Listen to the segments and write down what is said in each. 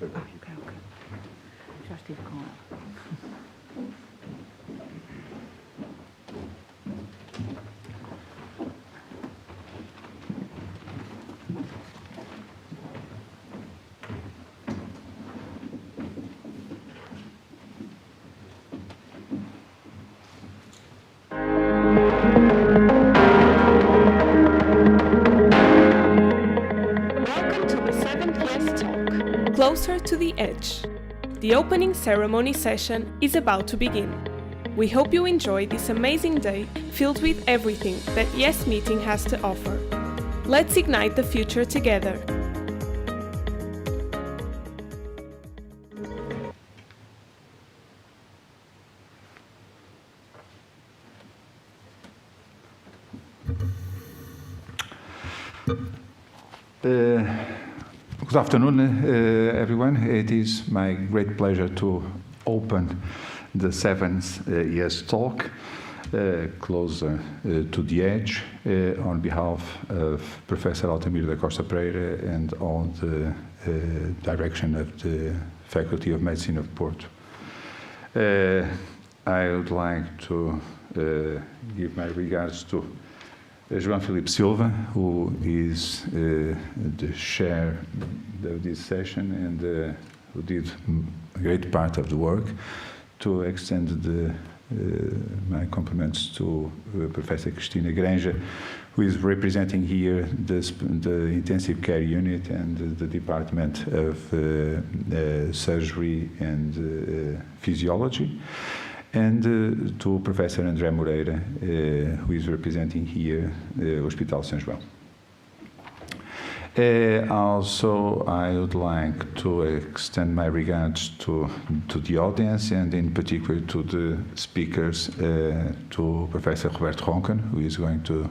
Ok. Já estive com ela. Welcome to the 7th Yes Talk, Closer to the Edge. The opening ceremony session is about to begin. We hope you enjoy this amazing day filled with everything that Yes Meeting has to offer. Let's ignite the future together. Good afternoon, everyone. It is my great pleasure to open the 7th Yes Talk, Closer to the Edge, on behalf of Professor Altamiro da Costa Pereira and all the direction of the Faculty of Medicine of Porto. I would like to give my regards to João Filipe Silva, who is the chair of this session and who did a great part of the work, to extend my compliments to Professor Cristina Granja, who is representing here the intensive care unit and the Department of Surgery and Physiology, and to Professor André Moreira, who is representing here Hospital São João. Also, I would like to extend my regards to the audience, and in particular to the speakers, to Professor Roberto Roncan, who is going to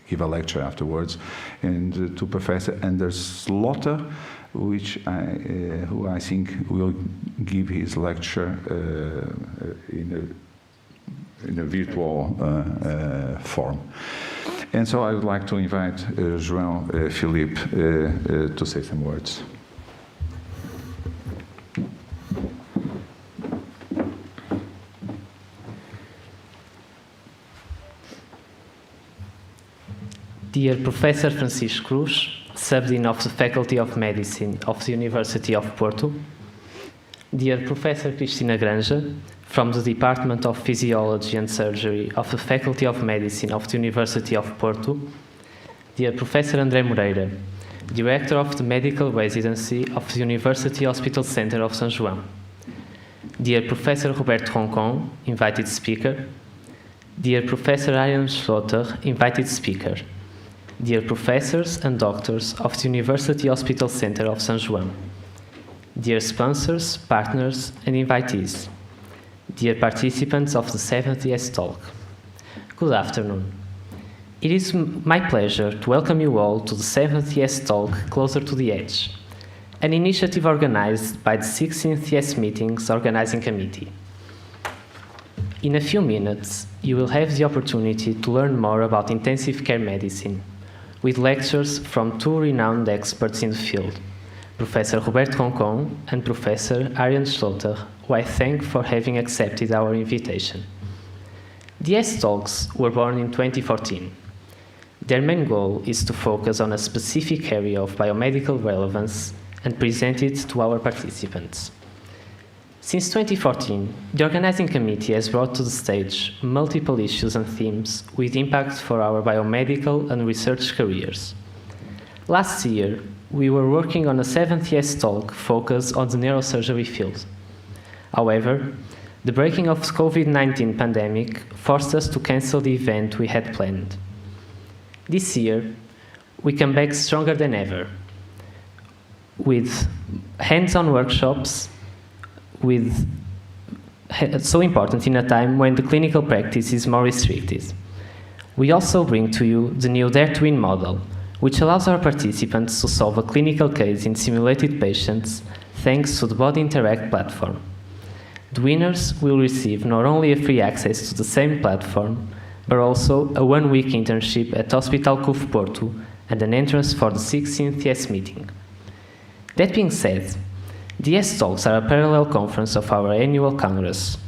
give a lecture afterwards, and to Professor Anders Slotter, who I think will give his lecture in a virtual form. And so I would like to invite João Filipe to say some words. Dear Professor Francisco Cruz, Subdean of the Faculty of Medicine of the University of Porto, dear Professor Cristina Granja, from the Department of Physiology and Surgery of the Faculty of Medicine of the University of Porto, dear Professor André Moreira, Director of the Medical Residency of the University Hospital Center of São João, dear Professor Roberto Roncan, invited speaker, dear Professor Ariane Schlotter, invited speaker, dear professors and doctors of the University Hospital Center of São João, dear sponsors, partners, and invitees, dear participants of the 7th Yes Talk, good afternoon. It is my pleasure to welcome you all to the 7th Yes Talk, Closer to the Edge, an initiative organized by the 16th Yes Meetings Organizing Committee. In a few minutes, you will have the opportunity to learn more about intensive care medicine, with lectures from two renowned experts in the field, Professor Roberto Roncan and Professor Ariane Schlotter, who I thank for having accepted our invitation. The Yes Talks were born in 2014. Their main goal is to focus on a specific area of biomedical relevance and present it to our participants. Since 2014, the organizing committee has brought to the stage multiple issues and themes with impact for our biomedical and research careers. Last year, we were working on a 7th Yes Talk focused on the neurosurgery field. However, the breaking of the COVID-19 pandemic forced us to cancel the event we had planned. This year, we come back stronger than ever, with hands-on workshops, in a time when the clinical practice is more restricted. We also bring to you the new Dare to Win model, which allows our participants to solve a clinical case in simulated patients thanks to the Body Interact platform. The winners will receive not only a free access to the same platform, but also a one-week internship at Hospital CUF Porto and an entrance for the 16th YES meeting. That being said, the YES Talks are a parallel conference of our annual congress,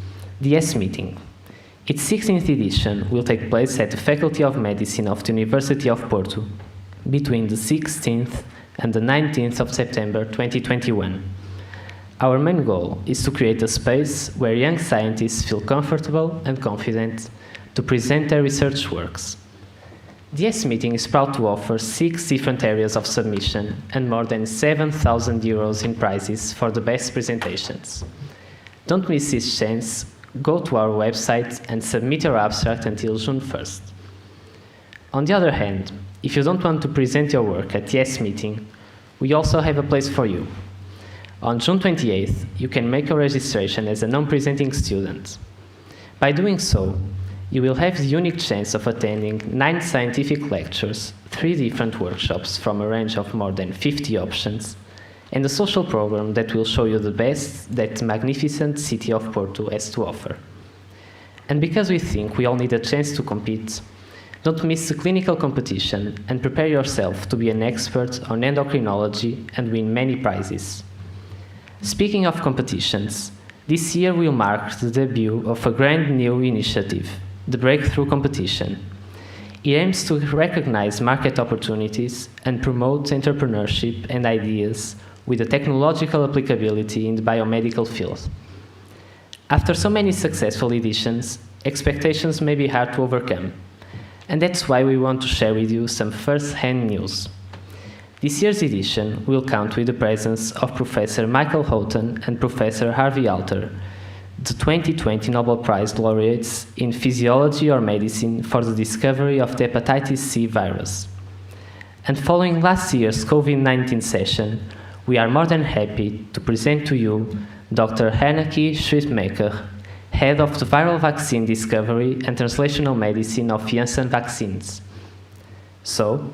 the YES meeting. Its 16th edition will take place at the Faculty of Medicine of the University of Porto between the 16th and the 19th of September 2021. Our main goal is to create a space where young scientists feel comfortable and confident to present their research works. The YES meeting is proud to offer 6 different areas of submission and more than 7,000 euros in prizes for the best presentations. Don't miss this chance. Go to our website and submit your abstract until June 1st. On the other hand, if you don't want to present your work at the YES meeting, we also have a place for you. On June 28th, you can make your registration as a non-presenting student. By doing so, you will have the unique chance of attending 9 scientific lectures, 3 different workshops from a range of more than 50 options, and a social program that will show you the best that the magnificent city of Porto has to offer. And because we think we all need a chance to compete, don't miss the clinical competition and prepare yourself to be an expert on endocrinology and win many prizes. Speaking of competitions, this year will mark the debut of a brand new initiative, the Breakthrough Competition. It aims to recognize market opportunities and promote entrepreneurship and ideas with a technological applicability in the biomedical field. After so many successful editions, expectations may be hard to overcome, and that's why we want to share with you some first-hand news. This year's edition will count with the presence of Professor Michael Houghton and Professor Harvey Alter, the 2020 Nobel Prize laureates in physiology or medicine for the discovery of the hepatitis C virus. And following last year's COVID-19 session, we are more than happy to present to you Dr. Hanneke Schrittmacher, Head of the Viral Vaccine Discovery and Translational Medicine of Janssen Vaccines. So,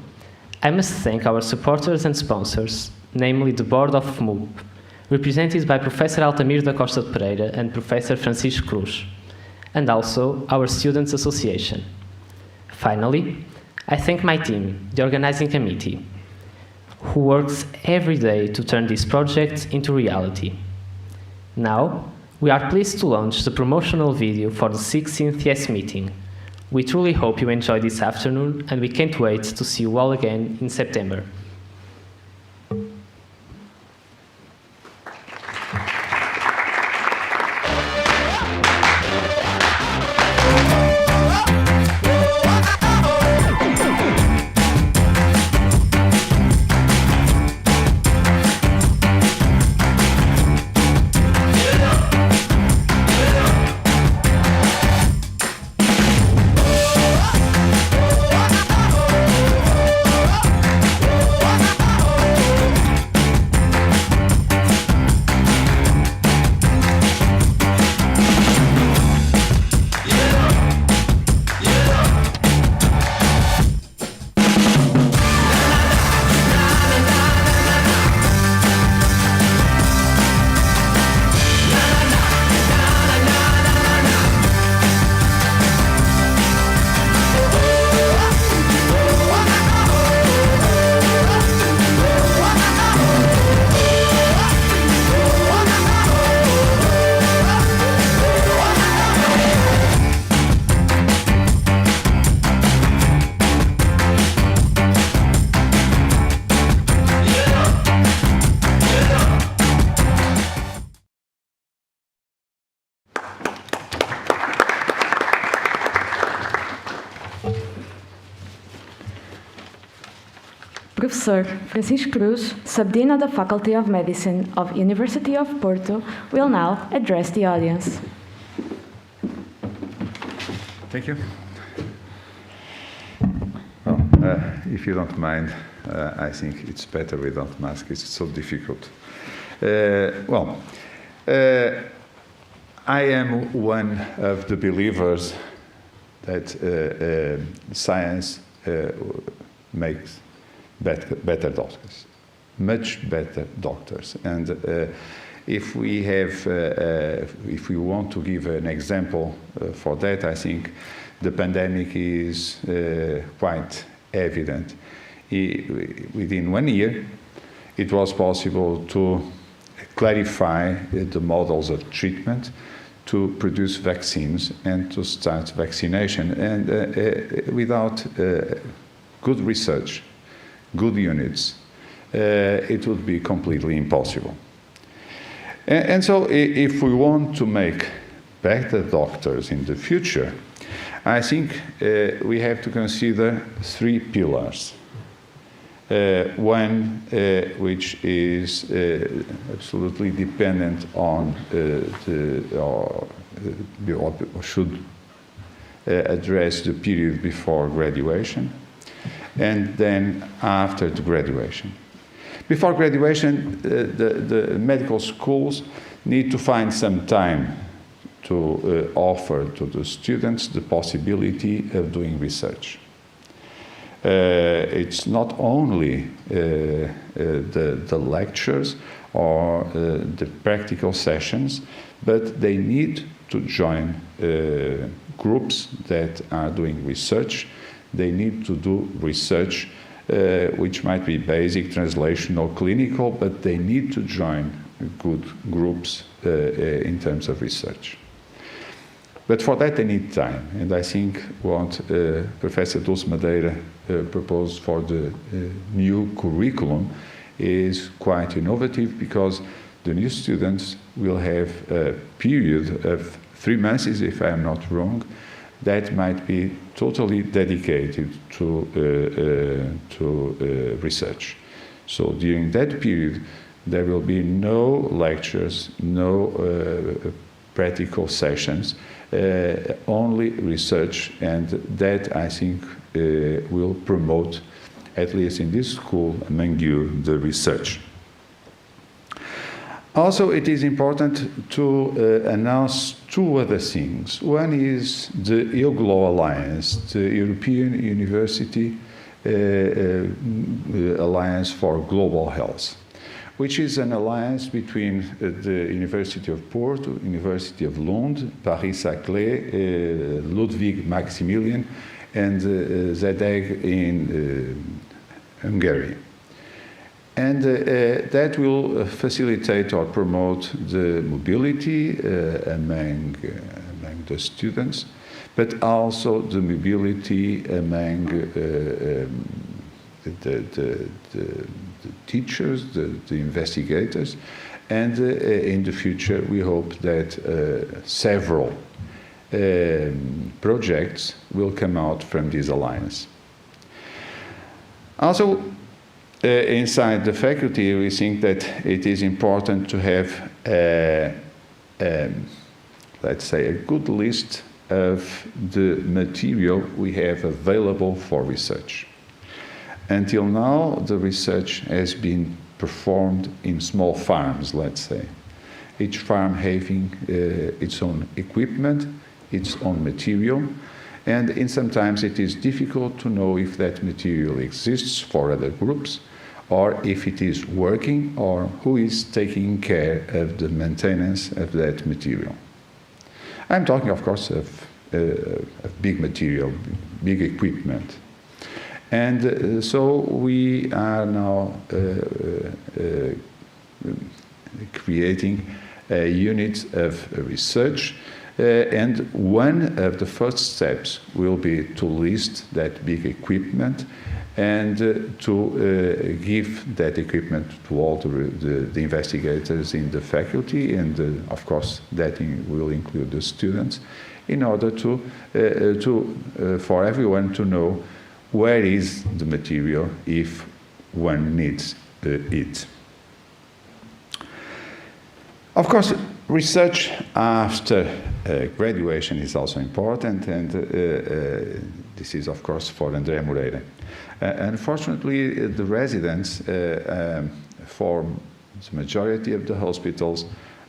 I must thank our supporters and sponsors, namely the board of MUP, represented by Professor Altamir da Costa de Pereira and Professor Francisco Cruz, and also our Students' Association. Finally, I thank my team, the organizing committee, who works every day to turn this project into reality. Now, we are pleased to launch the promotional video for the 16th YES meeting. We truly hope you enjoy this afternoon, and we can't wait to see you all again in September. Professor Francisco Cruz, Subdean of the Faculty of Medicine of University of Porto, will now address the audience. Thank you. Well, if you don't mind, I think it's better without masks. It's so difficult. I am one of the believers that science makes better doctors, much better doctors. And if we want to give an example for that, I think the pandemic is quite evident. Within 1 year, it was possible to clarify the models of treatment, to produce vaccines and to start vaccination. And without good research, good units, it would be completely impossible. And so if we want to make better doctors in the future, I think we have to consider 3 pillars. One which is absolutely dependent on should address the period before graduation, and then after the graduation. Before graduation, the medical schools need to find some time to offer to the students the possibility of doing research. It's not only the lectures or the practical sessions, but they need to join groups that are doing research. They need to do research which might be basic, translational, clinical, but they need to join good groups in terms of research. But for that they need time, and I think what Professor Dulce Madeira proposed for the new curriculum is quite innovative, because the new students will have a period of 3 months, if I am not wrong, that might be totally dedicated to research. So during that period, there will be no lectures, no practical sessions, only research, and that, I think, will promote, at least in this school, among you, the research. Also, it is important to announce 2 other things. One is the EUGLO Alliance, the European University Alliance for Global Health, which is an alliance between the University of Porto, University of Lund, Paris-Saclay, Ludwig Maximilian, and ZEDEG in Hungary. And that will facilitate or promote the mobility among the students, but also the mobility among the teachers, the investigators, and in the future we hope that several projects will come out from this alliance. Also, inside the faculty, we think that it is important to have, let's say, a good list of the material we have available for research. Until now, the research has been performed in small farms, let's say. Each farm having its own equipment, its own material, and sometimes it is difficult to know if that material exists for other groups, or if it is working, or who is taking care of the maintenance of that material. I'm talking, of course, of big material, big equipment. And so we are now creating a unit of research, and one of the first steps will be to list that big equipment and to give that equipment to all the investigators in the faculty, and of course that will include the students, in order for everyone to know where is the material if one needs it. Of course, research after graduation is also important, and this is, of course, for Andrea Moreira. Unfortunately, the residents for the majority of the hospitals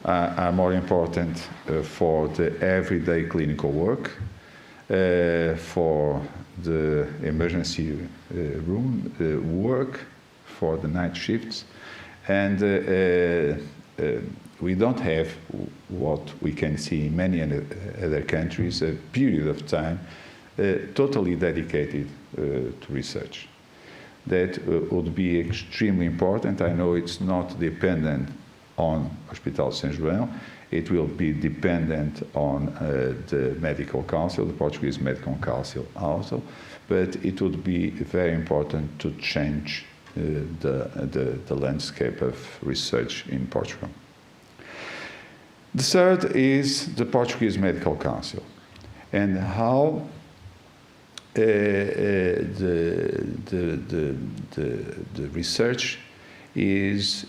are more important for the everyday clinical work, for the emergency room work, for the night shifts, and we don't have what we can see in many other countries, a period of time totally dedicated to research. That would be extremely important. I know it's not dependent on Hospital São João. It will be dependent on the Medical Council, the Portuguese Medical Council also, but it would be very important to change the landscape of research in Portugal. The third is the Portuguese Medical Council, and how the research is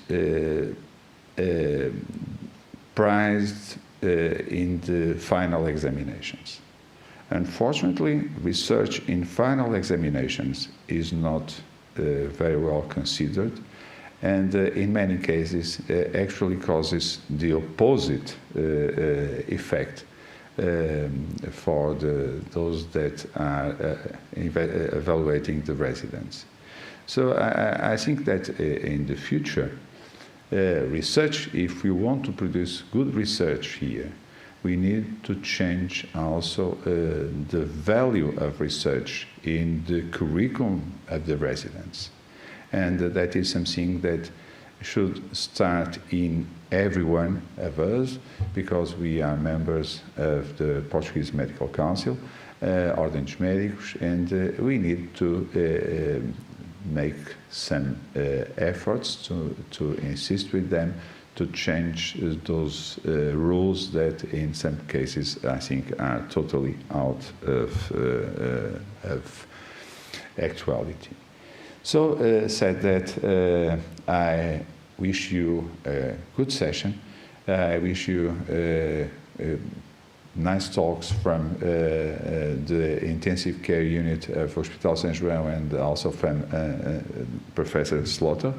prized in the final examinations. Unfortunately, research in final examinations is not very well considered, and in many cases actually causes the opposite effect for those that are evaluating the residents. So I think that in the future, research, if we want to produce good research here, we need to change also the value of research in the curriculum of the residents. And that is something that should start in every one of us, because we are members of the Portuguese Medical Council, Ordem dos Médicos, and we need to make some efforts to insist with them to change those rules that in some cases I think are totally out of actuality. So said that, I wish you a good session. I wish you nice talks from the intensive care unit of Hospital São João and also from Professor Slaughter.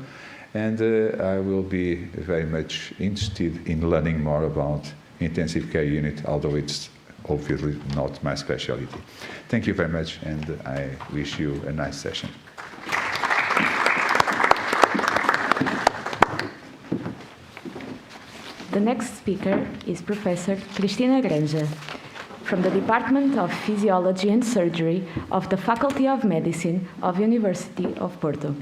And I will be very much interested in learning more about intensive care unit, although it's obviously not my specialty. Thank you very much, and I wish you a nice session. The next speaker is Professor Cristina Granja, from the Department of Physiology and Surgery of the Faculty of Medicine of University of Porto.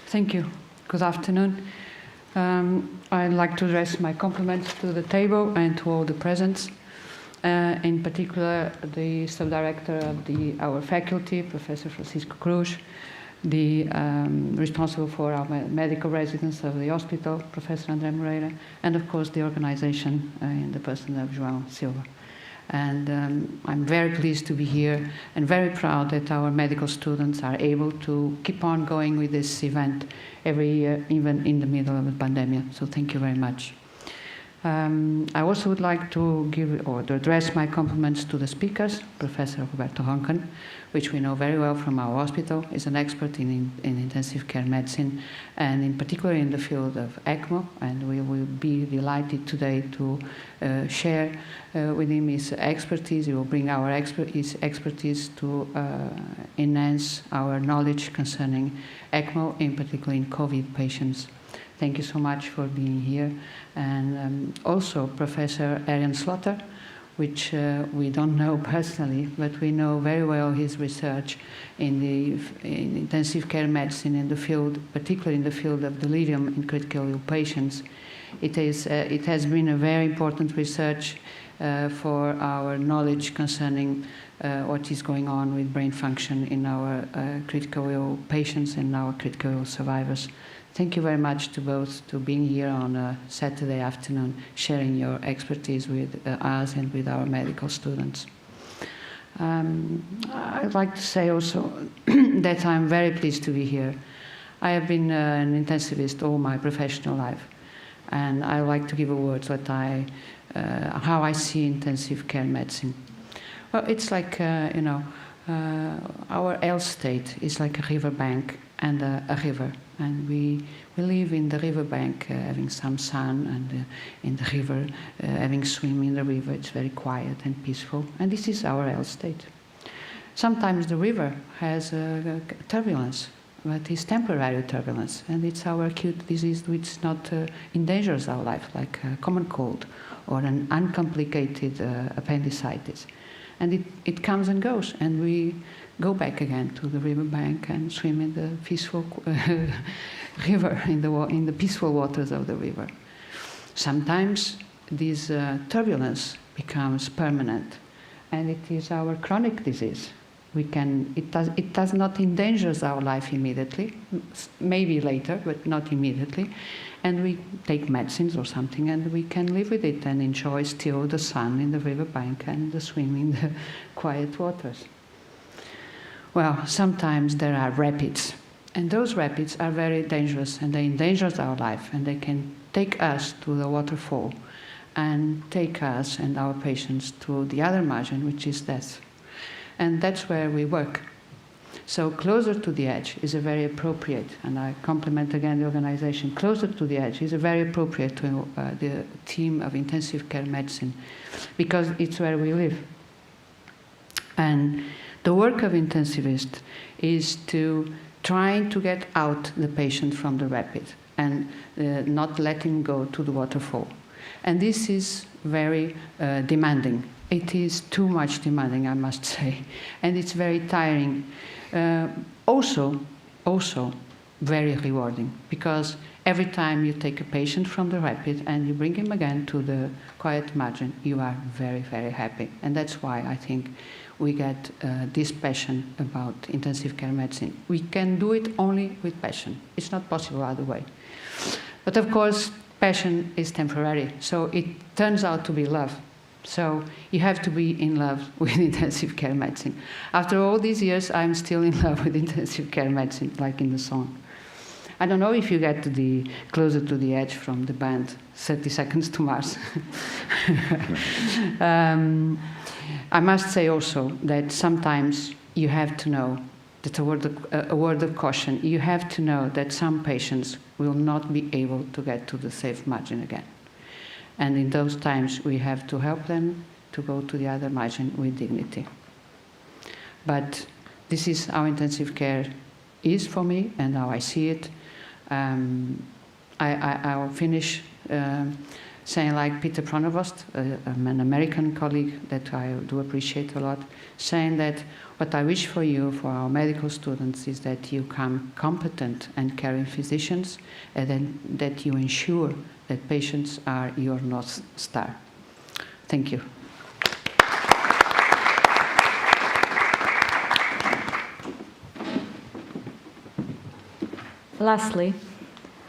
Thank you. Good afternoon. I'd like to address my compliments to the table and to all the presents, in particular the subdirector of our faculty, Professor Francisco Cruz, the responsible for our medical residence of the hospital, Professor André Moreira, and of course the organization in the person of João Silva. And I'm very pleased to be here and very proud that our medical students are able to keep on going with this event every year, even in the middle of the pandemic. So thank you very much. I also would like to address my compliments to the speakers. Professor Roberto Roncan, which we know very well from our hospital, is an expert in intensive care medicine, and in particular in the field of ECMO, and we will be delighted today to share with him his expertise. He will bring his expertise to enhance our knowledge concerning ECMO, in particular in COVID patients. Thank you so much for being here. And also Professor Arian Slaughter, which we don't know personally, but we know very well his research in intensive care medicine in the field, particularly in the field of delirium in critically ill patients. It has been a very important research for our knowledge concerning what is going on with brain function in our critical ill patients and our critical ill survivors. Thank you very much to both to being here on a Saturday afternoon, sharing your expertise with us and with our medical students. I'd like to say also that I'm very pleased to be here. I have been an intensivist all my professional life, and I like to give a word what how I see intensive care medicine. Well, it's like, our health state is like a river bank and a river. And we live in the riverbank, having some sun, and in the river, having swim in the river. It's very quiet and peaceful, and this is our health state. Sometimes the river has turbulence, but it's temporary turbulence, and it's our acute disease which not endangers our life, like a common cold or an uncomplicated appendicitis. And it comes and goes, and we go back again to the riverbank and swim in the peaceful river, in the peaceful waters of the river. Sometimes this turbulence becomes permanent, and it is our chronic disease. It does not endanger our life immediately, maybe later, but not immediately. And we take medicines or something, and we can live with it and enjoy still the sun in the riverbank and the swim in the quiet waters. Well, sometimes there are rapids, and those rapids are very dangerous, and they endanger our life, and they can take us to the waterfall and take us and our patients to the other margin, which is death. And that's where we work. So Closer to the Edge is a very appropriate, and I compliment again the organization, Closer to the Edge is a very appropriate to the team of intensive care medicine, because it's where we live. And the work of intensivist is to try to get out the patient from the rapid and not let him go to the waterfall. And this is very demanding. It is too much demanding, I must say, and it's very tiring. Also very rewarding, because every time you take a patient from the rapid and you bring him again to the quiet margin, you are very, very happy. And that's why I think we get this passion about intensive care medicine. We can do it only with passion. It's not possible other way. But of course, passion is temporary, so it turns out to be love. So you have to be in love with intensive care medicine. After all these years, I'm still in love with intensive care medicine, like in the song. I don't know if you get to the Closer to the Edge from the band 30 Seconds to Mars. I must say also that sometimes you have to know that a word of caution. You have to know that some patients will not be able to get to the safe margin again. And in those times, we have to help them to go to the other margin with dignity. But this is how intensive care is for me and how I see it. I'll finish saying, like Peter Pronovost, an American colleague that I do appreciate a lot, saying that what I wish for you, for our medical students, is that you become competent and caring physicians, and then that you ensure that patients are your North Star. Thank you. Lastly,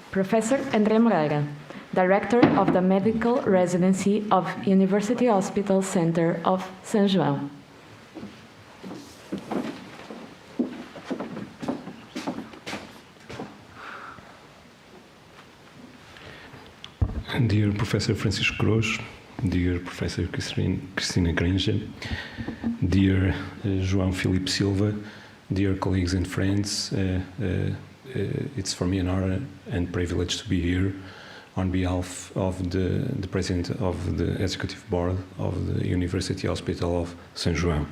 Professor André Moreira, Director of the Medical Residency of University Hospital Center of São João. Dear Professor Francisco Cruz, dear Professor Cristina Granja, dear João Filipe Silva, dear colleagues and friends, it's for me an honor and privilege to be here on behalf of the President of the Executive Board of the University Hospital of São João.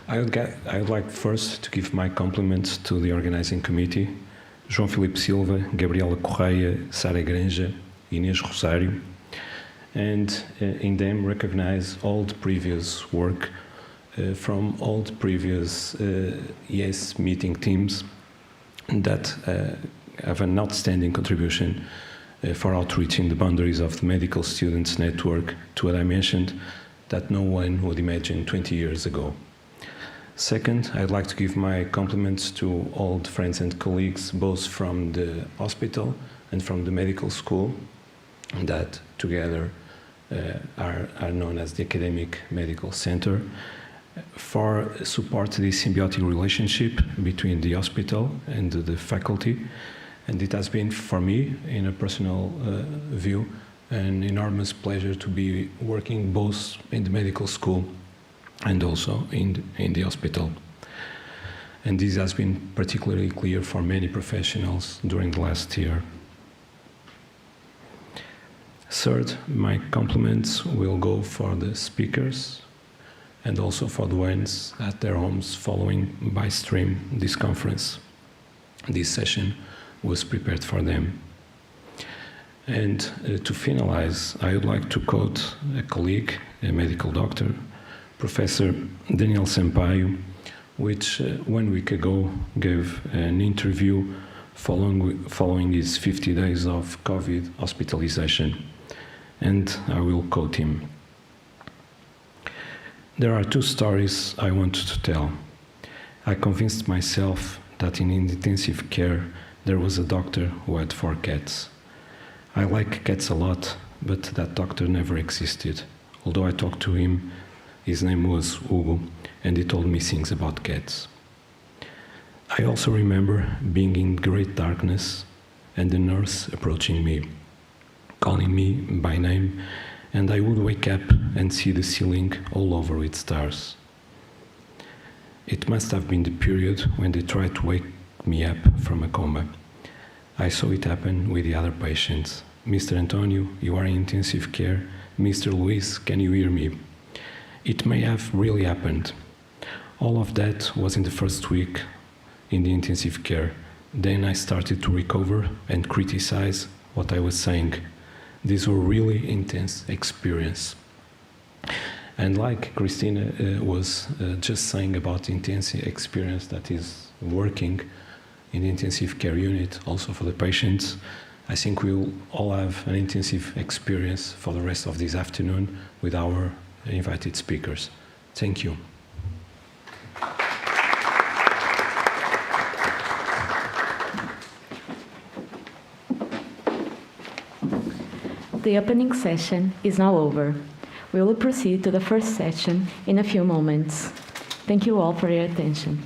I would like first to give my compliments to the organizing committee, João Filipe Silva, Gabriela Correia, Sara Granja, Inês Rosário, and in them recognize all the previous work from all the previous YES meeting teams that have an outstanding contribution for outreaching the boundaries of the medical students network to what I mentioned that no one would imagine 20 years ago. Second, I'd like to give my compliments to all the friends and colleagues, both from the hospital and from the medical school, that together are known as the Academic Medical Center, for support this symbiotic relationship between the hospital and the faculty. And it has been, for me, in a personal view, an enormous pleasure to be working both in the medical school and also in the hospital. and this has been particularly clear for many professionals during the last year. Third, my compliments will go for the speakers and also for the ones at their homes following by stream this conference. This session was prepared for them. And to finalize, I would like to quote a colleague, a medical doctor, Professor Daniel Sampaio, which 1 week ago gave an interview following his 50 days of COVID hospitalization. And I will quote him. There are 2 stories I wanted to tell. I convinced myself that in intensive care there was a doctor who had 4 cats. I like cats a lot, but that doctor never existed. Although I talked to him, his name was Hugo, and he told me things about cats. I also remember being in great darkness and the nurse approaching me, calling me by name, and I would wake up and see the ceiling all over with stars. It must have been the period when they tried to wake me up from a coma. I saw it happen with the other patients. Mr. Antonio, you are in intensive care. Mr. Luis, can you hear me? It may have really happened. All of that was in the first week in the intensive care. Then I started to recover and criticize what I was saying. These were really intense experience. And like Christina was just saying about intense experience that is working in the intensive care unit, also for the patients, I think we will all have an intensive experience for the rest of this afternoon with our invited speakers. Thank you. The opening session is now over. We will proceed to the first session in a few moments. Thank you all for your attention.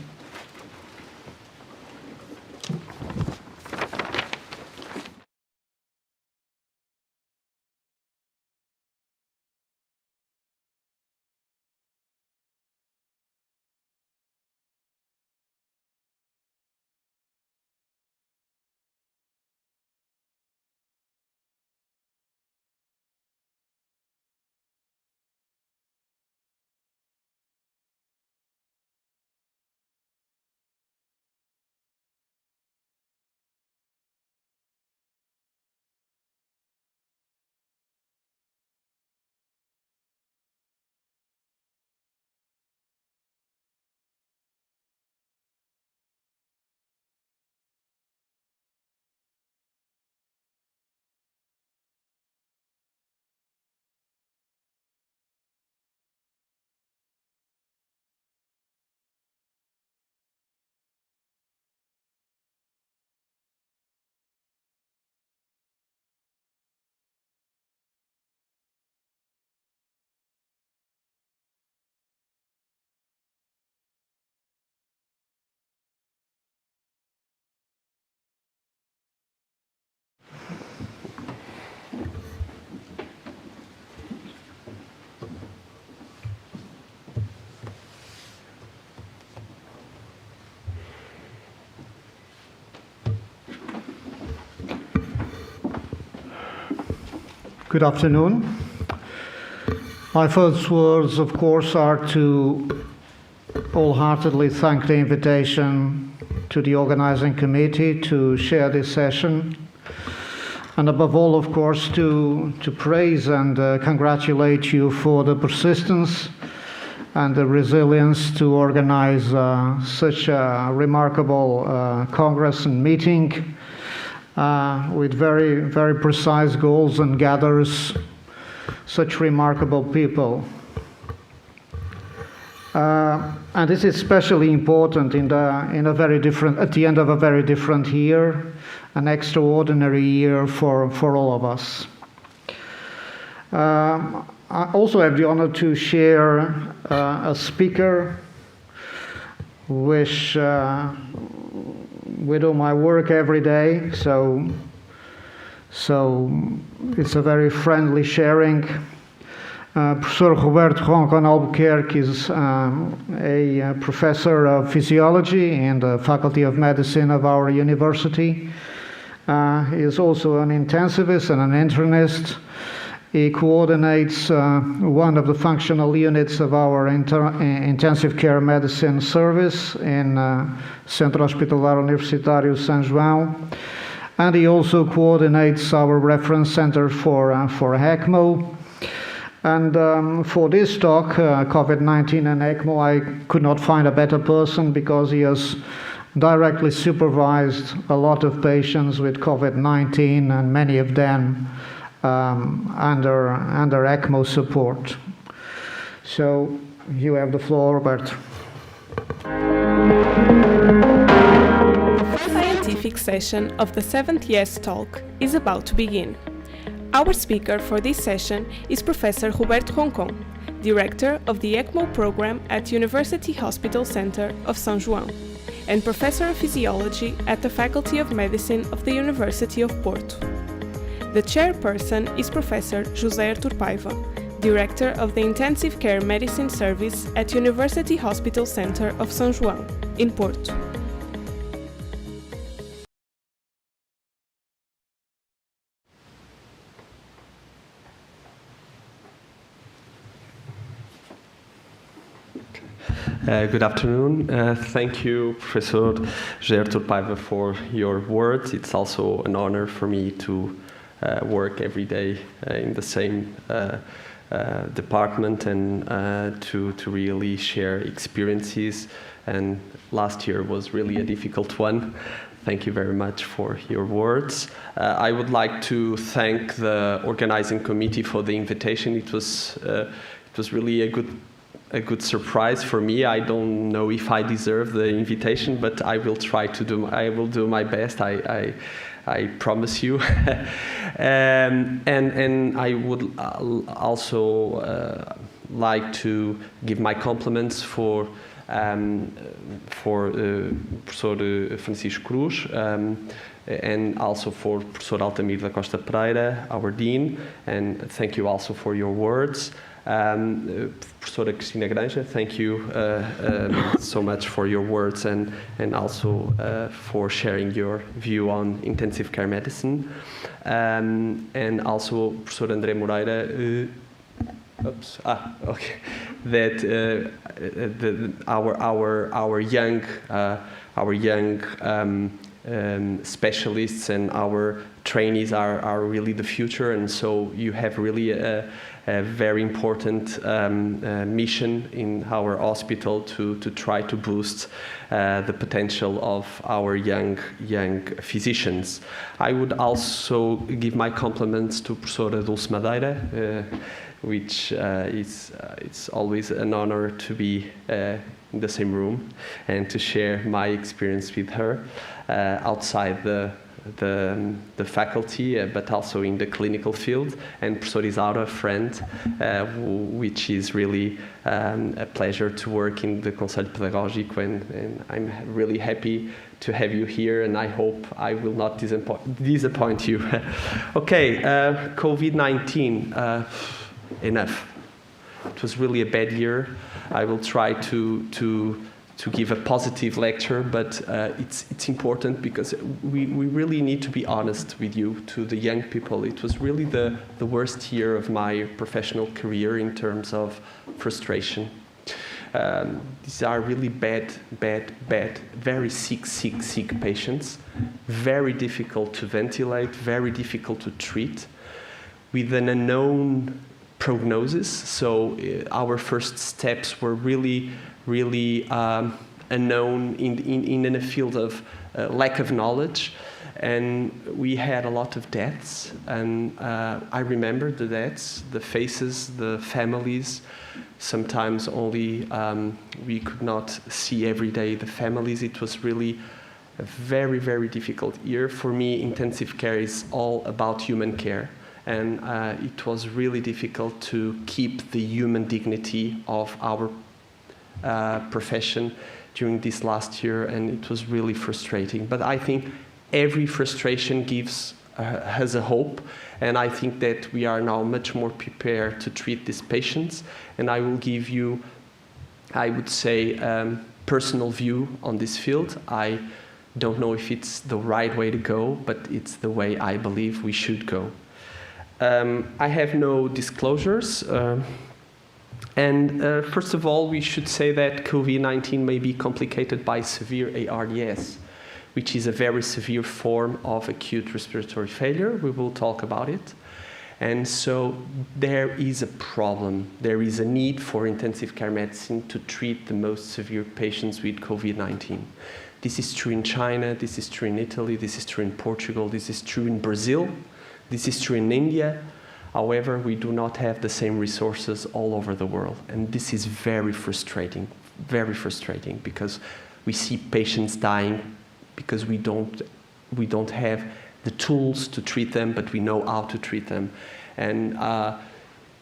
Good afternoon. My first words, of course, are to wholeheartedly thank the invitation to the organizing committee to share this session, and above all, of course, to praise and congratulate you for the persistence and the resilience to organize such a remarkable congress and meeting with very, very precise goals and gathers such remarkable people. And this is especially important at the end of a very different year, an extraordinary year for all of us. I also have the honor to share a speaker with whom I work every day, so it's a very friendly sharing. Professor Roberto Roncon Albuquerque is a professor of physiology in the Faculty of Medicine of our university. He is also an intensivist and an internist. He coordinates one of the functional units of our intensive care medicine service in Centro Hospitalar Universitário São João. And he also coordinates our reference center for ECMO. And for this talk, COVID-19 and ECMO, I could not find a better person because he has directly supervised a lot of patients with COVID-19 and many of them under ECMO support. So you have the floor, Robert. The scientific session of the 7th Yes Talk is about to begin. Our speaker for this session is Professor Roberto Roncon, Director of the ECMO program at University Hospital Center of São João, and Professor of Physiology at the Faculty of Medicine of the University of Porto. The chairperson is Professor José Artur Paiva, Director of the Intensive Care Medicine Service at University Hospital Center of São João, in Porto. Good afternoon. Thank you, Professor José Artur Paiva, for your words. It's also an honor for me to work every day in the same department and to really share experiences. And last year was really a difficult one. Thank you very much for your words. I would like to thank the organizing committee for the invitation. It was really a good surprise for me. I don't know if I deserve the invitation, but I will try to do. I will do my best. I promise you. And I would also like to give my compliments for Professor Francisco Cruz, and also for Professor Altamir da Costa Pereira, our Dean, and thank you also for your words. Professora Cristina Granja, thank you so much for your words and also for sharing your view on intensive care medicine. And also Professor André Moreira, that our young specialists and our trainees are really the future, and so you have really a very important mission in our hospital to try to boost the potential of our young physicians. I would also give my compliments to Professora Dulce Madeira, which it's always an honor to be in the same room and to share my experience with her outside the faculty, but also in the clinical field, and Professor Isaura, a friend, which is really a pleasure to work in the Conselho Pedagógico, and I'm really happy to have you here, and I hope I will not disappoint you. Okay, COVID-19, enough. It was really a bad year. I will try to give a positive lecture, but it's important because we really need to be honest with you, to the young people. It was really the worst year of my professional career in terms of frustration. These are really bad, very sick patients, very difficult to ventilate, very difficult to treat, with an unknown prognosis. So our first steps were really unknown in a field of lack of knowledge, and we had a lot of deaths, and I remember the deaths, the faces, the families. Sometimes only we could not see every day the families. It was really a very difficult year. For me, intensive care is all about human care, and it was really difficult to keep the human dignity of our profession during this last year, and it was really frustrating. But I think every frustration gives has a hope, and I think that we are now much more prepared to treat these patients. And I will give you, I would say, personal view on this field. I don't know if it's the right way to go, but it's the way I believe we should go. I have no disclosures. First of all, we should say that COVID-19 may be complicated by severe ARDS, which is a very severe form of acute respiratory failure. We will talk about it. And so there is a problem. There is a need for intensive care medicine to treat the most severe patients with COVID-19. This is true in China, this is true in Italy, this is true in Portugal, this is true in Brazil, this is true in India. However, we do not have the same resources all over the world. And this is very frustrating, because we see patients dying because we don't have the tools to treat them, but we know how to treat them. And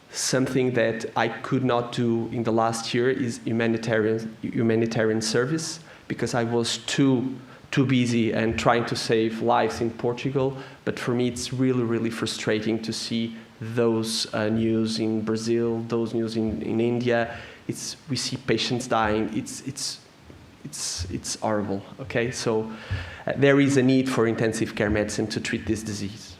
something that I could not do in the last year is humanitarian service, because I was too busy and trying to save lives in Portugal. But for me, it's really, really frustrating to see those news in Brazil, those news in India. We see patients dying. It's horrible. Okay, so there is a need for intensive care medicine to treat this disease.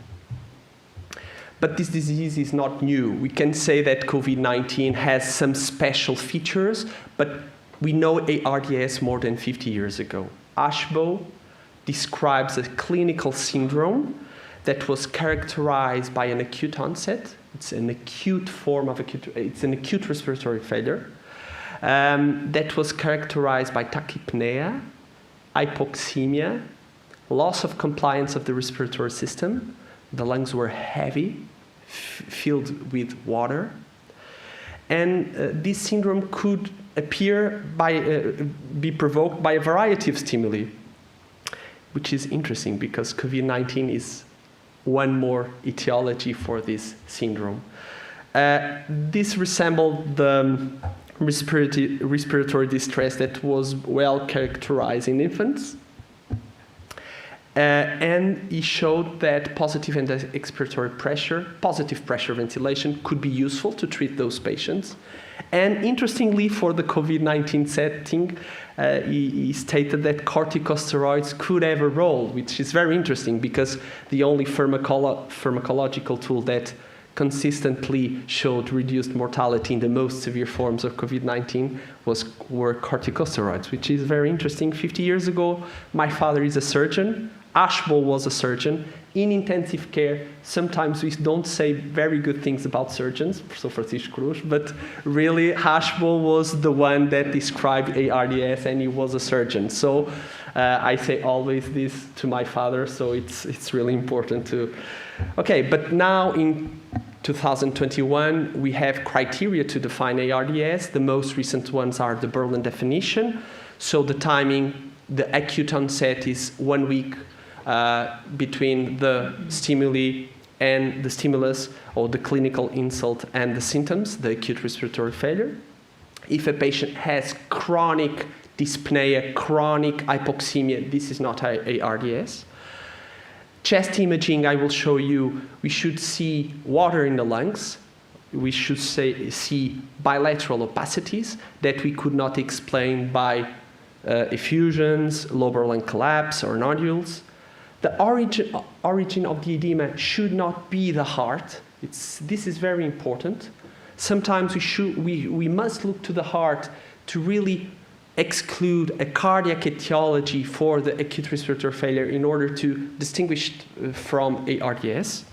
But this disease is not new. We can say that COVID-19 has some special features, but we know ARDS more than 50 years ago. Ashbaugh describes a clinical syndrome that was characterized by an acute onset. It's an acute form of it's an acute respiratory failure that was characterized by tachypnea, hypoxemia, loss of compliance of the respiratory system. The lungs were heavy, filled with water. And this syndrome could appear be provoked by a variety of stimuli, which is interesting because COVID-19 is one more etiology for this syndrome. This resembled the respiratory distress that was well characterized in infants. And he showed that positive and expiratory pressure, positive pressure ventilation could be useful to treat those patients. And interestingly, for the COVID-19 setting, he stated that corticosteroids could have a role, which is very interesting because the only pharmacological tool that consistently showed reduced mortality in the most severe forms of COVID-19 were corticosteroids, which is very interesting. 50 years ago, my father is a surgeon. Ashbaugh was a surgeon. In intensive care, sometimes we don't say very good things about surgeons, so Francisco Cruz, but really Ashbaugh was the one that described ARDS, and he was a surgeon. So I say always this to my father, so it's really important to... Okay, but now in 2021, we have criteria to define ARDS. The most recent ones are the Berlin definition. So the timing, the acute onset is 1 week between the stimuli and the stimulus, or the clinical insult and the symptoms, the acute respiratory failure. If a patient has chronic dyspnea, chronic hypoxemia, this is not ARDS. Chest imaging, I will show you, we should see water in the lungs. We should see bilateral opacities that we could not explain by effusions, lobar lung collapse, or nodules. The origin of the edema should not be the heart. This is very important. Sometimes we must look to the heart to really exclude a cardiac etiology for the acute respiratory failure in order to distinguish it from ARDS.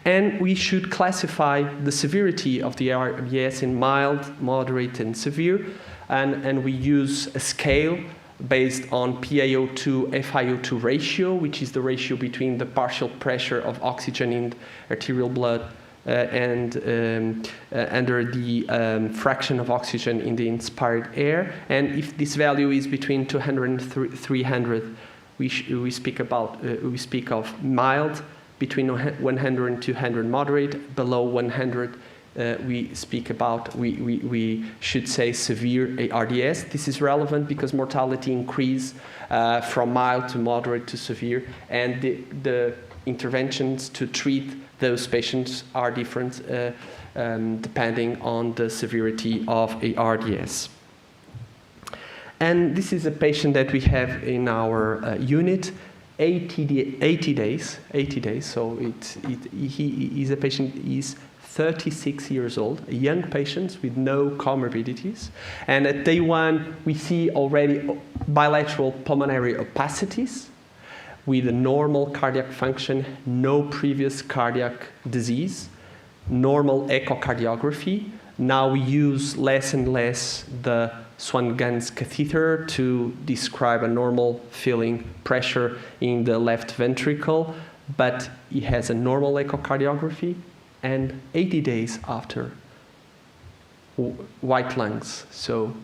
And we should classify the severity of the ARDS in mild, moderate, and severe. And we use a scale based on PaO2 FiO2 ratio, which is the ratio between the partial pressure of oxygen in arterial blood and under the fraction of oxygen in the inspired air. And if this value is between 200 and 300, we speak of mild, between 100 and 200 moderate, below 100 we should say severe ARDS. This is relevant because mortality increase from mild to moderate to severe, and the interventions to treat those patients are different depending on the severity of ARDS. And this is a patient that we have in our unit, 80 days. So he is a patient, he's 36 years old, a young patient with no comorbidities. And at day 1, we see already bilateral pulmonary opacities with a normal cardiac function, no previous cardiac disease, normal echocardiography. Now we use less and less the Swan-Ganz catheter to describe a normal feeling pressure in the left ventricle, but he has a normal echocardiography, and 80 days after, white lungs. So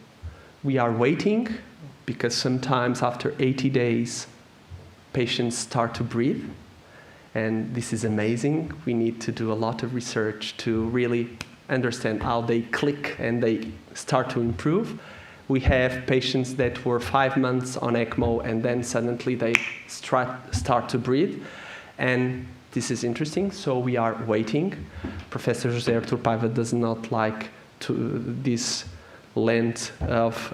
we are waiting, because sometimes after 80 days, patients start to breathe, and this is amazing. We need to do a lot of research to really understand how they click and they start to improve. We have patients that were 5 months on ECMO and then suddenly they start to breathe. And this is interesting, so we are waiting. Professor José Artur Paiva does not like this length of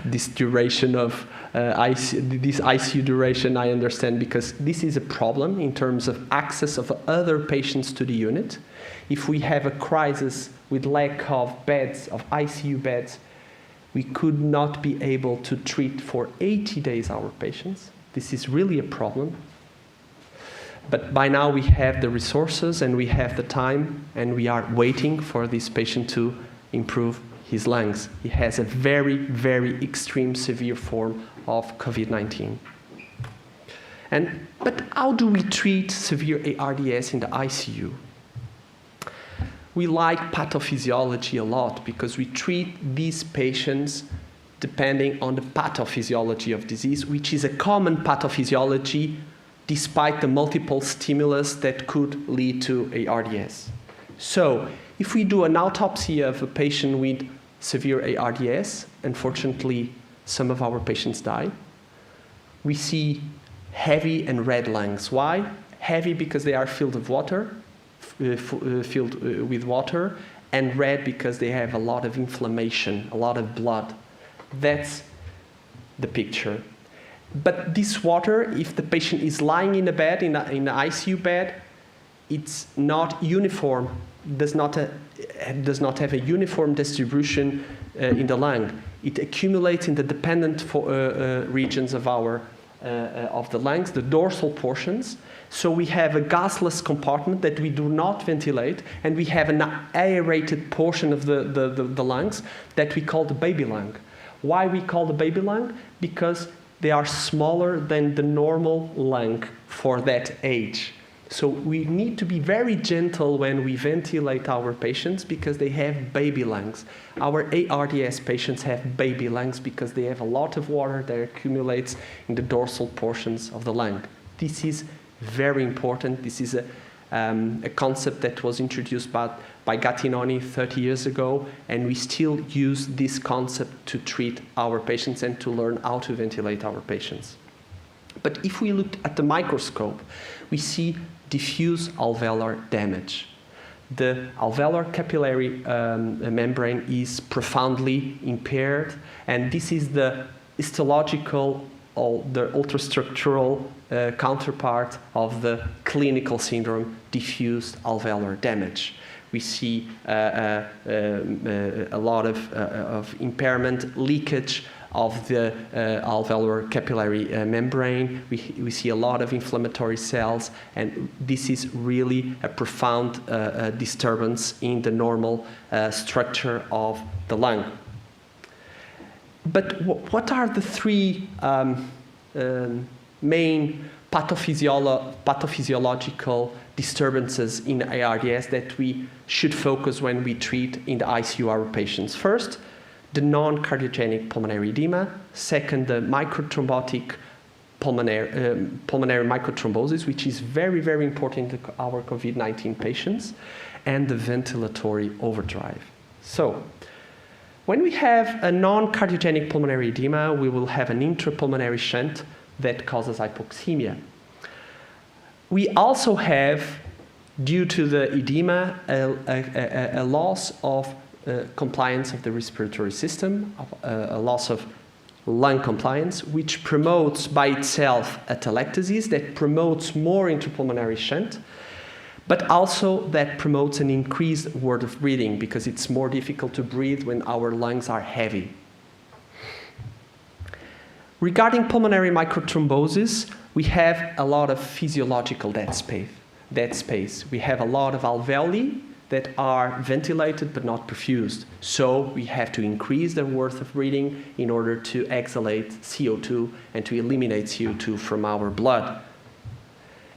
this duration of this ICU duration, I understand, because this is a problem in terms of access of other patients to the unit. If we have a crisis with lack of beds, of ICU beds, we could not be able to treat for 80 days our patients. This is really a problem. But by now we have the resources and we have the time, and we are waiting for this patient to improve his lungs. He has a very, very extreme severe form of COVID-19. But how do we treat severe ARDS in the ICU? We like pathophysiology a lot because we treat these patients depending on the pathophysiology of disease, which is a common pathophysiology despite the multiple stimulus that could lead to ARDS. So if we do an autopsy of a patient with severe ARDS, unfortunately, some of our patients die. We see heavy and red lungs. Why? Heavy because they are filled with water, and red because they have a lot of inflammation, a lot of blood. That's the picture. But this water, if the patient is lying in a bed, in an ICU bed, it's not uniform, does not have a uniform distribution in the lung. It accumulates in the dependent regions of the lungs, the dorsal portions. So we have a gasless compartment that we do not ventilate, and we have an aerated portion of the lungs that we call the baby lung. Why we call the baby lung? Because they are smaller than the normal lung for that age. So we need to be very gentle when we ventilate our patients because they have baby lungs. Our ARDS patients have baby lungs because they have a lot of water that accumulates in the dorsal portions of the lung. This is very important. This is a concept that was introduced by Gattinoni 30 years ago, and we still use this concept to treat our patients and to learn how to ventilate our patients. But if we look at the microscope, we see diffuse alveolar damage. The alveolar capillary membrane is profoundly impaired, and this is the histological or the ultrastructural counterpart of the clinical syndrome, diffuse alveolar damage. We see a lot of impairment, leakage of the alveolar capillary membrane. We see a lot of inflammatory cells, and this is really a profound disturbance in the normal structure of the lung. But what are the three main pathophysiological disturbances in ARDS that we should focus when we treat in the ICU our patients? First, the non-cardiogenic pulmonary edema. Second, the microthrombotic pulmonary microthrombosis, which is very, very important to our COVID-19 patients, and the ventilatory overdrive. So, when we have a non-cardiogenic pulmonary edema, we will have an intrapulmonary shunt that causes hypoxemia. We also have, due to the edema, a loss of compliance of the respiratory system, a loss of lung compliance, which promotes by itself atelectasis, that promotes more intrapulmonary shunt, but also that promotes an increased word of breathing because it's more difficult to breathe when our lungs are heavy. Regarding pulmonary microthrombosis, we have a lot of physiological dead space. We have a lot of alveoli that are ventilated but not perfused. So we have to increase the worth of breathing in order to exhalate CO2 and to eliminate CO2 from our blood.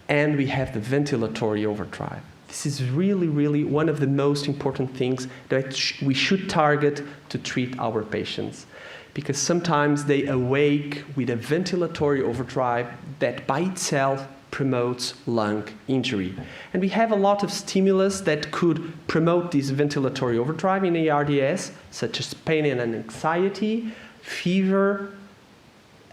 And we have the ventilatory overdrive. This is really, really one of the most important things that we should target to treat our patients. Because sometimes they awake with a ventilatory overdrive that by itself promotes lung injury. And we have a lot of stimulus that could promote this ventilatory overdrive in ARDS, such as pain and anxiety, fever,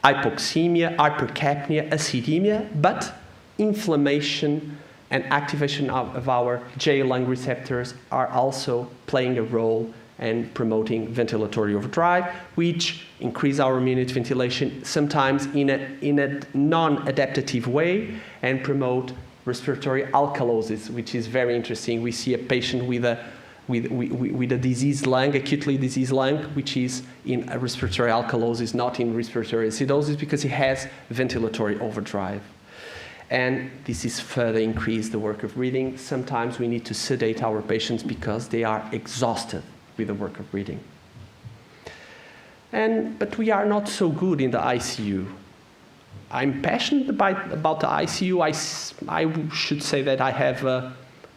hypoxemia, hypercapnia, acidemia, but inflammation and activation of our J lung receptors are also playing a role and promoting ventilatory overdrive, which increase our minute ventilation sometimes in a non-adaptive way and promote respiratory alkalosis, which is very interesting. We see a patient with a diseased lung, acutely diseased lung, which is in a respiratory alkalosis, not in respiratory acidosis, because he has ventilatory overdrive. And this is further increase the work of breathing. Sometimes we need to sedate our patients because they are exhausted with the work of breathing. But we are not so good in the ICU. I'm passionate about the ICU. I should say that I have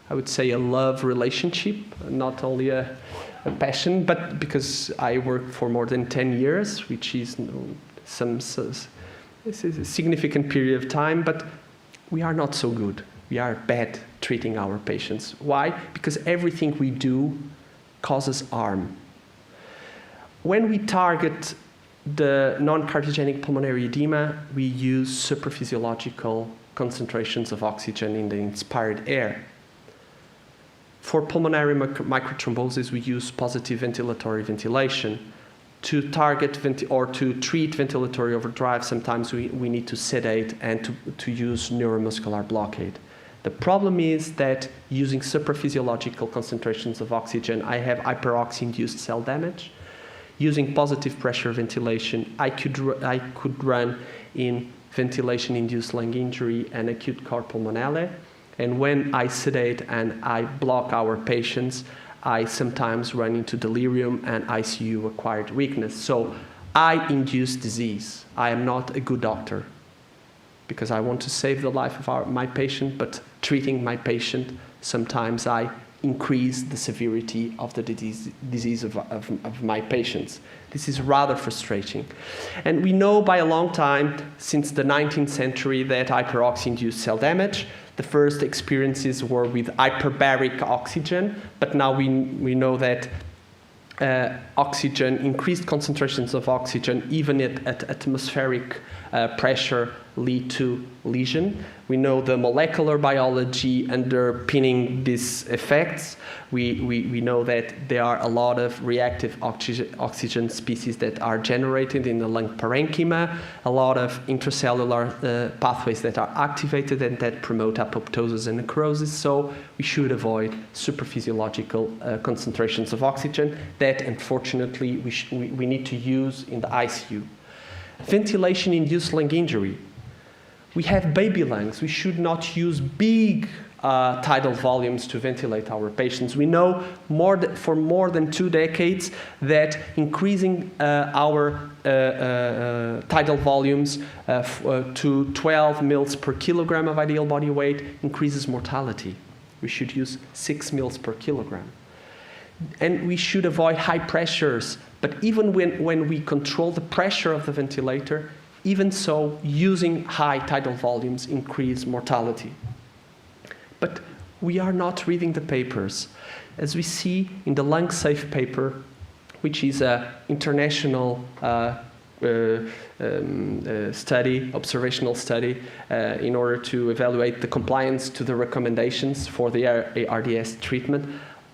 I would say a love relationship, not only a passion, but because I worked for more than 10 years, which is this is a significant period of time, but we are not so good. We are bad treating our patients. Why? Because everything we do causes harm. When we target the non-cardiogenic pulmonary edema, we use supraphysiological concentrations of oxygen in the inspired air. For pulmonary microthrombosis, we use positive ventilatory ventilation. To target or to treat ventilatory overdrive, sometimes we need to sedate and to use neuromuscular blockade. The problem is that using supraphysiological concentrations of oxygen, I have hyperoxia-induced cell damage. Using positive pressure ventilation, I could run in ventilation-induced lung injury and acute cor pulmonale. And when I sedate and I block our patients, I sometimes run into delirium and ICU-acquired weakness. So I induce disease. I am not a good doctor because I want to save the life of my patient, but treating my patient, sometimes I increase the severity of the disease of my patients. This is rather frustrating. And we know by a long time, since the 19th century, that hyperoxia-induced cell damage. The first experiences were with hyperbaric oxygen, but now we know that oxygen, increased concentrations of oxygen, even at atmospheric pressure, lead to lesion. We know the molecular biology underpinning these effects. We know that there are a lot of reactive oxygen species that are generated in the lung parenchyma, a lot of intracellular pathways that are activated and that promote apoptosis and necrosis. So we should avoid supraphysiological concentrations of oxygen that, unfortunately, we need to use in the ICU. Ventilation-induced lung injury. We have baby lungs. We should not use big tidal volumes to ventilate our patients. We know for more than 2 decades that increasing our tidal volumes to 12 mils per kilogram of ideal body weight increases mortality. We should use 6 mils per kilogram. And we should avoid high pressures. But even when we control the pressure of the ventilator, even so, using high tidal volumes increase mortality. But we are not reading the papers. As we see in the Lung Safe paper, which is an international observational study, in order to evaluate the compliance to the recommendations for the ARDS treatment.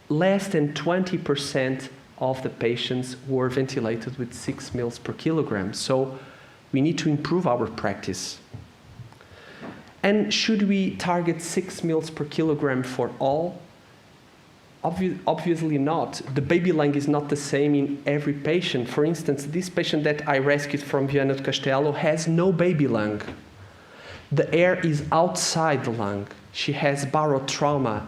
Less than 20% of the patients were ventilated with 6 mL per kilogram. So we need to improve our practice. And should we target 6 mL per kilogram for all? Obviously not. The baby lung is not the same in every patient. For instance, this patient that I rescued from Viana do Castelo has no baby lung. The air is outside the lung. She has barotrauma.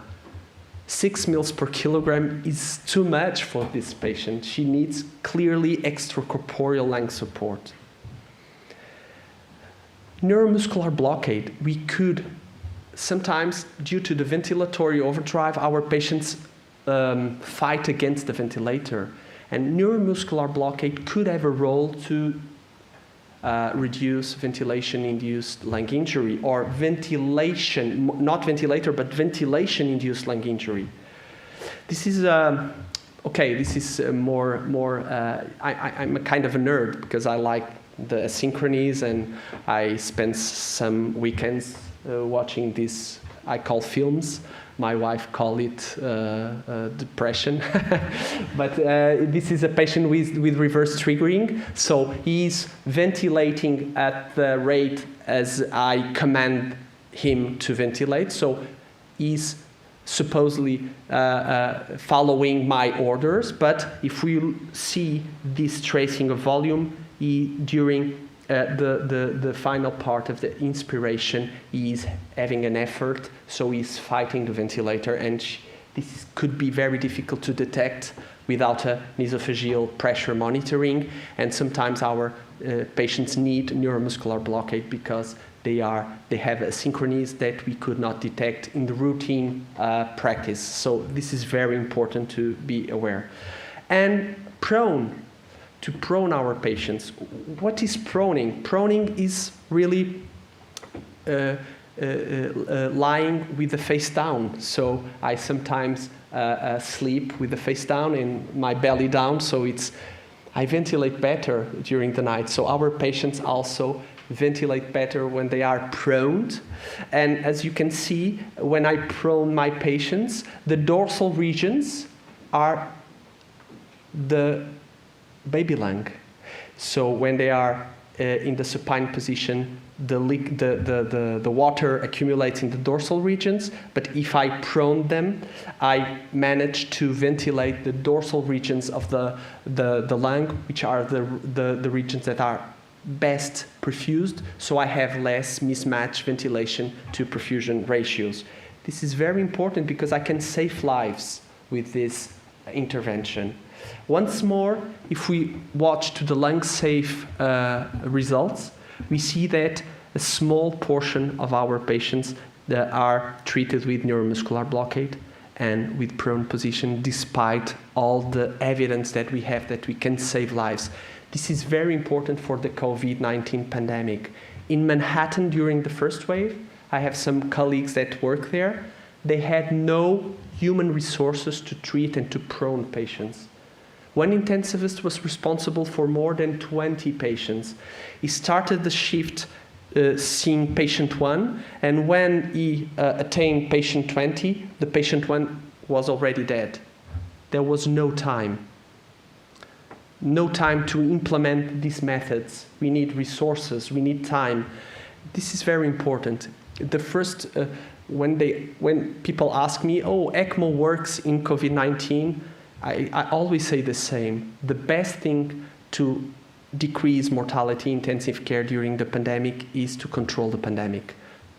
6 mL per kilogram is too much for this patient. She needs clearly extracorporeal lung support. Neuromuscular blockade, we could sometimes, due to the ventilatory overdrive, our patients fight against the ventilator. And neuromuscular blockade could have a role to reduce ventilation-induced lung injury, or ventilation, not ventilator, but ventilation-induced lung injury. This is, this is I'm a kind of a nerd because I like the asynchronies, and I spend some weekends watching this, I call films. My wife call it depression. But this is a patient with reverse triggering. So he's ventilating at the rate as I command him to ventilate. So he's supposedly following my orders. But if we see this tracing of volume, during the final part of the inspiration, he's having an effort, so he's fighting the ventilator, and this could be very difficult to detect without a nasopharyngeal pressure monitoring, and sometimes our patients need neuromuscular blockade because they have asynchronies that we could not detect in the routine practice. So this is very important to be aware. And to prone our patients. What is proning? Proning is really lying with the face down. So I sometimes sleep with the face down and my belly down, so I ventilate better during the night. So our patients also ventilate better when they are proned. And as you can see, when I prone my patients, the dorsal regions are the baby lung. So when they are in the supine position, the water accumulates in the dorsal regions, but if I prone them, I manage to ventilate the dorsal regions of the lung, which are the regions that are best perfused, so I have less mismatched ventilation to perfusion ratios. This is very important because I can save lives with this intervention. Once more, if we watch to the lung-safe results, we see that a small portion of our patients that are treated with neuromuscular blockade and with prone position, despite all the evidence that we have that we can save lives. This is very important for the COVID-19 pandemic. In Manhattan during the first wave, I have some colleagues that work there. They had no human resources to treat and to prone patients. One intensivist was responsible for more than 20 patients. He started the shift seeing patient 1, and when he attained patient 20, the patient 1 was already dead. There was no time. No time to implement these methods. We need resources, we need time. This is very important. The first, when people ask me, oh, ECMO works in COVID-19, I always say the same. The best thing to decrease mortality intensive care during the pandemic is to control the pandemic.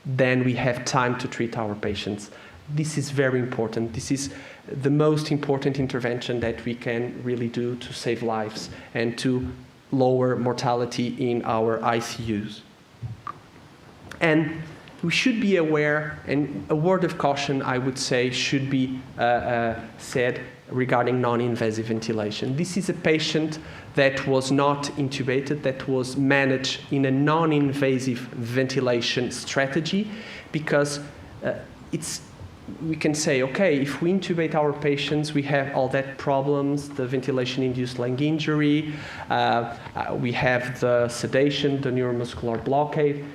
Then we have time to treat our patients. This is very important. This is the most important intervention that we can really do to save lives and to lower mortality in our ICUs. And we should be aware, and a word of caution, I would say, should be said regarding non-invasive ventilation. This is a patient that was not intubated, that was managed in a non-invasive ventilation strategy because it's we can say, okay, if we intubate our patients, we have all that problems, the ventilation-induced lung injury, we have the sedation, the neuromuscular blockade.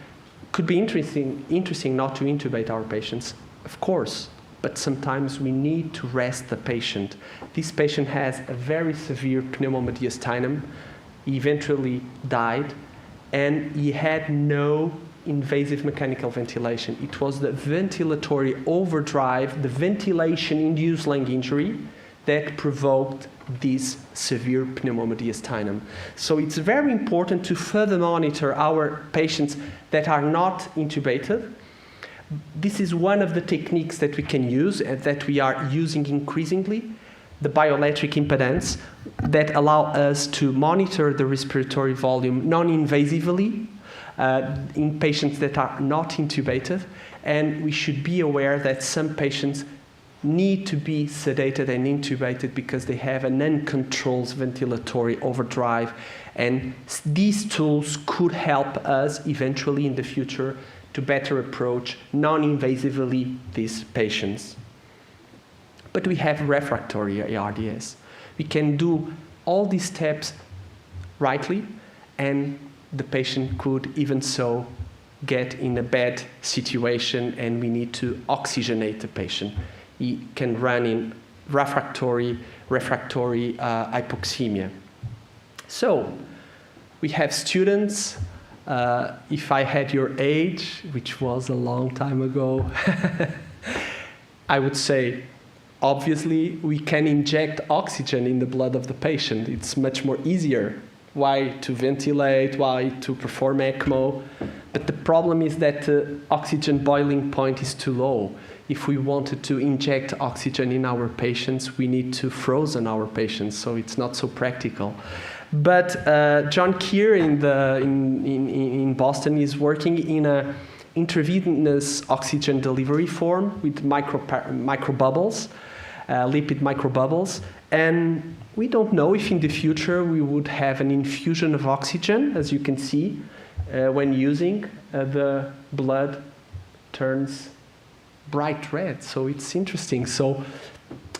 Could be interesting not to intubate our patients, of course, but sometimes we need to rest the patient. This patient has a very severe pneumomediastinum. He eventually died, and he had no invasive mechanical ventilation. It was the ventilatory overdrive, the ventilation-induced lung injury that provoked this severe pneumomediastinum. So it's very important to further monitor our patients that are not intubated. This is one of the techniques that we can use and that we are using increasingly, the bioelectric impedance that allow us to monitor the respiratory volume non-invasively in patients that are not intubated, and we should be aware that some patients need to be sedated and intubated because they have an uncontrolled ventilatory overdrive, and these tools could help us eventually in the future to better approach non-invasively these patients. But we have refractory ARDS. We can do all these steps rightly, and the patient could even so get in a bad situation, and we need to oxygenate the patient. He can run in refractory hypoxemia. So we have students. If I had your age, which was a long time ago, I would say, obviously, we can inject oxygen in the blood of the patient. It's much more easier. Why to ventilate, why to perform ECMO. But the problem is that the oxygen boiling point is too low. If we wanted to inject oxygen in our patients, we need to frozen our patients, so it's not so practical. But John Keir in Boston is working in a intravenous oxygen delivery form with microbubbles, lipid microbubbles, and we don't know if in the future we would have an infusion of oxygen. As you can see, when using, the blood turns bright red, so it's interesting. So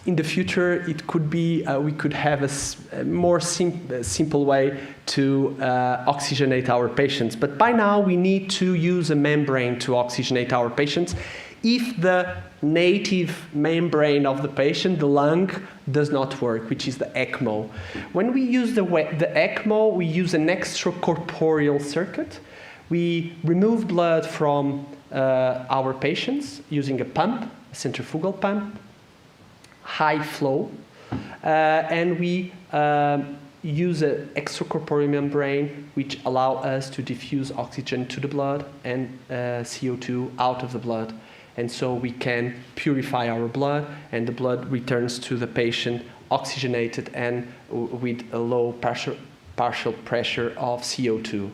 in the future, it could be, we could have a more simple way to oxygenate our patients. But by now, we need to use a membrane to oxygenate our patients. If the native membrane of the patient, the lung, does not work, which is the ECMO. When we use the ECMO, we use an extracorporeal circuit. We remove blood from our patients using a pump, a centrifugal pump, high flow, and we use an extracorporeal membrane which allow us to diffuse oxygen to the blood and CO2 out of the blood. And so we can purify our blood, and the blood returns to the patient oxygenated and with a low partial pressure of CO2.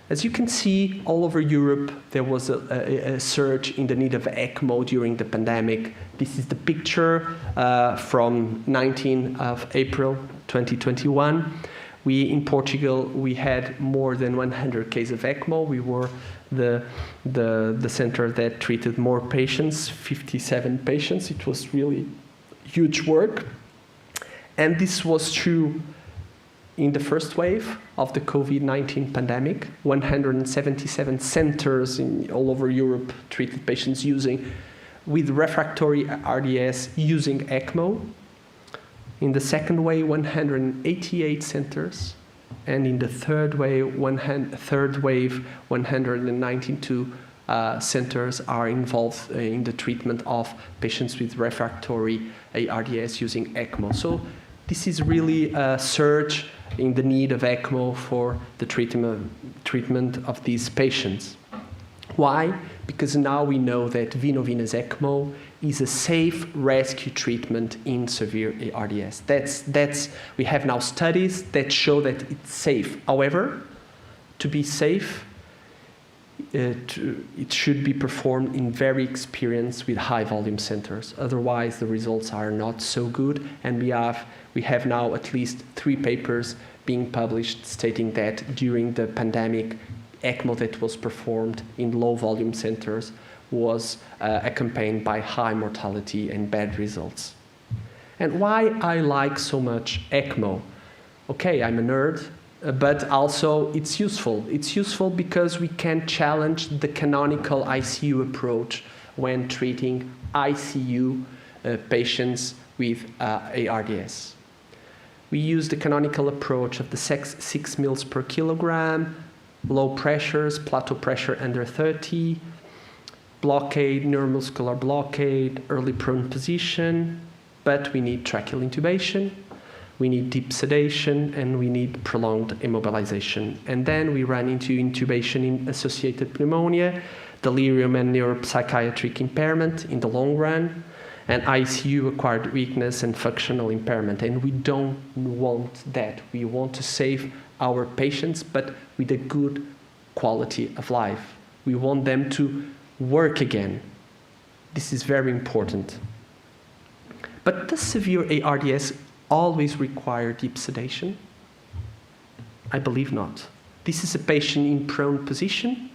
As you can see, all over Europe, there was a surge in the need of ECMO during the pandemic. This is the picture from 19th of April 2021. In Portugal, we had more than 100 cases of ECMO. We were the center that treated more patients, 57 patients. It was really huge work. And this was true in the first wave of the COVID-19 pandemic. 177 centers all over Europe treated patients with refractory RDS using ECMO. In the second wave, 188 centers. And in the third wave, 192 centers are involved in the treatment of patients with refractory ARDS using ECMO. So this is really a surge in the need of ECMO for the treatment of these patients. Why? Because now we know that veno-venous ECMO is a safe rescue treatment in severe ARDS. We have now studies that show that it's safe. However, to be safe, it should be performed in very experienced with high volume centers. Otherwise, the results are not so good, and we have now at least 3 papers being published stating that during the pandemic, ECMO that was performed in low volume centers was accompanied by high mortality and bad results. And why I like so much ECMO? Okay, I'm a nerd, but also it's useful. It's useful because we can challenge the canonical ICU approach when treating ICU patients with ARDS. We use the canonical approach of the 6 mils per kilogram, low pressures, plateau pressure under 30, blockade, neuromuscular blockade, early prone position, but we need tracheal intubation, we need deep sedation, and we need prolonged immobilization. And then we run into intubation in associated pneumonia, delirium and neuropsychiatric impairment in the long run, and ICU-acquired weakness and functional impairment. And we don't want that. We want to save our patients, but with a good quality of life. We want them to work again. This is very important. But does severe ARDS always require deep sedation? I believe not. This is a patient in prone position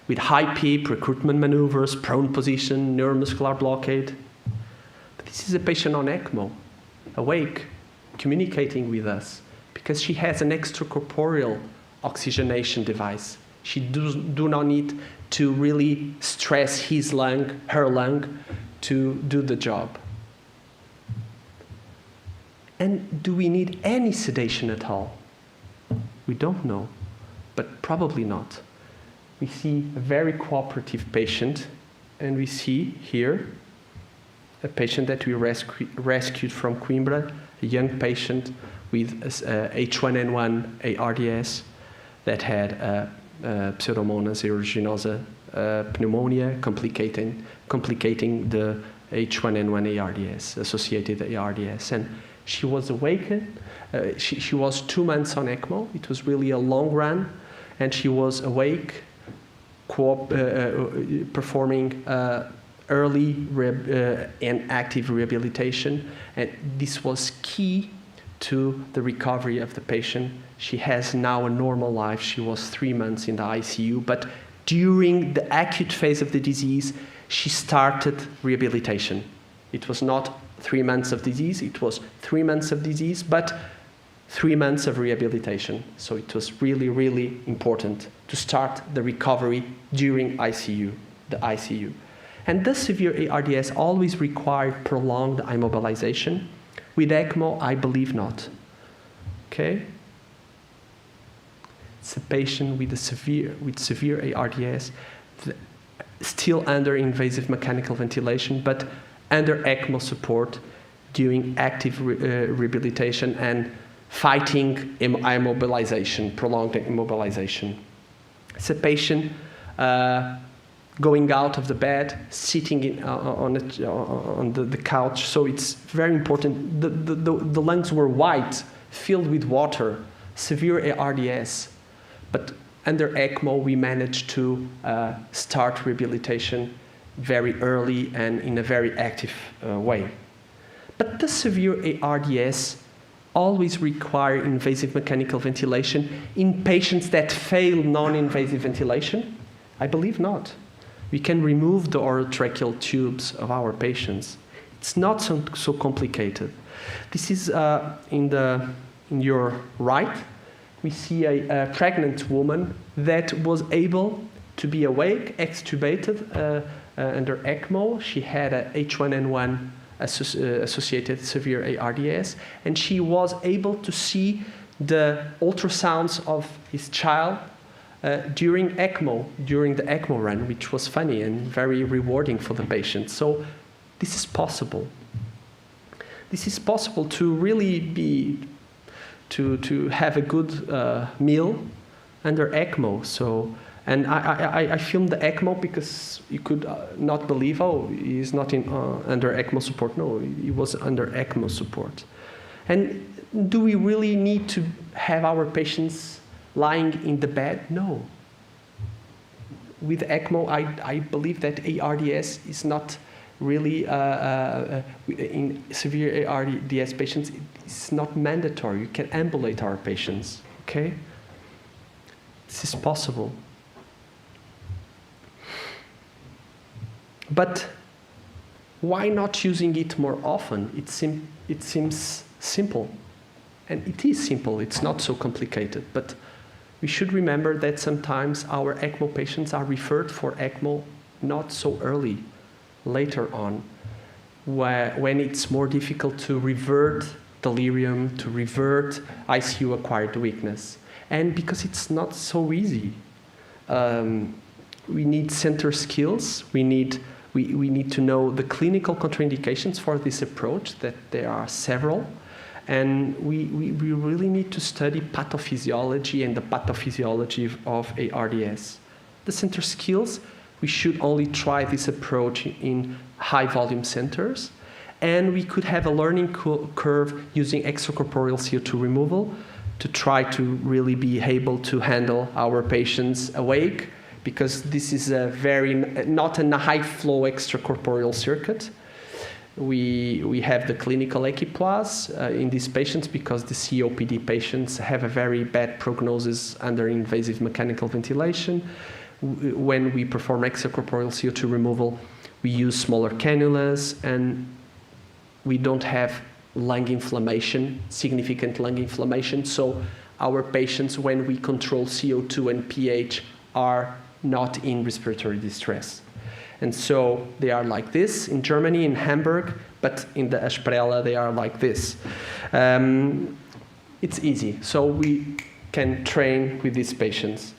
with high PEEP, recruitment maneuvers, prone position, neuromuscular blockade. But this is a patient on ECMO, awake, communicating with us, because she has an extracorporeal oxygenation device. She do not need to really stress his lung, her lung, to do the job. And do we need any sedation at all? We don't know, but probably not. We see a very cooperative patient, and we see here a patient that we rescued from Coimbra, a young patient with H1N1 ARDS that had Pseudomonas aeruginosa pneumonia, complicating the H1N1 ARDS, associated ARDS. And she was awakened. She was 2 months on ECMO. It was really a long run, and she was awake, performing early and active rehabilitation. And this was key to the recovery of the patient. She has now a normal life. She was 3 months in the ICU, but during the acute phase of the disease, she started rehabilitation. It was not 3 months of disease, it was 3 months of disease, but 3 months of rehabilitation. So it was really, really important to start the recovery during the ICU. And does severe ARDS always require prolonged immobilization? With ECMO, I believe not. Okay? It's a patient with severe ARDS, still under invasive mechanical ventilation, but under ECMO support during active rehabilitation and fighting immobilization, prolonged immobilization. It's a patient going out of the bed, sitting on the couch. So it's very important. The lungs were white, filled with water, severe ARDS. But under ECMO, we managed to start rehabilitation very early and in a very active way. But does severe ARDS always require invasive mechanical ventilation in patients that fail non-invasive ventilation? I believe not. We can remove the orotracheal tubes of our patients. It's not so complicated. This is in your right. We see a pregnant woman that was able to be awake, extubated under ECMO. She had a H1N1 associated severe ARDS, and she was able to see the ultrasounds of his child during ECMO, during the ECMO run, which was funny and very rewarding for the patient. So this is possible. This is possible to really to have a good meal under ECMO. So, and I filmed the ECMO because you could not believe, oh, he's not under ECMO support. No, he was under ECMO support. And do we really need to have our patients lying in the bed? No. With ECMO, I believe that ARDS is not really, in severe ARDS patients, it's not mandatory. You can ambulate our patients, okay? This is possible. But why not using it more often? It seems simple. And it is simple, it's not so complicated. But we should remember that sometimes our ECMO patients are referred for ECMO not so early, later on, when it's more difficult to revert delirium, to revert ICU-acquired weakness. And because it's not so easy. We need center skills, we need to know the clinical contraindications for this approach, that there are several. And we really need to study pathophysiology and the pathophysiology of ARDS. The center skills, we should only try this approach in high volume centers. And we could have a learning curve using extracorporeal CO2 removal to try to really be able to handle our patients awake, because this is not a high flow extracorporeal circuit. We have the clinical equipoise in these patients because the COPD patients have a very bad prognosis under invasive mechanical ventilation. When we perform extracorporeal CO2 removal, we use smaller cannulas, and we don't have lung inflammation, significant lung inflammation. So our patients, when we control CO2 and pH, are not in respiratory distress. And so they are like this in Germany, in Hamburg, but in the Asprella they are like this. It's easy, so we can train with these patients.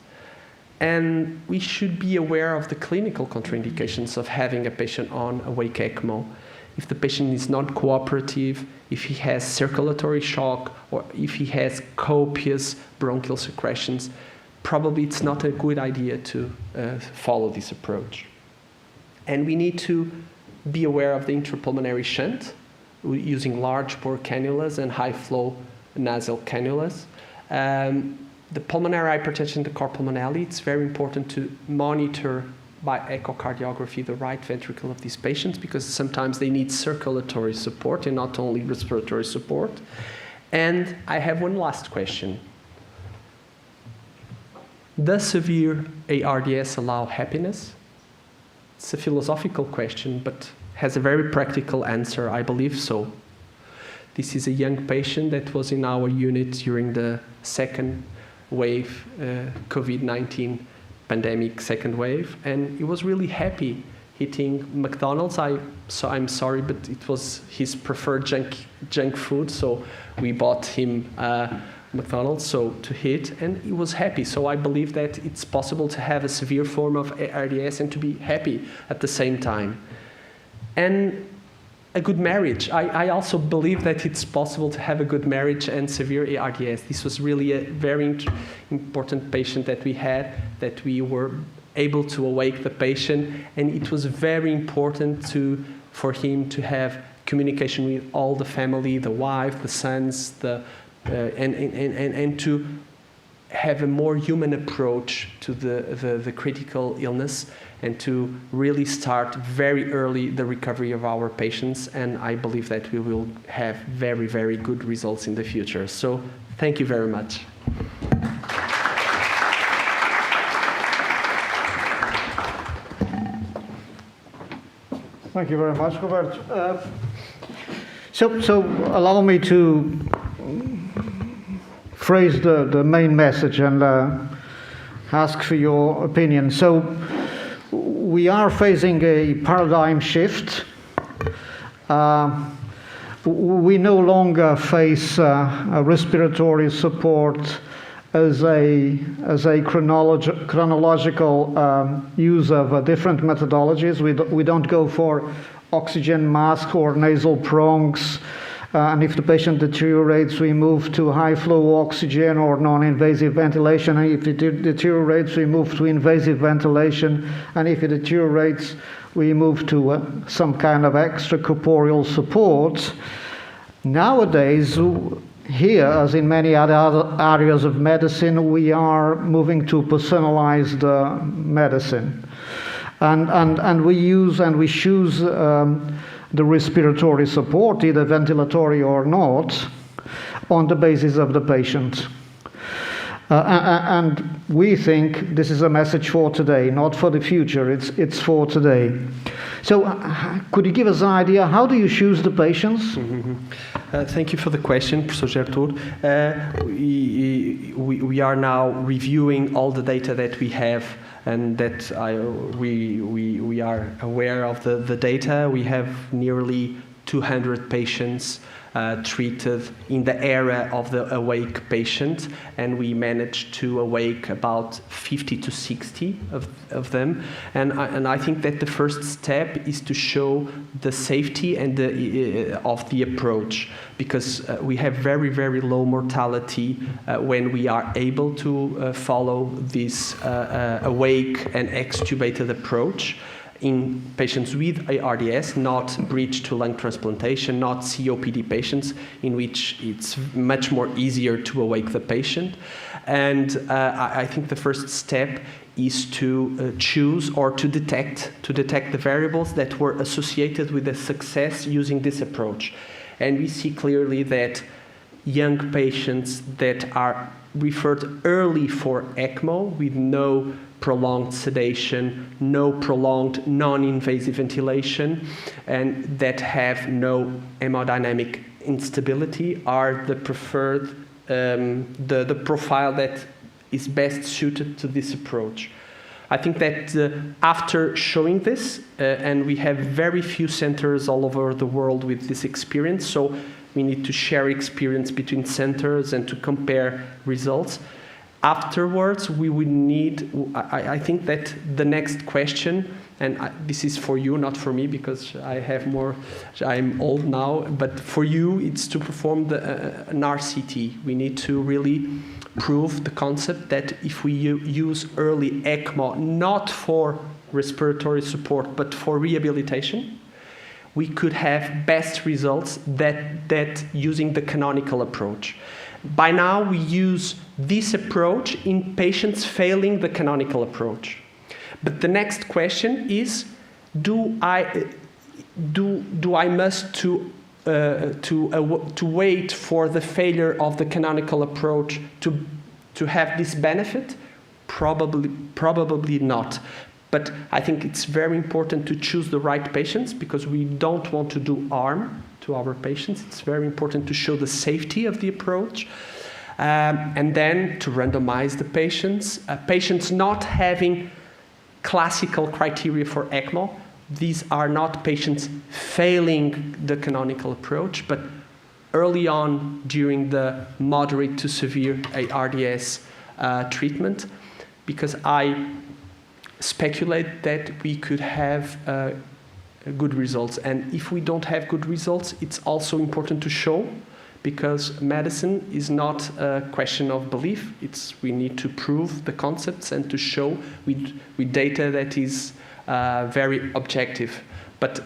And we should be aware of the clinical contraindications of having a patient on awake ECMO. If the patient is not cooperative, if he has circulatory shock, or if he has copious bronchial secretions, probably it's not a good idea to follow this approach. And we need to be aware of the intrapulmonary shunt, using large bore cannulas and high flow nasal cannulas. The pulmonary hypertension, the core pulmonale, it's very important to monitor by echocardiography the right ventricle of these patients, because sometimes they need circulatory support and not only respiratory support. And I have one last question. Does severe ARDS allow happiness? It's a philosophical question, but has a very practical answer. I believe so. This is a young patient that was in our unit during the second wave, COVID-19 pandemic second wave, and he was really happy eating McDonald's. I'm sorry, but it was his preferred junk food, so we bought him McDonald's to eat, and he was happy. So I believe that it's possible to have a severe form of ARDS and to be happy at the same time. And a good marriage. I also believe that it's possible to have a good marriage and severe ARDS. This was really a very important patient that we had, that we were able to awake the patient, and it was very important for him to have communication with all the family, the wife, the sons, and to have a more human approach to the critical illness, and to really start very early the recovery of our patients. And I believe that we will have very, very good results in the future. So thank you very much. Thank you very much, Robert. So allow me to phrase the main message and ask for your opinion. So we are facing a paradigm shift. We no longer face respiratory support as a chronological use of different methodologies. We don't go for oxygen mask or nasal prongs. And if the patient deteriorates, we move to high-flow oxygen or non-invasive ventilation. And if it deteriorates, we move to invasive ventilation. And if it deteriorates, we move to some kind of extracorporeal support. Nowadays, here, as in many other areas of medicine, we are moving to personalized medicine. And we use and we choose the respiratory support, either ventilatory or not, on the basis of the patient. And we think this is a message for today, not for the future. It's for today. So could you give us an idea, how do you choose the patients? Thank you for the question, Professor Gertrude. We are now reviewing all the data that we have, and that we are aware of the data. We have nearly 200 patients treated in the area of the awake patient, and we managed to awake about 50 to 60 of them. And I think that the first step is to show the safety and of the approach, because we have very, very low mortality when we are able to follow this awake and extubated approach in patients with ARDS, not bridge to lung transplantation, not COPD patients, in which it's much more easier to awake the patient. And I think the first step is to choose or to detect the variables that were associated with the success using this approach. And we see clearly that young patients that are referred early for ECMO with no prolonged sedation, no prolonged non-invasive ventilation, and that have no hemodynamic instability are the preferred, the profile that is best suited to this approach. I think that after showing this, and we have very few centers all over the world with this experience, so we need to share experience between centers and to compare results. Afterwards, we would need, I think that the next question, and this is for you, not for me, because I'm old now, but for you, it's to perform an RCT. We need to really prove the concept that if we use early ECMO, not for respiratory support, but for rehabilitation, we could have best results that using the canonical approach. By now, we use this approach in patients failing the canonical approach. But the next question is, do I must to wait for the failure of the canonical approach to have this benefit? Probably not. But I think it's very important to choose the right patients, because we don't want to do harm to our patients. It's very important to show the safety of the approach, and then to randomize the patients. Patients not having classical criteria for ECMO. These are not patients failing the canonical approach, but early on during the moderate to severe ARDS treatment, because I speculate that we could have good results. And if we don't have good results, it's also important to show, because medicine is not a question of belief. We need to prove the concepts and to show with data that is very objective. But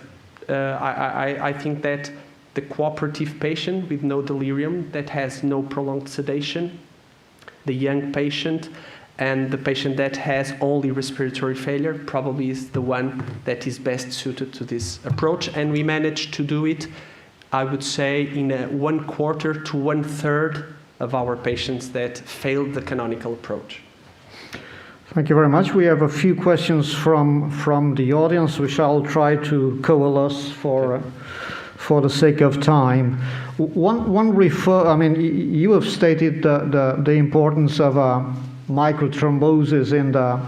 I think that the cooperative patient with no delirium, that has no prolonged sedation, the young patient, and the patient that has only respiratory failure probably is the one that is best suited to this approach. And we managed to do it, I would say, in 1/4 to 1/3 of our patients that failed the canonical approach. Thank you very much. We have a few questions from the audience, which I'll try to coalesce for the sake of time. You have stated the importance of microthrombosis in the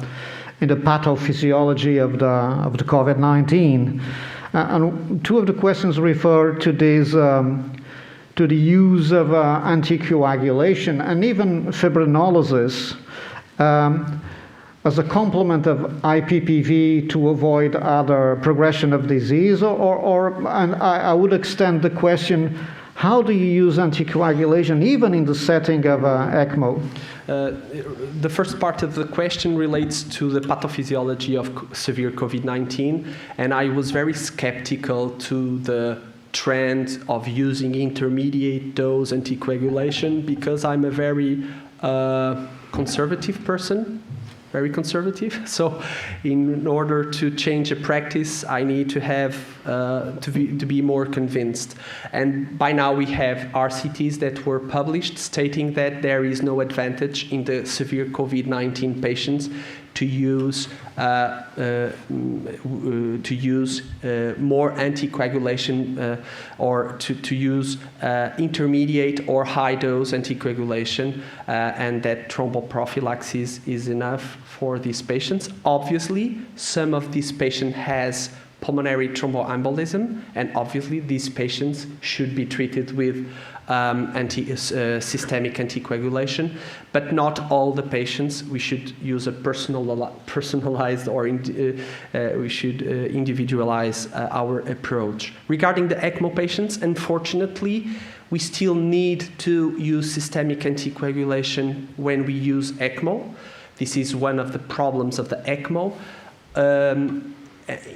pathophysiology of the COVID-19, and two of the questions refer to this, to the use of anticoagulation and even fibrinolysis as a complement of IPPV to avoid other progression of disease, and I would extend the question: how do you use anticoagulation even in the setting of ECMO? The first part of the question relates to the pathophysiology of severe COVID-19, and I was very skeptical to the trend of using intermediate dose anticoagulation, because I'm a very conservative person. very conservative. So in order to change a practice, I need to have to be more convinced. And by now we have RCTs that were published stating that there is no advantage in the severe COVID-19 patients to use more anticoagulation or to use intermediate or high dose anticoagulation, and that thromboprophylaxis is enough for these patients. Obviously, some of these patients has pulmonary thromboembolism, and obviously these patients should be treated with systemic anticoagulation, but not all the patients. We should use a personalized or we should individualize our approach. Regarding the ECMO patients, unfortunately, we still need to use systemic anticoagulation when we use ECMO. This is one of the problems of the ECMO.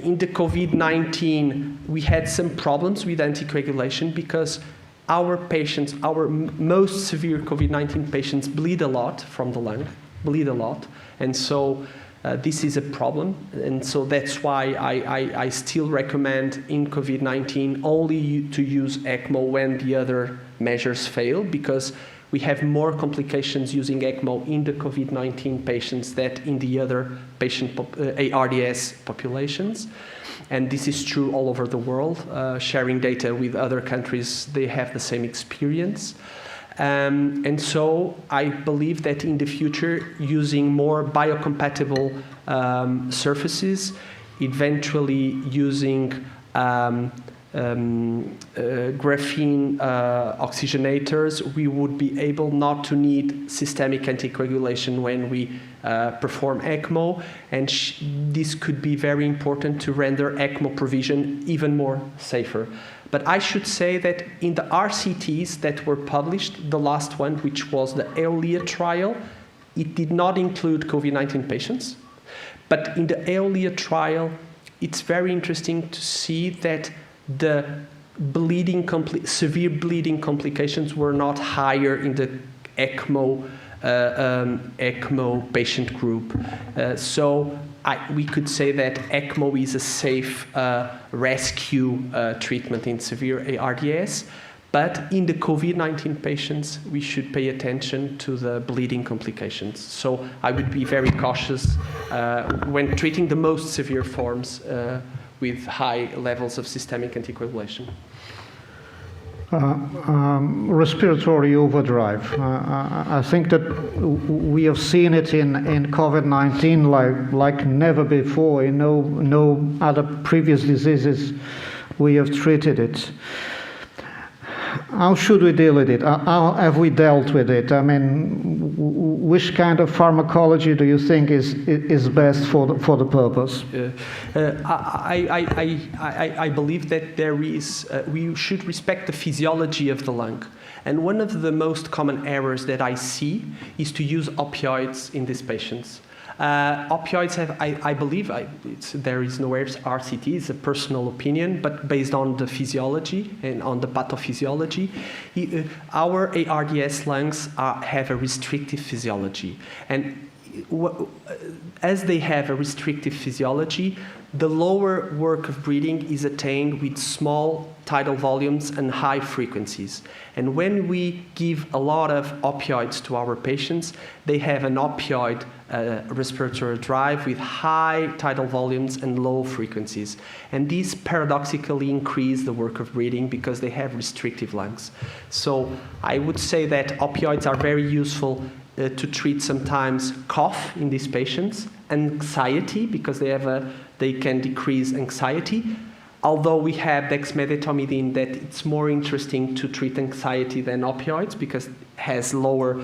In the COVID-19, we had some problems with anticoagulation because our patients, our most severe COVID-19 patients bleed a lot from the lung, and so this is a problem, and so that's why I still recommend in COVID-19 only to use ECMO when the other measures fail, because we have more complications using ECMO in the COVID-19 patients than in the other patient ARDS populations. And this is true all over the world. Sharing data with other countries, they have the same experience. And so I believe that in the future, using more biocompatible surfaces, eventually using graphene oxygenators, we would be able not to need systemic anticoagulation when we perform ECMO, and this could be very important to render ECMO provision even more safer. But I should say that in the RCTs that were published, the last one, which was the EOLIA trial, it did not include COVID-19 patients. But in the EOLIA trial, it's very interesting to see that the severe bleeding complications were not higher in the ECMO patient group. So we could say that ECMO is a safe rescue treatment in severe ARDS, but in the COVID-19 patients, we should pay attention to the bleeding complications. So I would be very cautious when treating the most severe forms with high levels of systemic anticoagulation. Respiratory overdrive. I think that we have seen it in COVID-19 like never before. In no other previous diseases we have treated it. How should we deal with it? How have we dealt with it? I mean, which kind of pharmacology do you think is best for the purpose? I believe that there is we should respect the physiology of the lung. And one of the most common errors that I see is to use opioids in these patients. Opioids have, I believe, there is no RCT, it's a personal opinion, but based on the physiology and on the pathophysiology, our ARDS lungs have a restrictive physiology. And as they have a restrictive physiology, the lower work of breathing is attained with small tidal volumes and high frequencies. And when we give a lot of opioids to our patients, they have an opioid respiratory drive with high tidal volumes and low frequencies. And these paradoxically increase the work of breathing because they have restrictive lungs. So I would say that opioids are very useful to treat sometimes cough in these patients, anxiety, because they can decrease anxiety. Although we have dexmedetomidine, that it's more interesting to treat anxiety than opioids because it has lower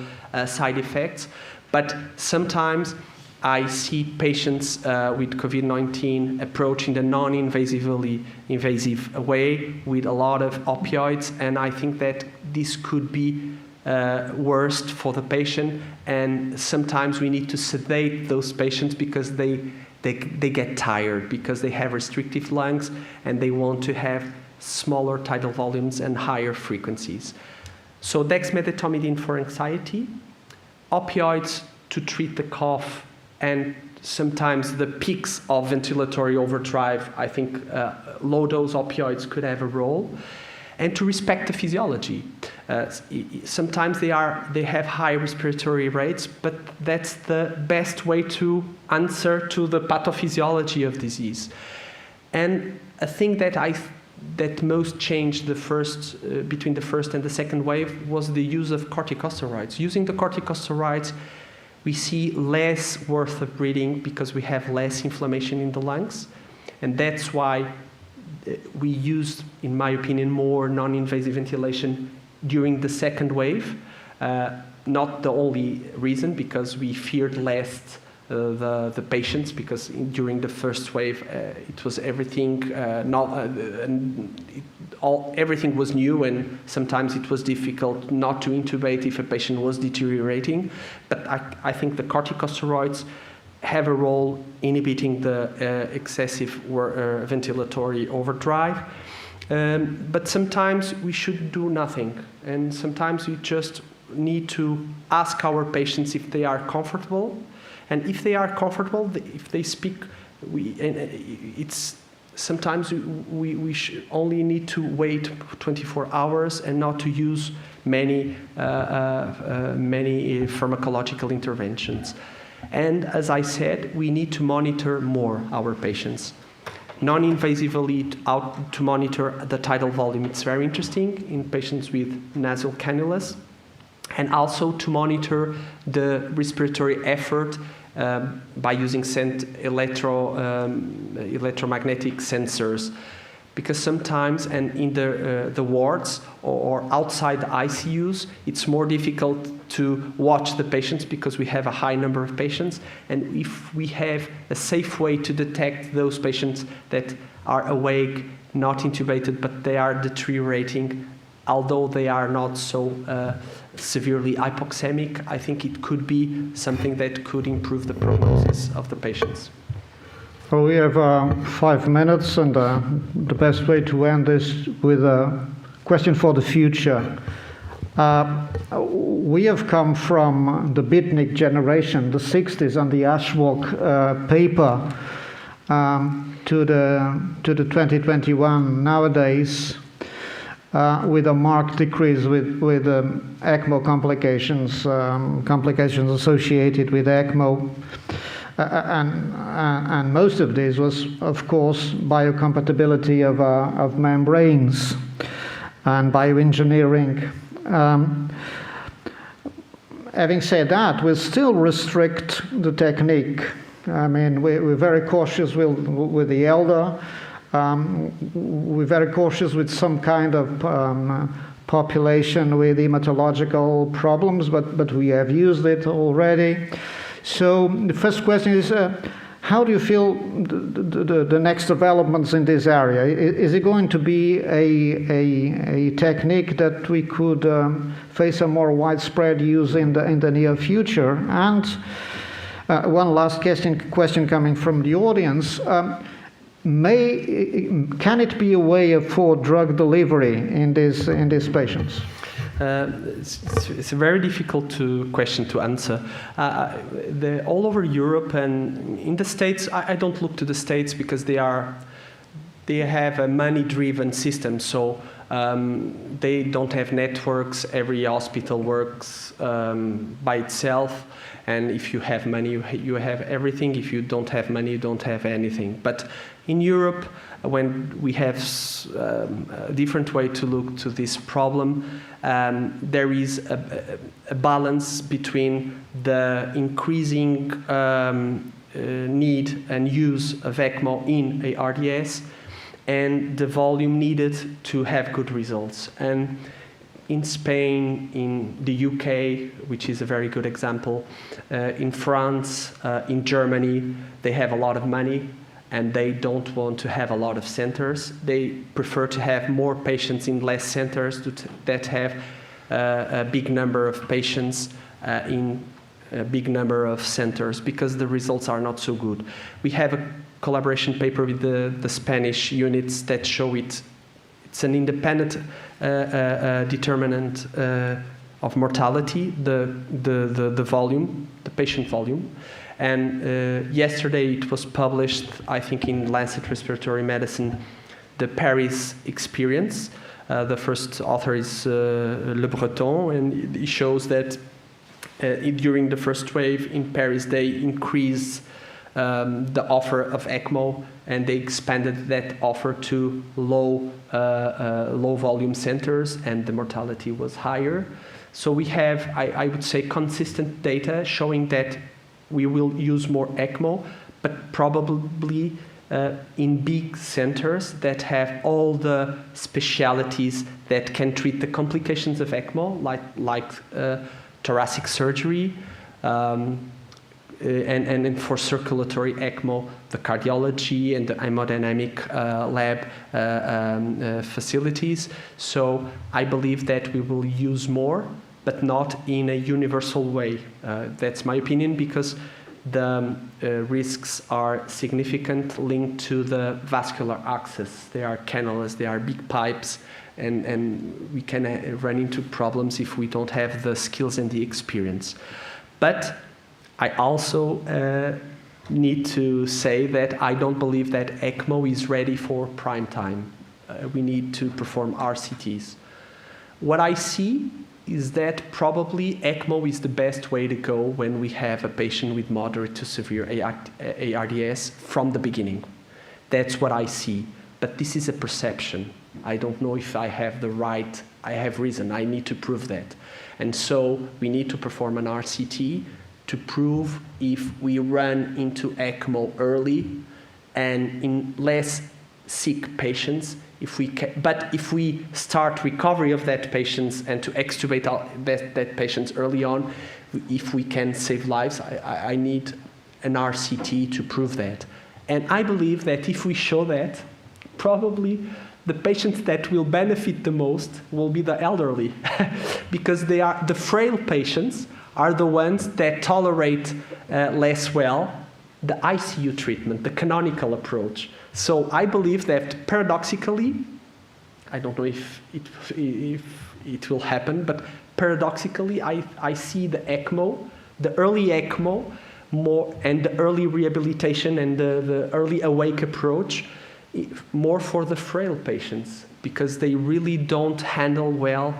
side effects. But sometimes I see patients with COVID-19 approaching the non-invasively invasive way with a lot of opioids, and I think that this could be worst for the patient, and sometimes we need to sedate those patients because they get tired because they have restrictive lungs and they want to have smaller tidal volumes and higher frequencies. So dexmedetomidine for anxiety, opioids to treat the cough and sometimes the peaks of ventilatory overdrive, I think low-dose opioids could have a role, and to respect the physiology. Sometimes they have high respiratory rates, but that's the best way to answer to the pathophysiology of disease. And a thing that most changed between the first and the second wave was the use of corticosteroids. Using the corticosteroids, we see less worth of breathing because we have less inflammation in the lungs. And that's why we used, in my opinion, more non-invasive ventilation during the second wave. Not the only reason, because we feared less the patients, because during the first wave it was everything everything was new, and sometimes it was difficult not to intubate if a patient was deteriorating. But I think the corticosteroids have a role inhibiting the excessive ventilatory overdrive. But sometimes we should do nothing, and sometimes we just need to ask our patients if they are comfortable. And if they are comfortable, if they speak, sometimes we only need to wait 24 hours and not to use many pharmacological interventions. And as I said, we need to monitor more our patients. Non-invasively to monitor the tidal volume. It's very interesting in patients with nasal cannulas, and also to monitor the respiratory effort by using electromagnetic sensors. Because sometimes, and in the wards or outside the ICUs, it's more difficult to watch the patients because we have a high number of patients. And if we have a safe way to detect those patients that are awake, not intubated, but they are deteriorating, although they are not so severely hypoxemic, I think it could be something that could improve the prognosis of the patients. Well, we have 5 minutes, and the best way to end this with a question for the future. We have come from the Bitnik generation, the 60s, and the Ashwok paper to the 2021 nowadays, with a marked decrease with ECMO complications, complications associated with ECMO. And most of this was, of course, biocompatibility of membranes and bioengineering. Having said that, we still restrict the technique. I mean, we're very cautious with the elder. We're very cautious with some kind of population with hematological problems, but we have used it already. So the first question is, how do you feel the next developments in this area? Is it going to be a technique that we could face a more widespread use in the near future? And one last question coming from the audience. Can it be a way for drug delivery in these patients? It's a very difficult question to answer. All over Europe and in the States, I don't look to the States because they have a money-driven system, so they don't have networks. Every hospital works by itself, and if you have money, you have everything. If you don't have money, you don't have anything. But in Europe, when we have a different way to look to this problem, there is a balance between the increasing need and use of ECMO in ARDS and the volume needed to have good results. And in Spain, in the UK, which is a very good example, in France, in Germany, they have a lot of money and they don't want to have a lot of centers. They prefer to have more patients in less centers that have a big number of patients in a big number of centers because the results are not so good. We have a collaboration paper with the Spanish units that show it's an independent determinant of mortality, the volume, the patient volume. And yesterday it was published, I think, in Lancet Respiratory Medicine, the Paris experience. The first author is Le Breton, and he shows that during the first wave in Paris, they increased the offer of ECMO, and they expanded that offer to low volume centers, and the mortality was higher. So we have, I would say, consistent data showing that we will use more ECMO, but probably in big centers that have all the specialities that can treat the complications of ECMO, like thoracic surgery, and for circulatory ECMO, the cardiology and the hemodynamic lab facilities. So I believe that we will use more, but not in a universal way. That's my opinion, because the risks are significant linked to the vascular access. There are cannulas, there are big pipes, and we can run into problems if we don't have the skills and the experience. But I also need to say that I don't believe that ECMO is ready for prime time. We need to perform RCTs. What I see is that probably ECMO is the best way to go when we have a patient with moderate to severe ARDS from the beginning. That's what I see. But this is a perception. I don't know if I have reason. I need to prove that. And so we need to perform an RCT to prove if we run into ECMO early and in less sick patients, but if we start recovery of that patients and to extubate that patients early on, if we can save lives, I need an RCT to prove that. And I believe that if we show that, probably the patients that will benefit the most will be the elderly, because they are the frail patients are the ones that tolerate less well the ICU treatment, the canonical approach. So I believe that paradoxically, I don't know if it will happen, but paradoxically, I see the ECMO, the early ECMO, more, and the early rehabilitation and the early awake approach, more for the frail patients, because they really don't handle well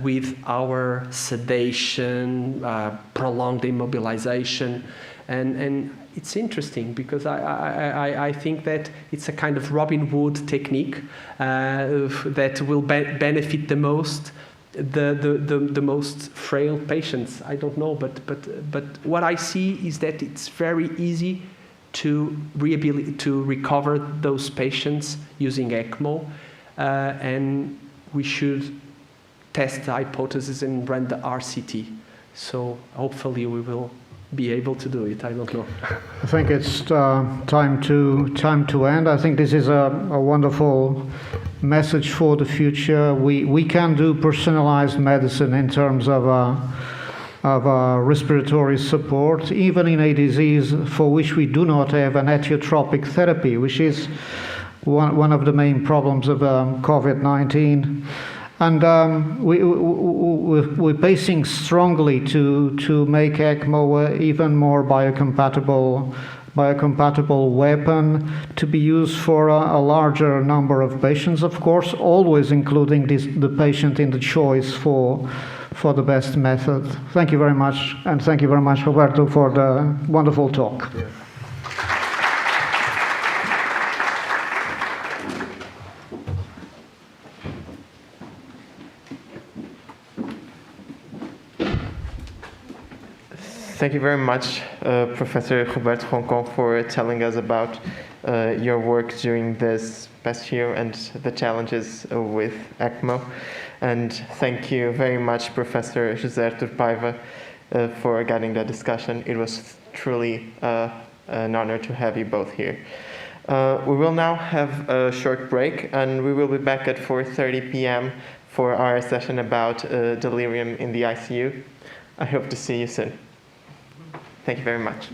with our sedation, prolonged immobilization, and it's interesting because I think that it's a kind of Robin Hood technique that will benefit the most the most frail patients. I don't know, but what I see is that it's very easy to recover those patients using ECMO, and we should test the hypothesis and run the RCT. So hopefully we will be able to do it. I don't know. I think it's time to end. I think this is a wonderful message for the future. We can do personalized medicine in terms of respiratory support, even in a disease for which we do not have an etiotrophic therapy, which is one of the main problems of COVID-19. And we're pacing strongly to make ECMO even more biocompatible weapon to be used for a larger number of patients, of course, always including the patient in the choice for the best method. Thank you very much, and thank you very much, Roberto, for the wonderful talk. Yeah. Thank you very much, Professor Roberto Roncon, for telling us about your work during this past year and the challenges with ECMO. And thank you very much, Professor José Artur Paiva, for guiding the discussion. It was truly an honor to have you both here. We will now have a short break, and we will be back at 4:30 p.m. for our session about delirium in the ICU. I hope to see you soon. Thank you very much.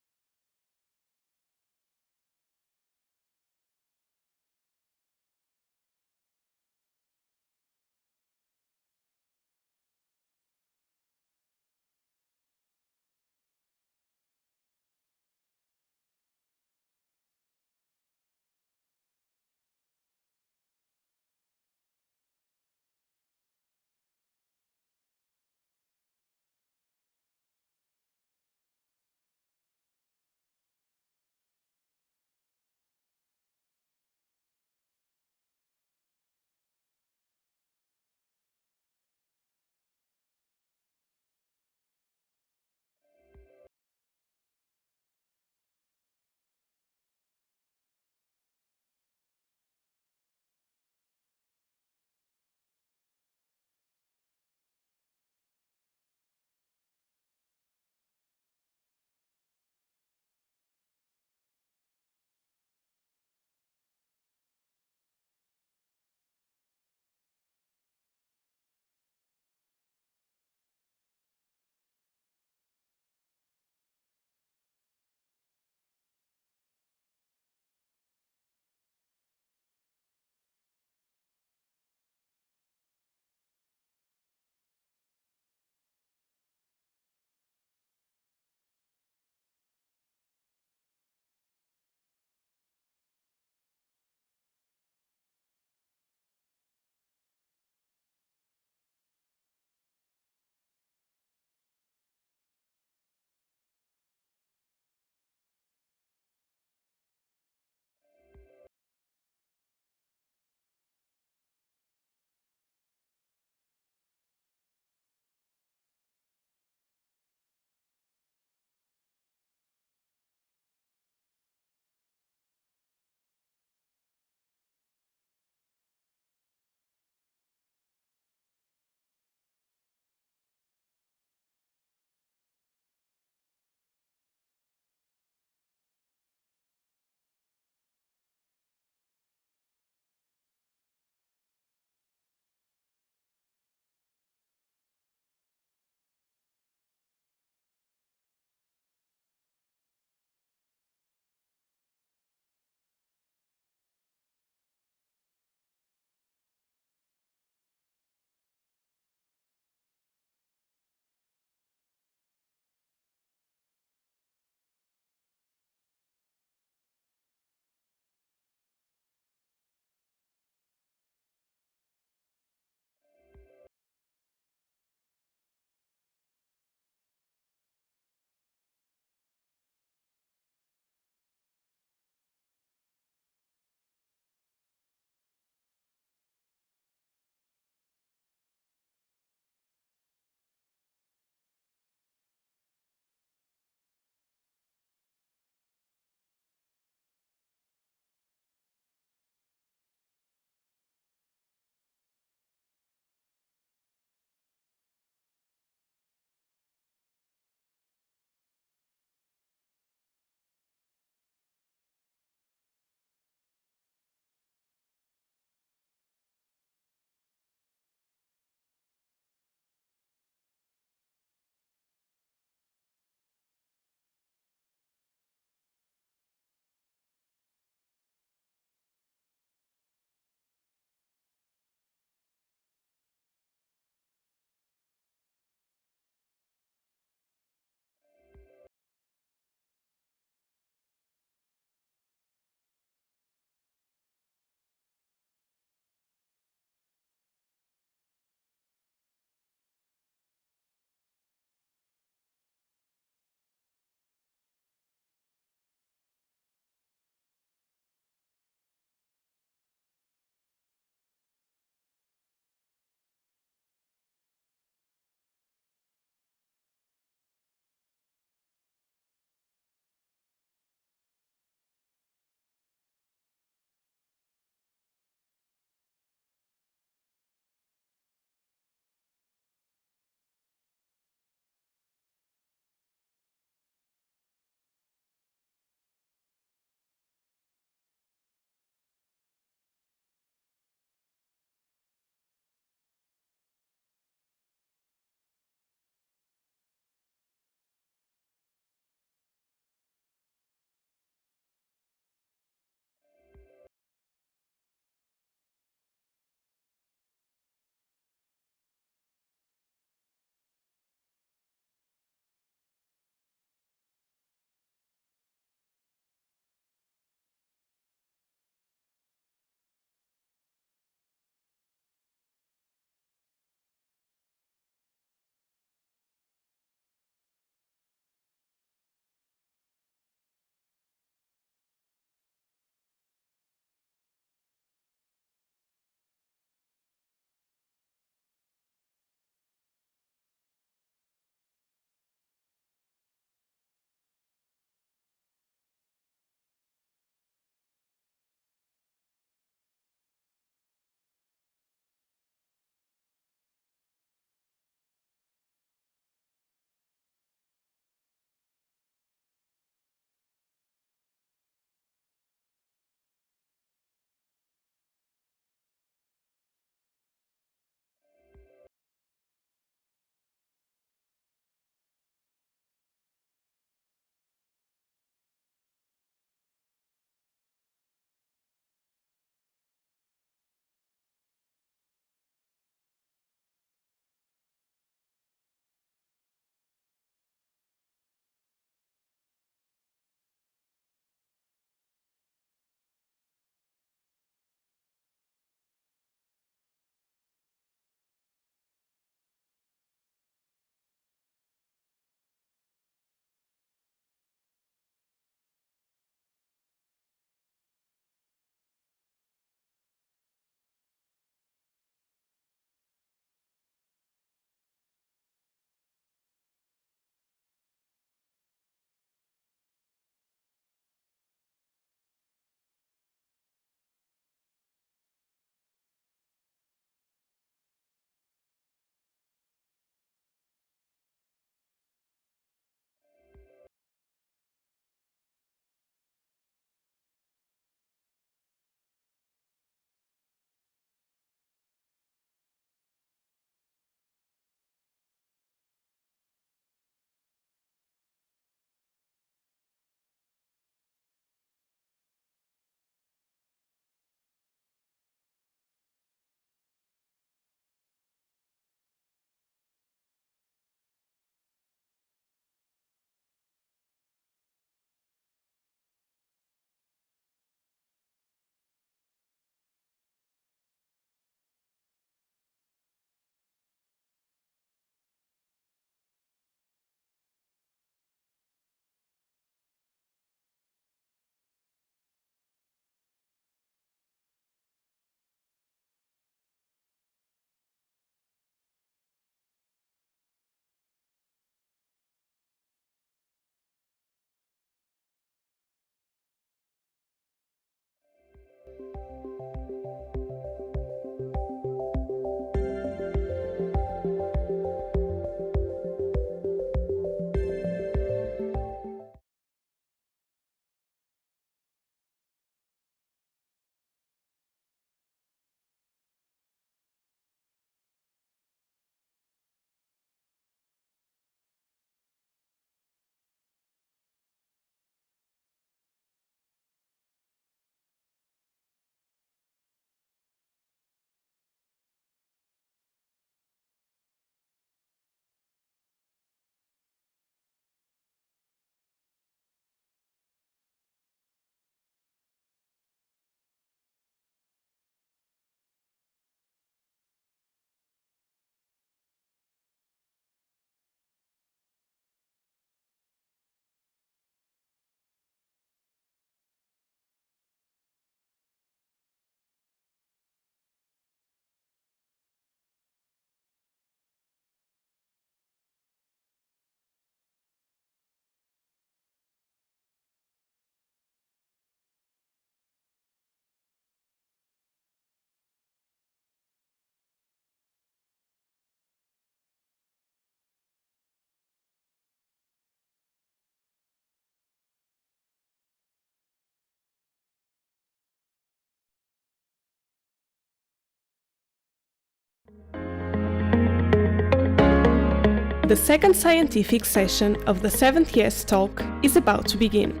The second scientific session of the 7th Yes talk is about to begin.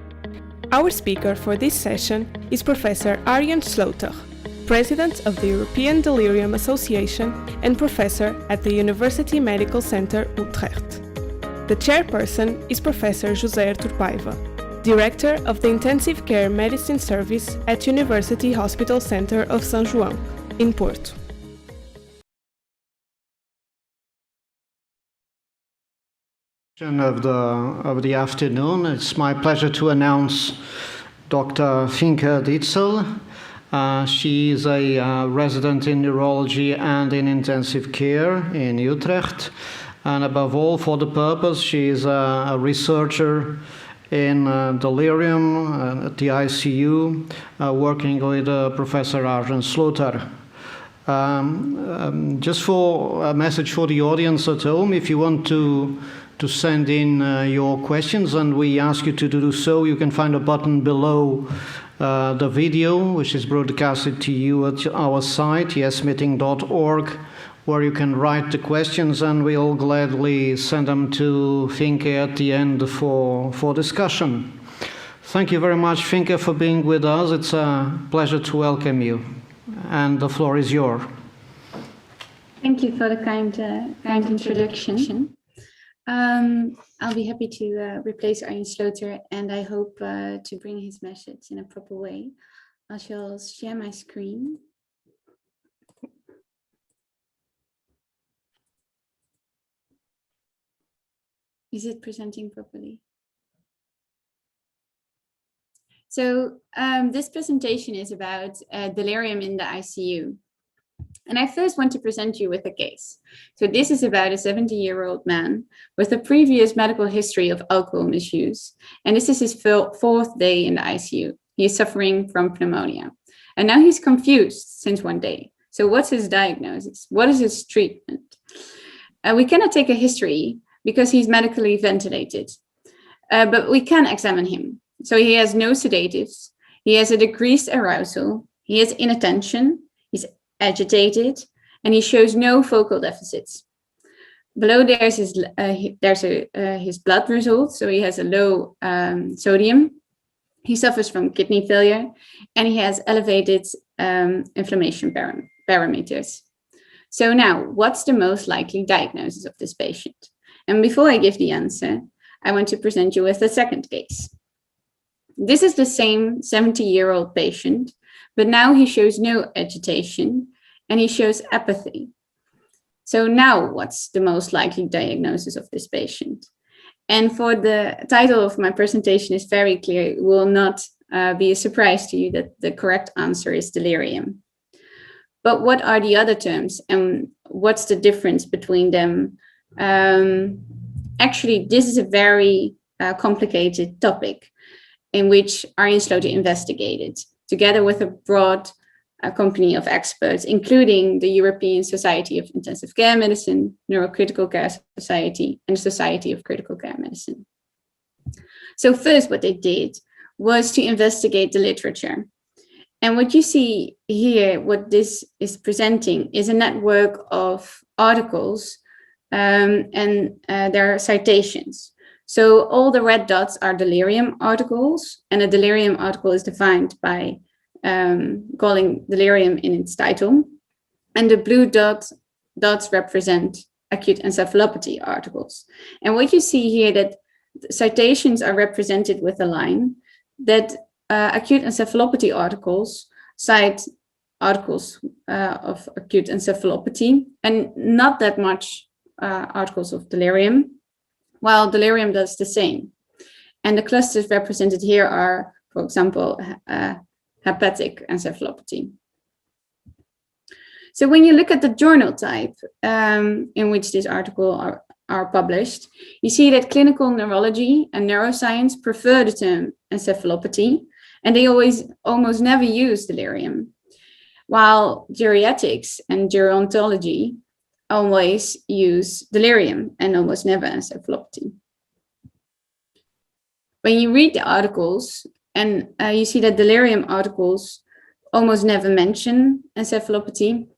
Our speaker for this session is Professor Arjen Sloter, President of the European Delirium Association and Professor at the University Medical Center Utrecht. The chairperson is Professor José Artur Paiva, Director of the Intensive Care Medicine Service at University Hospital Center of São João, in Porto. Of the afternoon, it's my pleasure to announce Dr. Finke Dietzel. She is a resident in neurology and in intensive care in Utrecht, and above all, for the purpose, she is a researcher in delirium at the ICU, working with Professor Arjen Sloter. Just for a message for the audience at home, if you want to send in your questions, and we ask you to do so, you can find a button below the video, which is broadcasted to you at our site, yesmeeting.org, where you can write the questions, and we'll gladly send them to Finke at the end for discussion. Thank you very much, Finke, for being with us. It's a pleasure to welcome you, and the floor is yours. Thank you for the kind introduction. I'll be happy to replace Arjen Sloter, and I hope to bring his message in a proper way. I shall share my screen. Is it presenting properly? So this presentation is about delirium in the ICU. And I first want to present you with a case. So this is about a 70-year-old man with a previous medical history of alcohol misuse. And this is his fourth day in the ICU. He is suffering from pneumonia. And now he's confused since one day. So what's his diagnosis? What is his treatment? We cannot take a history because he's medically ventilated. But we can examine him. So he has no sedatives. He has a decreased arousal. He has inattention. He's agitated, and he shows no focal deficits. Below there's his blood results, so he has a low sodium. He suffers from kidney failure, and he has elevated inflammation parameters. So now, what's the most likely diagnosis of this patient? And before I give the answer, I want to present you with the second case. This is the same 70-year-old patient, but now he shows no agitation and he shows apathy. So now what's the most likely diagnosis of this patient? And for the title of my presentation is very clear, it will not be a surprise to you that the correct answer is delirium. But what are the other terms and what's the difference between them? Actually, this is a very complicated topic in which Arjen Sloter investigated, together with a broad company of experts, including the European Society of Intensive Care Medicine, Neurocritical Care Society, and the Society of Critical Care Medicine. So first, what they did was to investigate the literature. And what you see here, what this is presenting, is a network of articles and there are citations. So all the red dots are delirium articles, and a delirium article is defined by calling delirium in its title. And the blue dots represent acute encephalopathy articles. And what you see here, that citations are represented with a line, that acute encephalopathy articles cite articles of acute encephalopathy and not that much articles of delirium, while delirium does the same. And the clusters represented here are, for example, hepatic encephalopathy. So when you look at the journal type in which this article are published, you see that clinical neurology and neuroscience prefer the term encephalopathy, and they almost never use delirium, while geriatrics and gerontology always use delirium and almost never encephalopathy. When you read the articles, and you see that delirium articles almost never mention encephalopathy,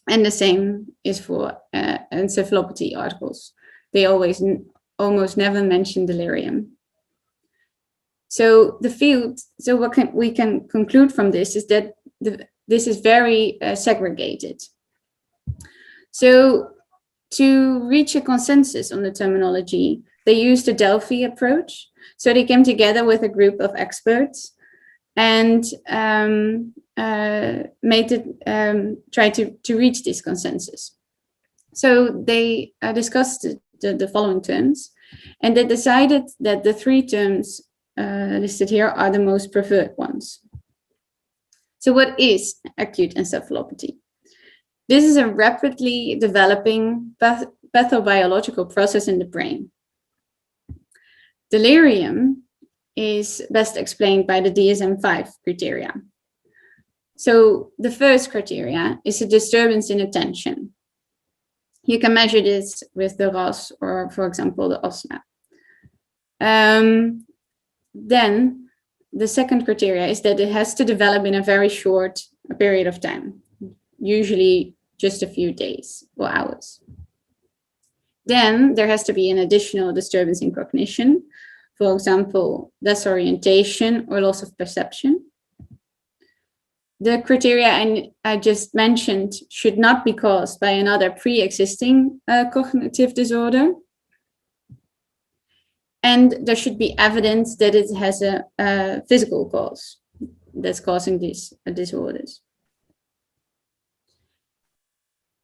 and the same is for encephalopathy articles. They almost never mention delirium. So what we can conclude from this is that this is very segregated. So to reach a consensus on the terminology, they used the Delphi approach. So they came together with a group of experts and tried to reach this consensus. So they discussed the following terms, and they decided that the 3 terms listed here are the most preferred ones. So what is acute encephalopathy? This is a rapidly developing pathobiological process in the brain. Delirium is best explained by the DSM-5 criteria. So the first criteria is a disturbance in attention. You can measure this with the RAS or, for example, the OSNA. Then the second criteria is that it has to develop in a very short period of time, usually just a few days or hours. Then there has to be an additional disturbance in cognition, for example, disorientation or loss of perception. The criteria I just mentioned should not be caused by another pre-existing cognitive disorder. And there should be evidence that it has a physical cause that's causing these disorders.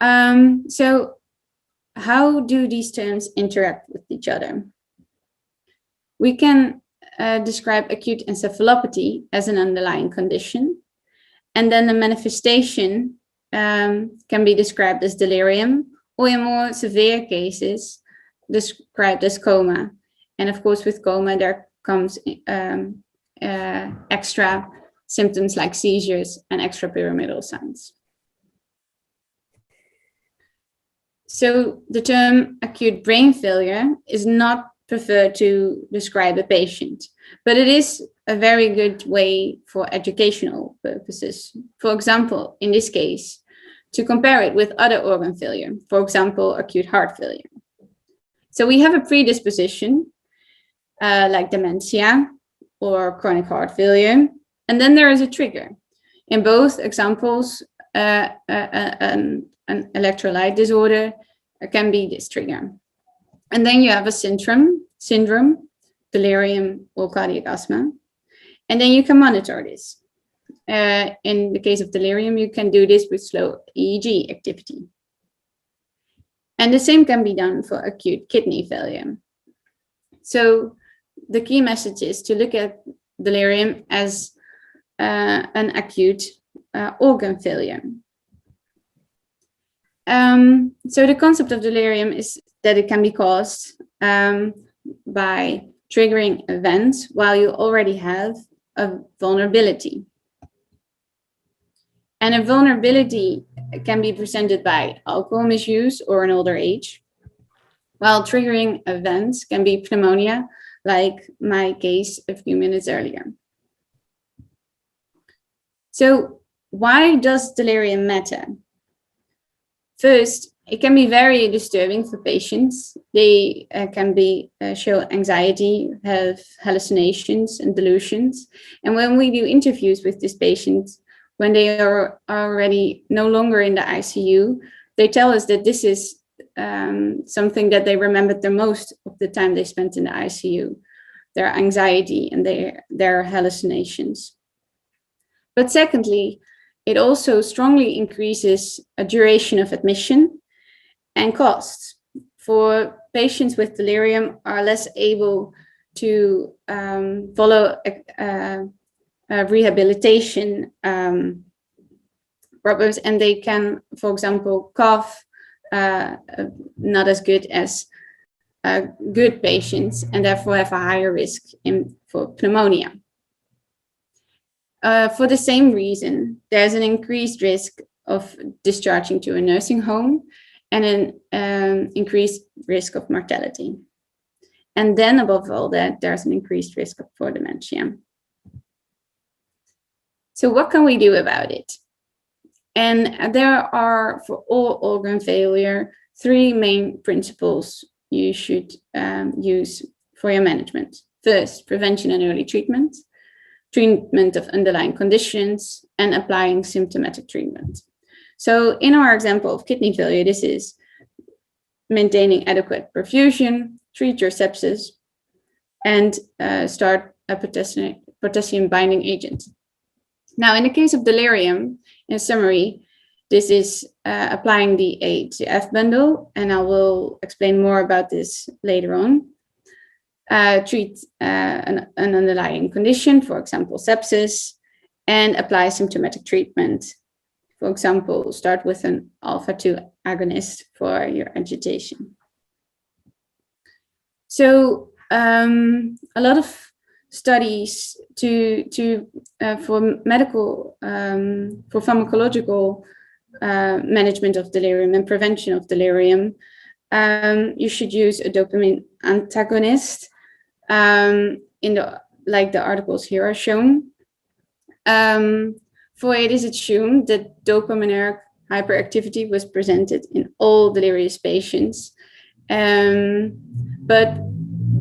So how do these terms interact with each other? We can describe acute encephalopathy as an underlying condition. And then the manifestation can be described as delirium, or in more severe cases, described as coma. And of course, with coma, there comes extra symptoms like seizures and extrapyramidal signs. So the term acute brain failure is not preferred to describe a patient, but it is a very good way for educational purposes. For example, in this case, to compare it with other organ failure, for example, acute heart failure. So we have a predisposition, like dementia or chronic heart failure, and then there is a trigger. In both examples, an electrolyte disorder can be this trigger. And then you have a syndrome, delirium or cardiac asthma. And then you can monitor this. In the case of delirium, you can do this with slow EEG activity. And the same can be done for acute kidney failure. So the key message is to look at delirium as an acute organ failure. So the concept of delirium is that it can be caused by triggering events while you already have a vulnerability. And a vulnerability can be presented by alcohol misuse or an older age, while triggering events can be pneumonia, like my case a few minutes earlier. So why does delirium matter? First, it can be very disturbing for patients. They can show anxiety, have hallucinations and delusions. And when we do interviews with these patients, when they are already no longer in the ICU, they tell us that this is something that they remembered the most of the time they spent in the ICU, their anxiety and their hallucinations. But secondly, it also strongly increases a duration of admission and costs. For patients with delirium are less able to follow rehabilitation problems, and they can, for example, cough not as good as good patients, and therefore have a higher risk for pneumonia. For the same reason, there's an increased risk of discharging to a nursing home and an increased risk of mortality. And then above all that, there's an increased risk for dementia. So what can we do about it? And there are, for all organ failure, 3 main principles you should use for your management. First, prevention and early treatment, treatment of underlying conditions, and applying symptomatic treatment. So in our example of kidney failure, this is maintaining adequate perfusion, treat your sepsis, and start a potassium binding agent. Now, in the case of delirium, in summary, this is applying the ATF bundle, and I will explain more about this later on. Treat an underlying condition, for example, sepsis, and apply symptomatic treatment. For example, start with an alpha-2 agonist for your agitation. So a lot of studies for pharmacological management of delirium and prevention of delirium. You should use a dopamine antagonist, like the articles here are shown. For it is assumed that dopaminergic hyperactivity was presented in all delirious patients, but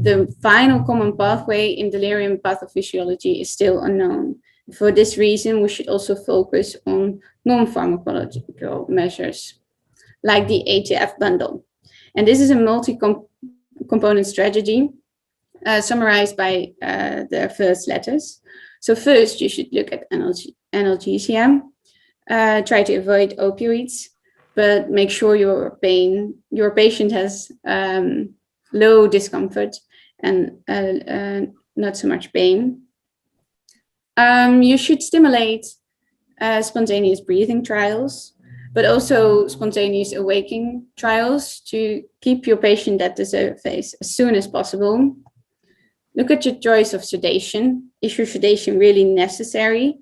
the final common pathway in delirium pathophysiology is still unknown. For this reason, we should also focus on non-pharmacological measures, like the ATF bundle. And this is a multi-component strategy summarized by the first letters. So first, you should look at analgesia. Try to avoid opioids, but make sure your patient has low discomfort and not so much pain. You should stimulate spontaneous breathing trials, but also spontaneous awaking trials to keep your patient at the surface as soon as possible. Look at your choice of sedation. Is your sedation really necessary?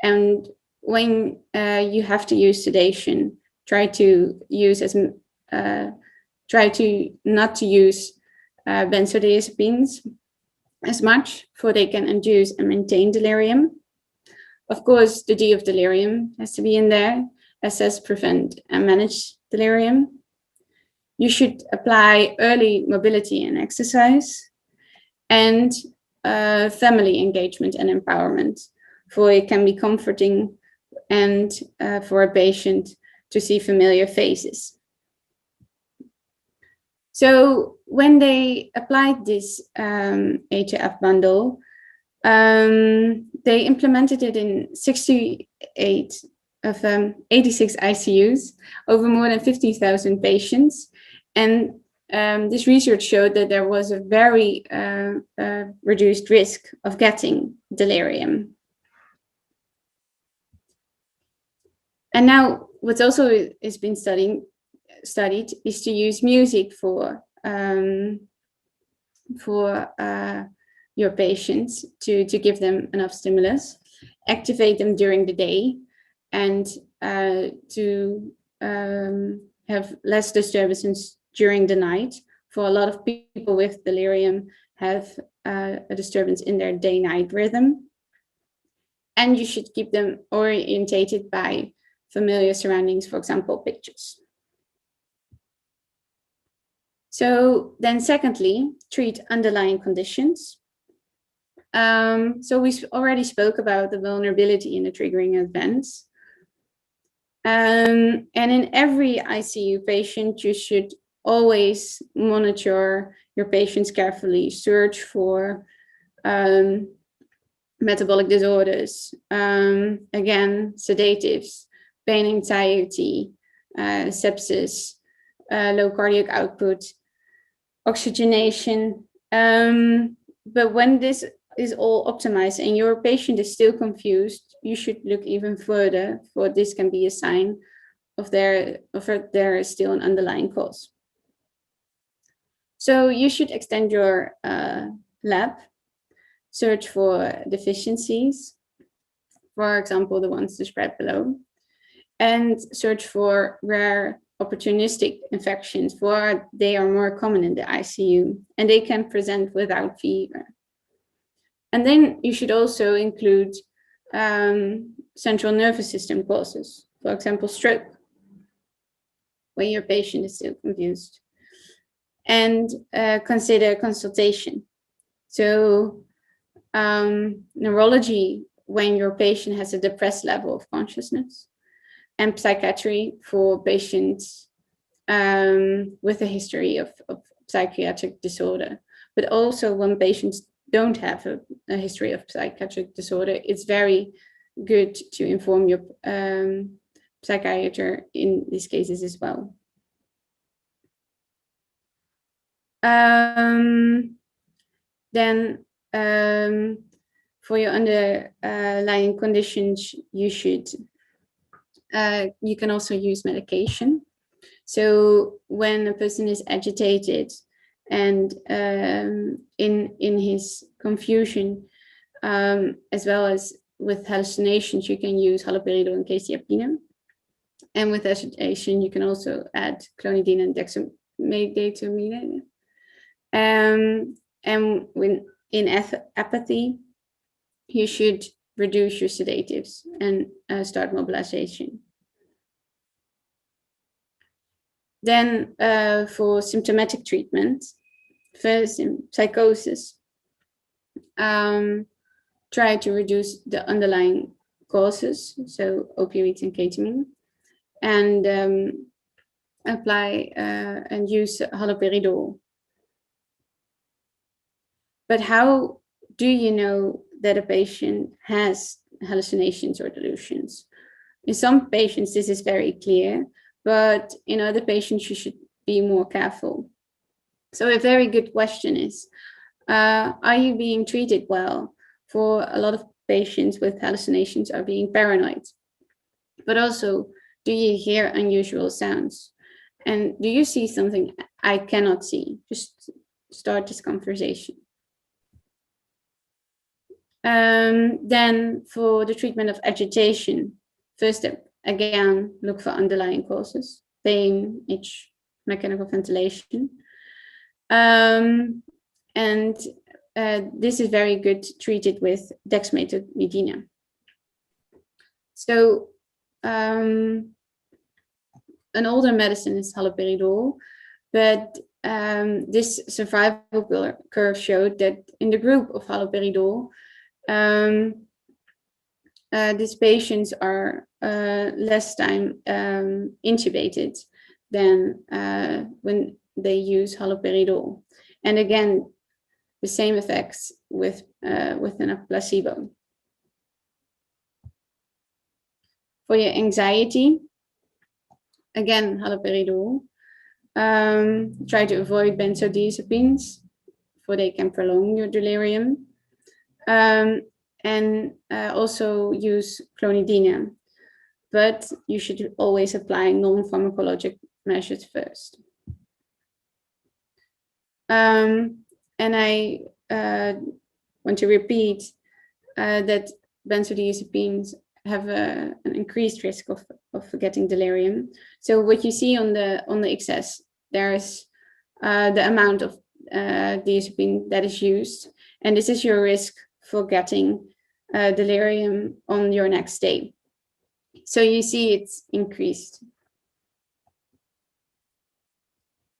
And when you have to use sedation, try to not to use benzodiazepines as much, for they can induce and maintain delirium. Of course, the D of delirium has to be in there. Assess, prevent, and manage delirium. You should apply early mobility and exercise, and family engagement and empowerment, for it can be comforting and for a patient to see familiar faces. So when they applied this ATF bundle, they implemented it in 86 ICUs over more than 50,000 patients. And this research showed that there was a very reduced risk of getting delirium. And now what's also has been studied is to use music for your patients to give them enough stimulus, activate them during the day, and to have less disturbances during the night. For a lot of people with delirium have a disturbance in their day-night rhythm. And you should keep them orientated by familiar surroundings, for example, pictures. So then secondly, treat underlying conditions. So we already spoke about the vulnerability in the triggering events. And in every ICU patient, you should always monitor your patients carefully, search for metabolic disorders, again, sedatives, pain, anxiety, sepsis, low cardiac output, oxygenation. But when this is all optimized and your patient is still confused, you should look even further, for this can be a sign of there is still an underlying cause. So you should extend your lab, search for deficiencies, for example, the ones described below, and search for rare opportunistic infections, for they are more common in the ICU and they can present without fever. And then you should also include central nervous system causes, for example, stroke, when your patient is still confused. and consider consultation. So neurology, when your patient has a depressed level of consciousness, and psychiatry for patients with a history of psychiatric disorder. But also when patients don't have a history of psychiatric disorder, it's very good to inform your psychiatrist in these cases as well. Then for your underlying conditions, you can also use medication. So when a person is agitated and in his confusion, as well as with hallucinations, you can use haloperidol and quetiapine. And with agitation, you can also add clonidine and dexmedetomidine. And when in apathy, you should reduce your sedatives and start mobilization. Then for symptomatic treatment, first in psychosis, try to reduce the underlying causes, so opioids and ketamine, and apply and use haloperidol. But how do you know that a patient has hallucinations or delusions? In some patients, this is very clear, but in other patients, you should be more careful. So a very good question is, are you being treated well? For a lot of patients with hallucinations are being paranoid, but also, do you hear unusual sounds? And do you see something I cannot see? Just start this conversation. Then for the treatment of agitation, first step, again, look for underlying causes, pain, itch, mechanical ventilation. And this is very good treated with dexmedetomidine. So an older medicine is haloperidol, but this survival curve showed that in the group of haloperidol, these patients are less time intubated than when they use haloperidol. And again, the same effects within a placebo. For your anxiety, again, haloperidol. Try to avoid benzodiazepines, for they can prolong your delirium. And also use clonidine, but you should always apply non-pharmacologic measures first. And I want to repeat that benzodiazepines have an increased risk of getting delirium. So what you see on the excess, there is the amount of diazepine that is used, and this is your risk for getting delirium on your next day. So you see it's increased.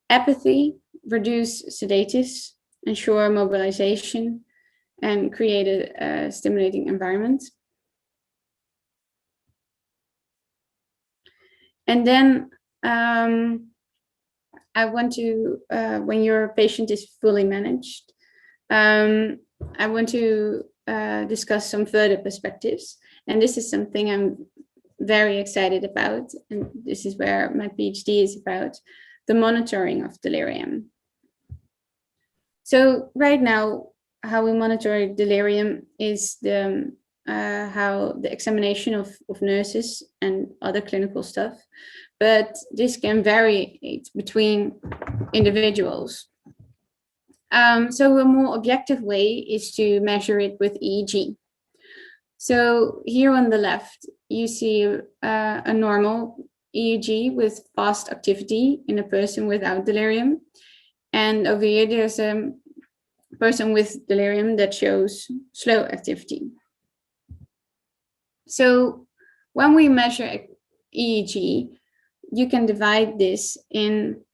Apathy, reduce sedatives, ensure mobilization, and create a stimulating environment. And then I want to, when your patient is fully managed, I want to discuss some further perspectives. And this is something I'm very excited about. And this is where my PhD is about, the monitoring of delirium. So right now, how we monitor delirium is how the examination of nurses and other clinical stuff, but this can vary between individuals. So a more objective way is to measure it with EEG. So here on the left, you see a normal EEG with fast activity in a person without delirium. And over here, there's a person with delirium that shows slow activity. So when we measure EEG, you can divide this in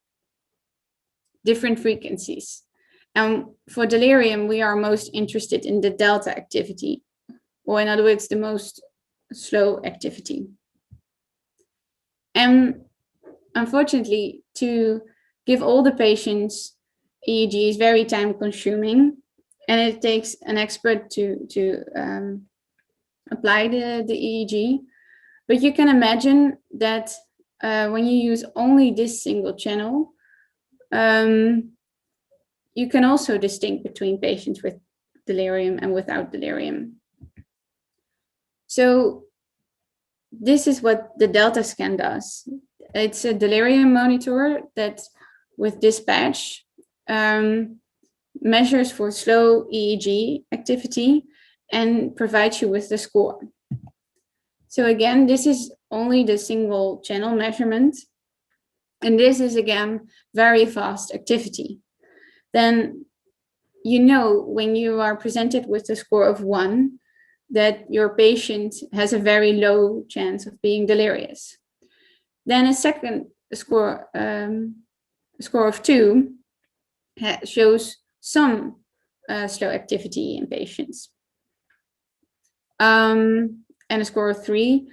different frequencies. And for delirium, we are most interested in the delta activity, or in other words, the most slow activity. And unfortunately, to give all the patients EEG is very time consuming, and it takes an expert to apply the EEG. But you can imagine that when you use only this single channel, you can also distinguish between patients with delirium and without delirium. So this is what the Delta scan does. It's a delirium monitor that with this patch measures for slow EEG activity and provides you with the score. So again, this is only the single channel measurement. And this is again, very fast activity. Then you know when you are presented with a score of 1 that your patient has a very low chance of being delirious. Then a second score, score of 2 shows some slow activity in patients. And a score of 3,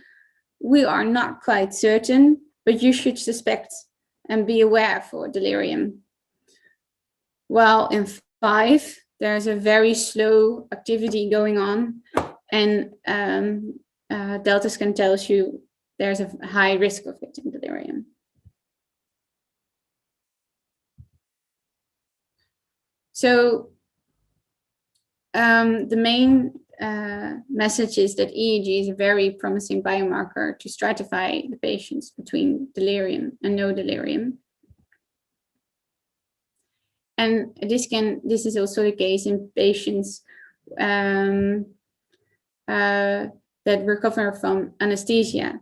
we are not quite certain, but you should suspect and be aware for delirium. While in 5, there's a very slow activity going on, and Delta scan tells you there's a high risk of getting delirium. So the main message is that EEG is a very promising biomarker to stratify the patients between delirium and no delirium. And this is also the case in patients that recover from anesthesia.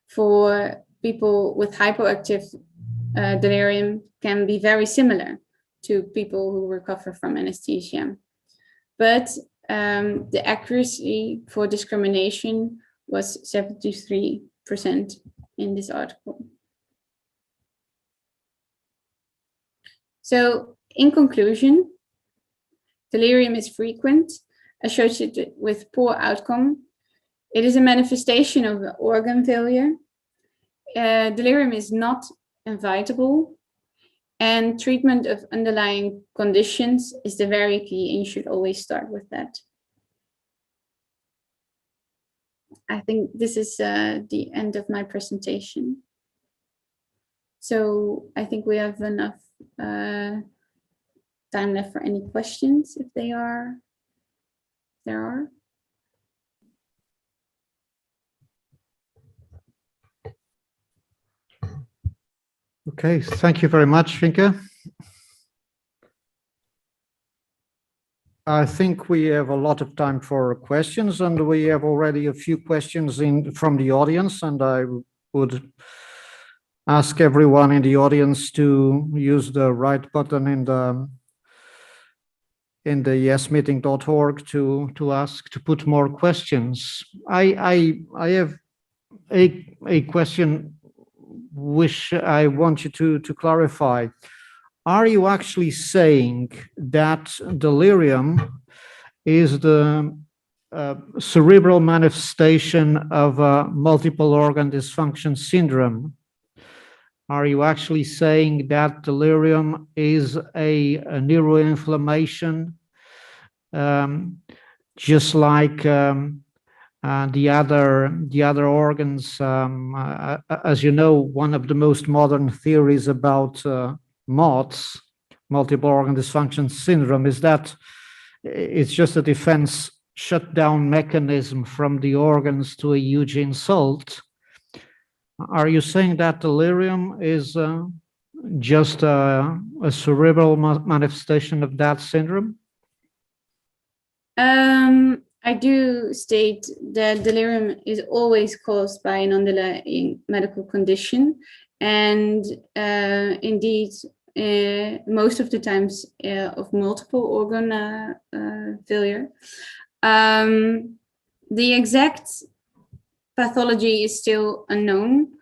For people with hypoactive delirium can be very similar to people who recover from anesthesia. But the accuracy for discrimination was 73% in this article. So in conclusion, delirium is frequent, associated with poor outcome. It is a manifestation of organ failure. Delirium is not invitable, and treatment of underlying conditions is the very key, and you should always start with that. I think this is the end of my presentation. So I think we have enough time left for any questions, if there are. Okay, thank you very much, Finke. I think we have a lot of time for questions, and we have already a few questions from the audience, and I would ask everyone in the audience to use the right button in the yesmeeting.org to put more questions. I have a question which I want you to clarify. Are you actually saying that delirium is the cerebral manifestation of a multiple organ dysfunction syndrome? Are you actually saying that delirium is a neuroinflammation, just like the other organs? As you know, one of the most modern theories about MODS, multiple organ dysfunction syndrome, is that it's just a defense shutdown mechanism from the organs to a huge insult. Are you saying that delirium is just a cerebral manifestation of that syndrome? I do state that delirium is always caused by an underlying medical condition, and indeed, most of the times of multiple organ failure. The exact pathology is still unknown,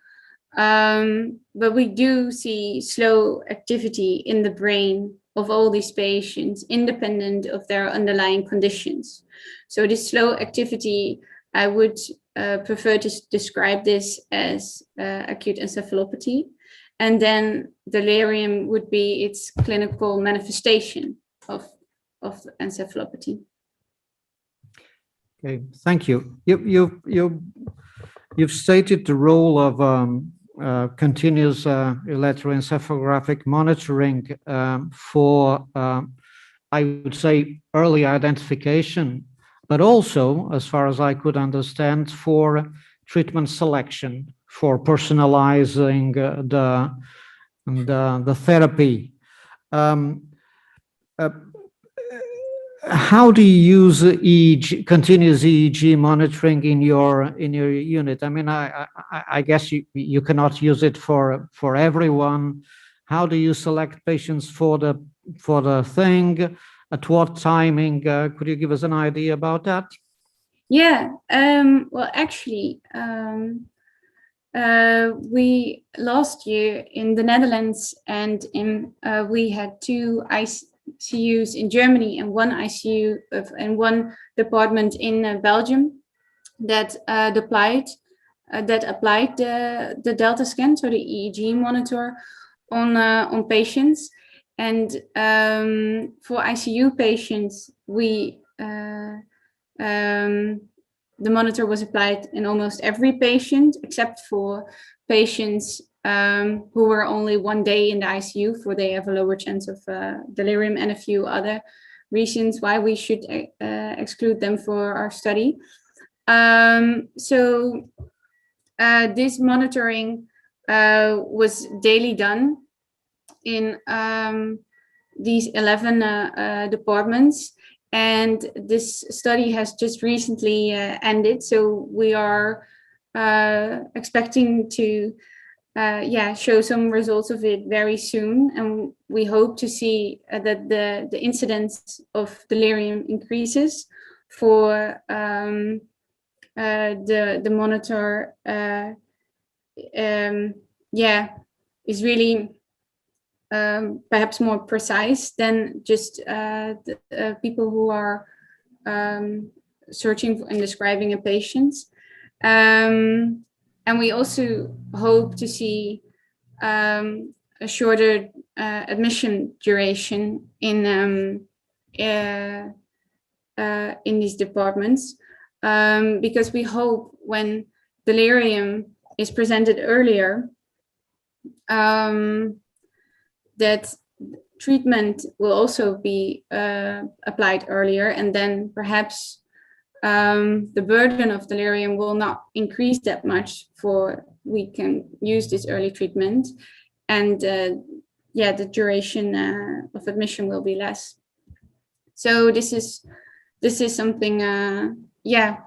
But we do see slow activity in the brain of all these patients, independent of their underlying conditions. So this slow activity, I would prefer to describe this as acute encephalopathy. And then delirium would be its clinical manifestation of encephalopathy. Okay, thank you. You've stated the role of continuous electroencephalographic monitoring for, I would say, early identification, but also, as far as I could understand, for treatment selection, for personalizing the therapy. How do you use EEG, continuous EEG monitoring in your unit? I mean, I guess you cannot use it for everyone. How do you select patients for the thing? At what timing? Could you give us an idea about that? Yeah. Well, actually, we last year in the Netherlands and we had 2 ICUs in Germany and 1 ICU and 1 department in Belgium that applied the Delta scan, so the EEG monitor on patients. And for ICU patients, the monitor was applied in almost every patient, except for patients who were only 1 day in the ICU, for they have a lower chance of delirium, and a few other reasons why we should exclude them for our study. So this monitoring was daily done in these 11 departments. And this study has just recently ended, so we are expecting to show some results of it very soon, and we hope to see that the incidence of delirium increases for the monitor. Is really perhaps more precise than just the people who are searching and describing a patient. And we also hope to see a shorter admission duration in these departments, because we hope when delirium is presented earlier, that treatment will also be applied earlier, and then perhaps the burden of delirium will not increase that much, for we can use this early treatment, and the duration of admission will be less. So this is something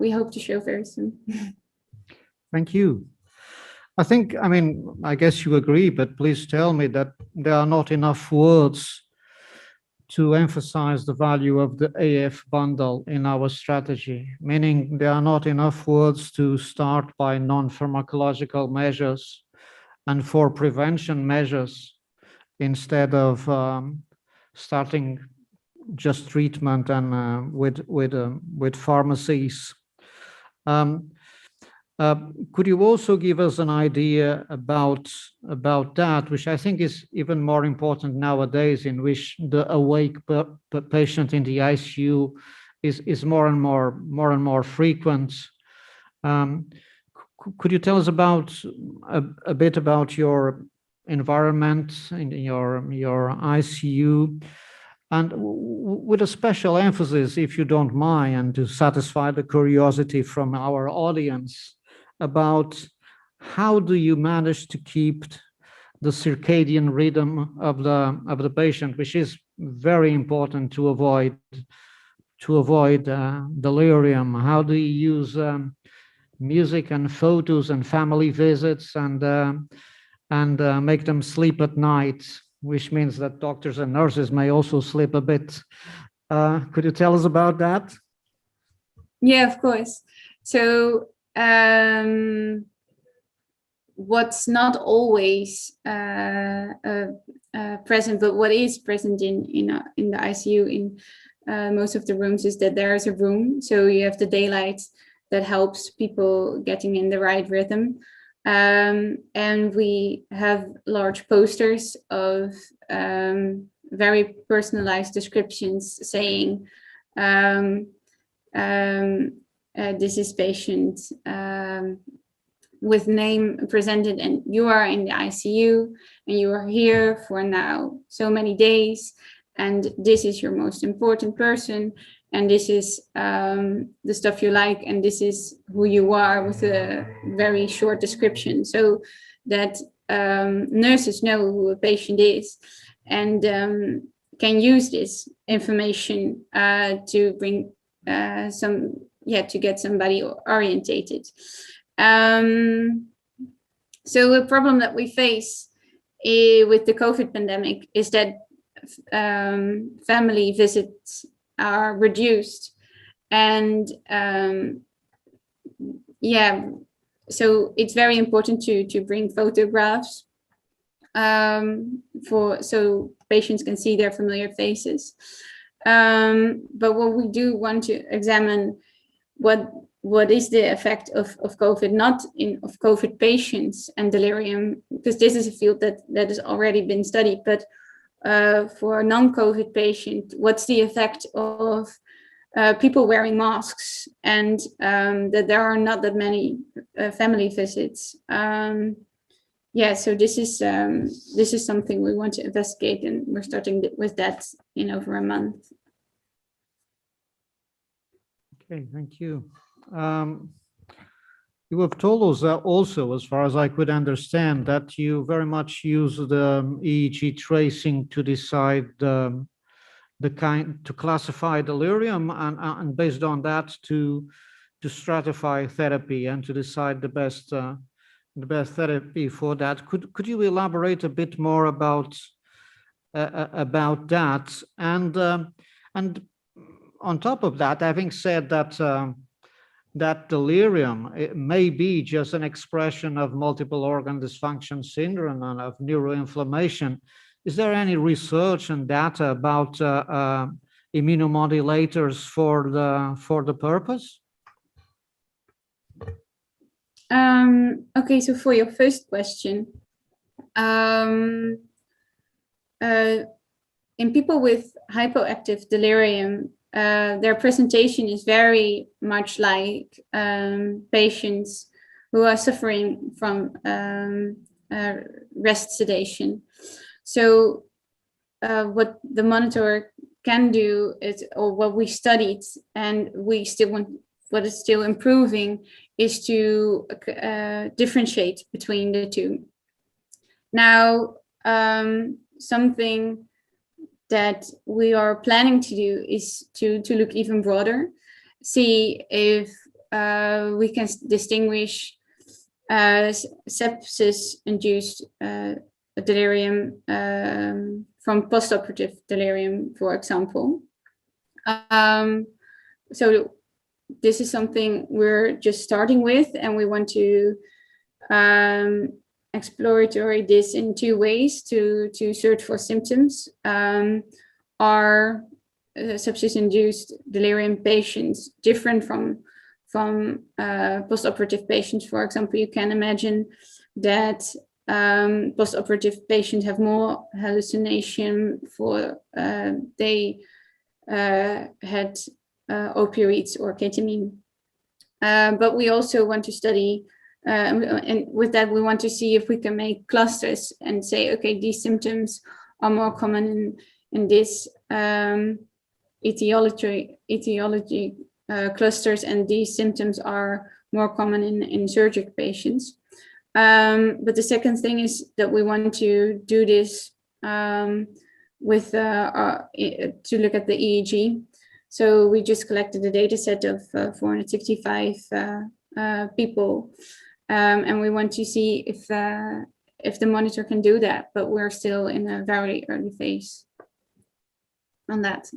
we hope to show very soon. Thank you. I guess you agree, but please tell me that there are not enough words to emphasize the value of the AF bundle in our strategy, meaning there are not enough words to start by non-pharmacological measures and for prevention measures instead of starting just treatment and with pharmacies. Could you also give us an idea about that, which I think is even more important nowadays, in which the awake patient in the ICU is more and more frequent? Could you tell us about a bit about your environment in your ICU, and with a special emphasis, if you don't mind, and to satisfy the curiosity from our audience, about how do you manage to keep the circadian rhythm of the patient, which is very important to avoid delirium. How do you use music and photos and family visits and make them sleep at night, which means that doctors and nurses may also sleep a bit. Could you tell us about that? Yeah, of course. So what's not always present, but what is present in the ICU in most of the rooms is that there is a room. So you have the daylight that helps people getting in the right rhythm. And we have large posters of very personalized descriptions saying, this is patient with name presented, and you are in the ICU and you are here for now so many days, and this is your most important person, and this is the stuff you like, and this is who you are, with a very short description, so that nurses know who a patient is and can use this information to bring to get somebody orientated. So the problem that we face with the COVID pandemic is that family visits are reduced, and so it's very important to bring photographs so patients can see their familiar faces. But what we do want to examine what is the effect of COVID, not of COVID patients and delirium, because this is a field that has already been studied, but for a non-COVID patient, what's the effect of people wearing masks, and that there are not that many family visits. So this is something we want to investigate, and we're starting with that in over a month. Okay, thank you. You have told us that also, as far as I could understand, that you very much use the EEG tracing to decide to classify delirium, and based on that to stratify therapy and to decide the best therapy for that. Could you elaborate a bit more about that? And on top of that, having said that, that delirium, it may be just an expression of multiple organ dysfunction syndrome and of neuroinflammation. Is there any research and data about immunomodulators for the purpose? Okay, so for your first question, in people with hypoactive delirium, their presentation is very much like patients who are suffering from rest sedation. So what the monitor can do is, or what we studied, and we still want, what is still improving, is to differentiate between the two. Now, something that we are planning to do is to look even broader, see if we can distinguish sepsis-induced delirium from postoperative delirium, for example. So this is something we're just starting with, and we want to exploratory this in two ways to search for symptoms. Are sepsis-induced delirium patients different from postoperative patients? For example, you can imagine that postoperative patients have more hallucination for they had opioids or ketamine. But we also want to study, and with that we want to see if we can make clusters and say, okay, these symptoms are more common in this etiology clusters, and these symptoms are more common in surgical patients. But the second thing is that we want to do this with to look at the EEG. So we just collected a data set of 465 people, and we want to see if the monitor can do that, but we're still in a very early phase on that.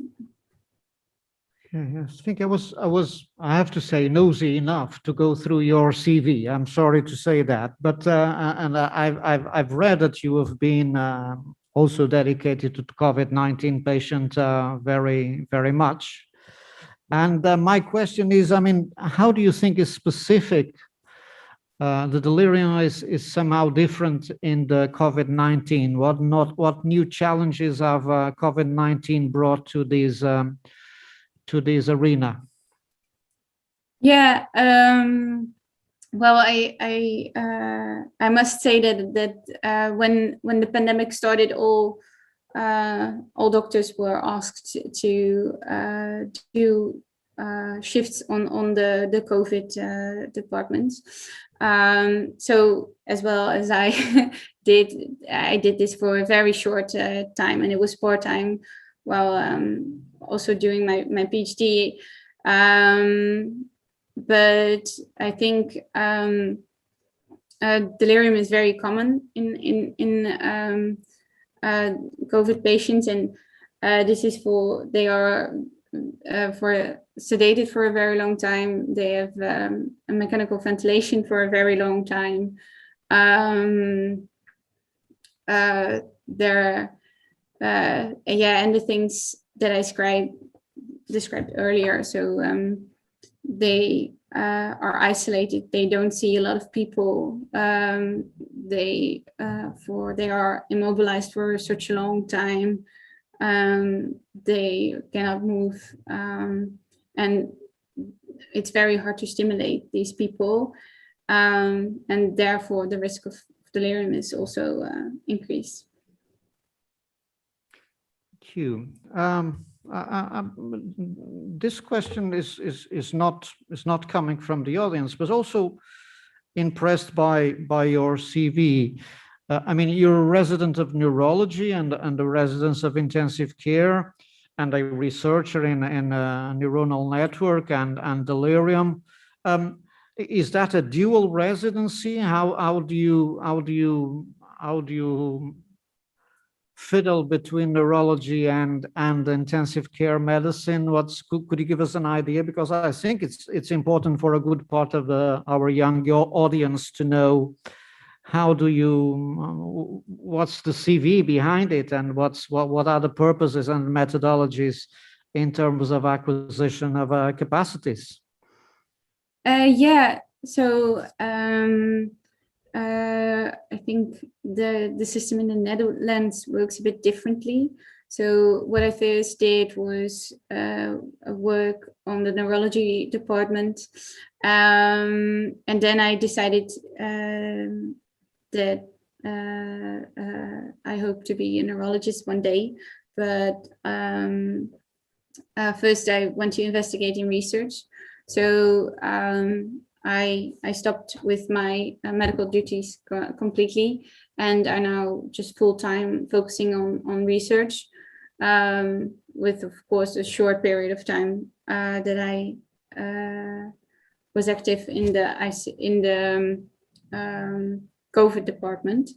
Okay, yes, I think I have to say, nosy enough to go through your CV. I'm sorry to say that, but I've read that you have been also dedicated to COVID-19 patient very, very much. And my question is, I mean, how do you think is specific? The delirium is somehow different in the COVID-19. What new challenges have COVID-19 brought to this arena? Yeah. Well, I must say that when the pandemic started, all doctors were asked to do shifts on the COVID departments. So as well as I did this for a very short time, and it was part-time while also doing my PhD. But I think delirium is very common in COVID patients, and this is they are sedated for a very long time. They have a mechanical ventilation for a very long time. And the things that I described earlier. So they are isolated. They don't see a lot of people. They are immobilized for such a long time. They cannot move, and it's very hard to stimulate these people, and therefore the risk of delirium is also increased. Thank you. This question is not coming from the audience, but also impressed by your CV. I mean, you're a resident of neurology and a resident of intensive care, and a researcher in a neuronal network and delirium. Is that a dual residency? How do you fiddle between neurology and intensive care medicine? Could you give us an idea? Because I think it's important for a good part of our young audience to know what's the CV behind it, and what are the purposes and methodologies in terms of acquisition of capacities? Yeah. So I think the system in the Netherlands works a bit differently. So what I first did was work on the neurology department, and then I decided that I hope to be a neurologist one day. But first I went to investigating research. So I stopped with my medical duties completely, and are now just full-time focusing on research, with, of course, a short period of time that I was active in the COVID department.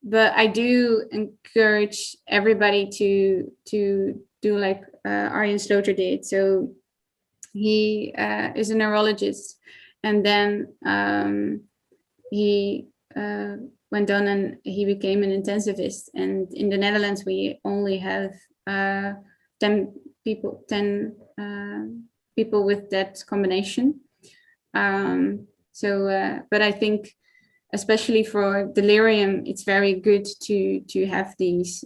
But I do encourage everybody to do like Arjen Sloter did. So he is a neurologist, and then he went on and he became an intensivist. And in the Netherlands, we only have 10 people with that combination. But I think, especially for delirium, it's very good to have these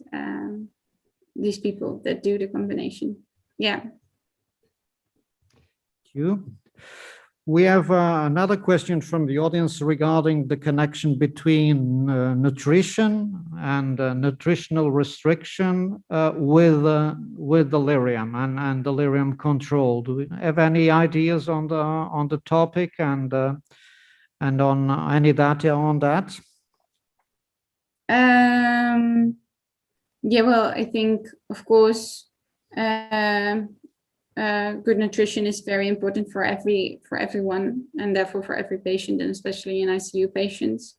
people that do the combination. Yeah. Thank you. We have another question from the audience regarding the connection between nutrition and nutritional restriction with delirium and delirium control. Do we have any ideas on the topic and on any data on that? Yeah, well, I think, of course, good nutrition is very important for everyone, and therefore for every patient, and especially in ICU patients.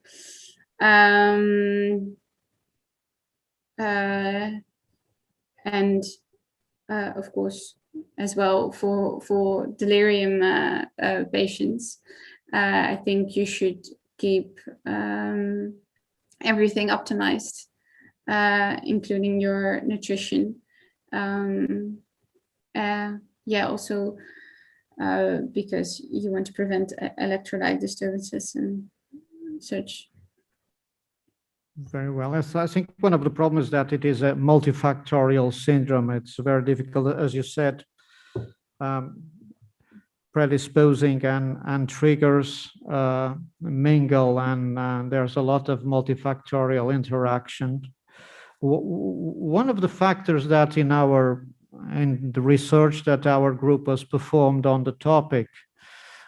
And of course, as well for delirium patients. I think you should keep everything optimized, including your nutrition. Also because you want to prevent electrolyte disturbances and such. Very well. I think one of the problems is that it is a multifactorial syndrome. It's very difficult, as you said, predisposing and triggers mingle, and there's a lot of multifactorial interaction. One of the factors that in the research that our group has performed on the topic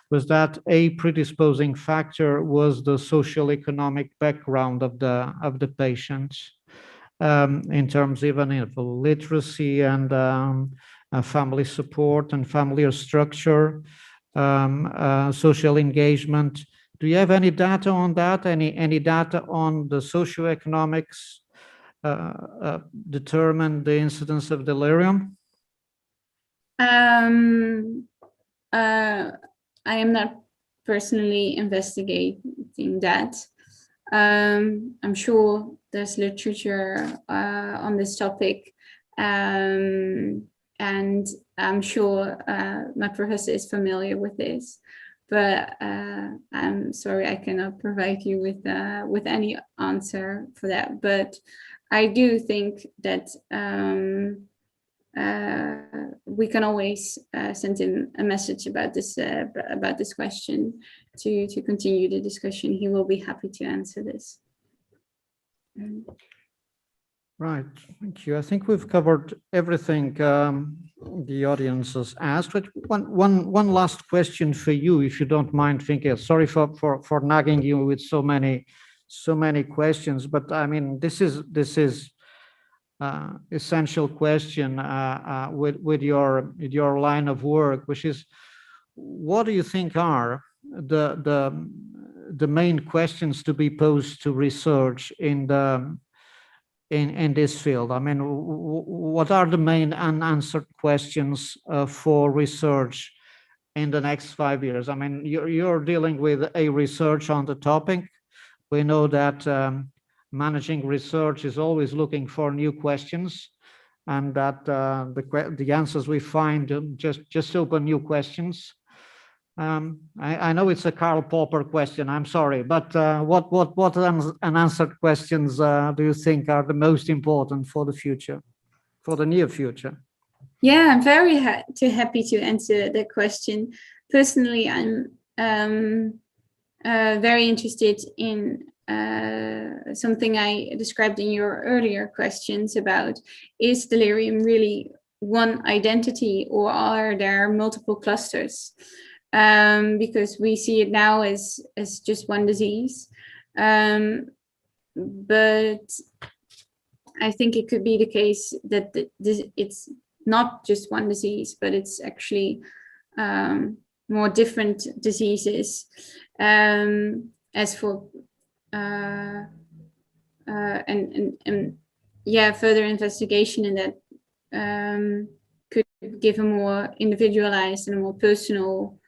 was that a predisposing factor was the social-economic background of the patients, in terms even of literacy and family support and family structure, social engagement. Do you have any data on that? Any data on the socioeconomics determine the incidence of delirium? I am not personally investigating that. I'm sure there's literature on this topic, and I'm sure my professor is familiar with this, but I'm sorry I cannot provide you with any answer for that. But I do think that we can always send him a message about this question to continue the discussion. He will be happy to answer this. Right, thank you. I think we've covered everything the audience has asked. But one last question for you, if you don't mind, Finke. Sorry for nagging you with so many questions, but I mean this is essential question with your line of work, which is, what do you think are the main questions to be posed to research in this field? I mean, what are the main unanswered questions for research in the next 5 years? I mean, you're dealing with a research on the topic. We know that managing research is always looking for new questions, and that the answers we find just open new questions. I know it's a Karl Popper question, I'm sorry, but what unanswered questions do you think are the most important for the future, for the near future? Yeah, I'm very happy to answer that question. Personally, I'm very interested in something I described in your earlier questions about, is delirium really one identity, or are there multiple clusters? Because we see it now as just one disease. But I think it could be the case that it's not just one disease, but it's actually more different diseases. As for further investigation in that could give a more individualized and a more personal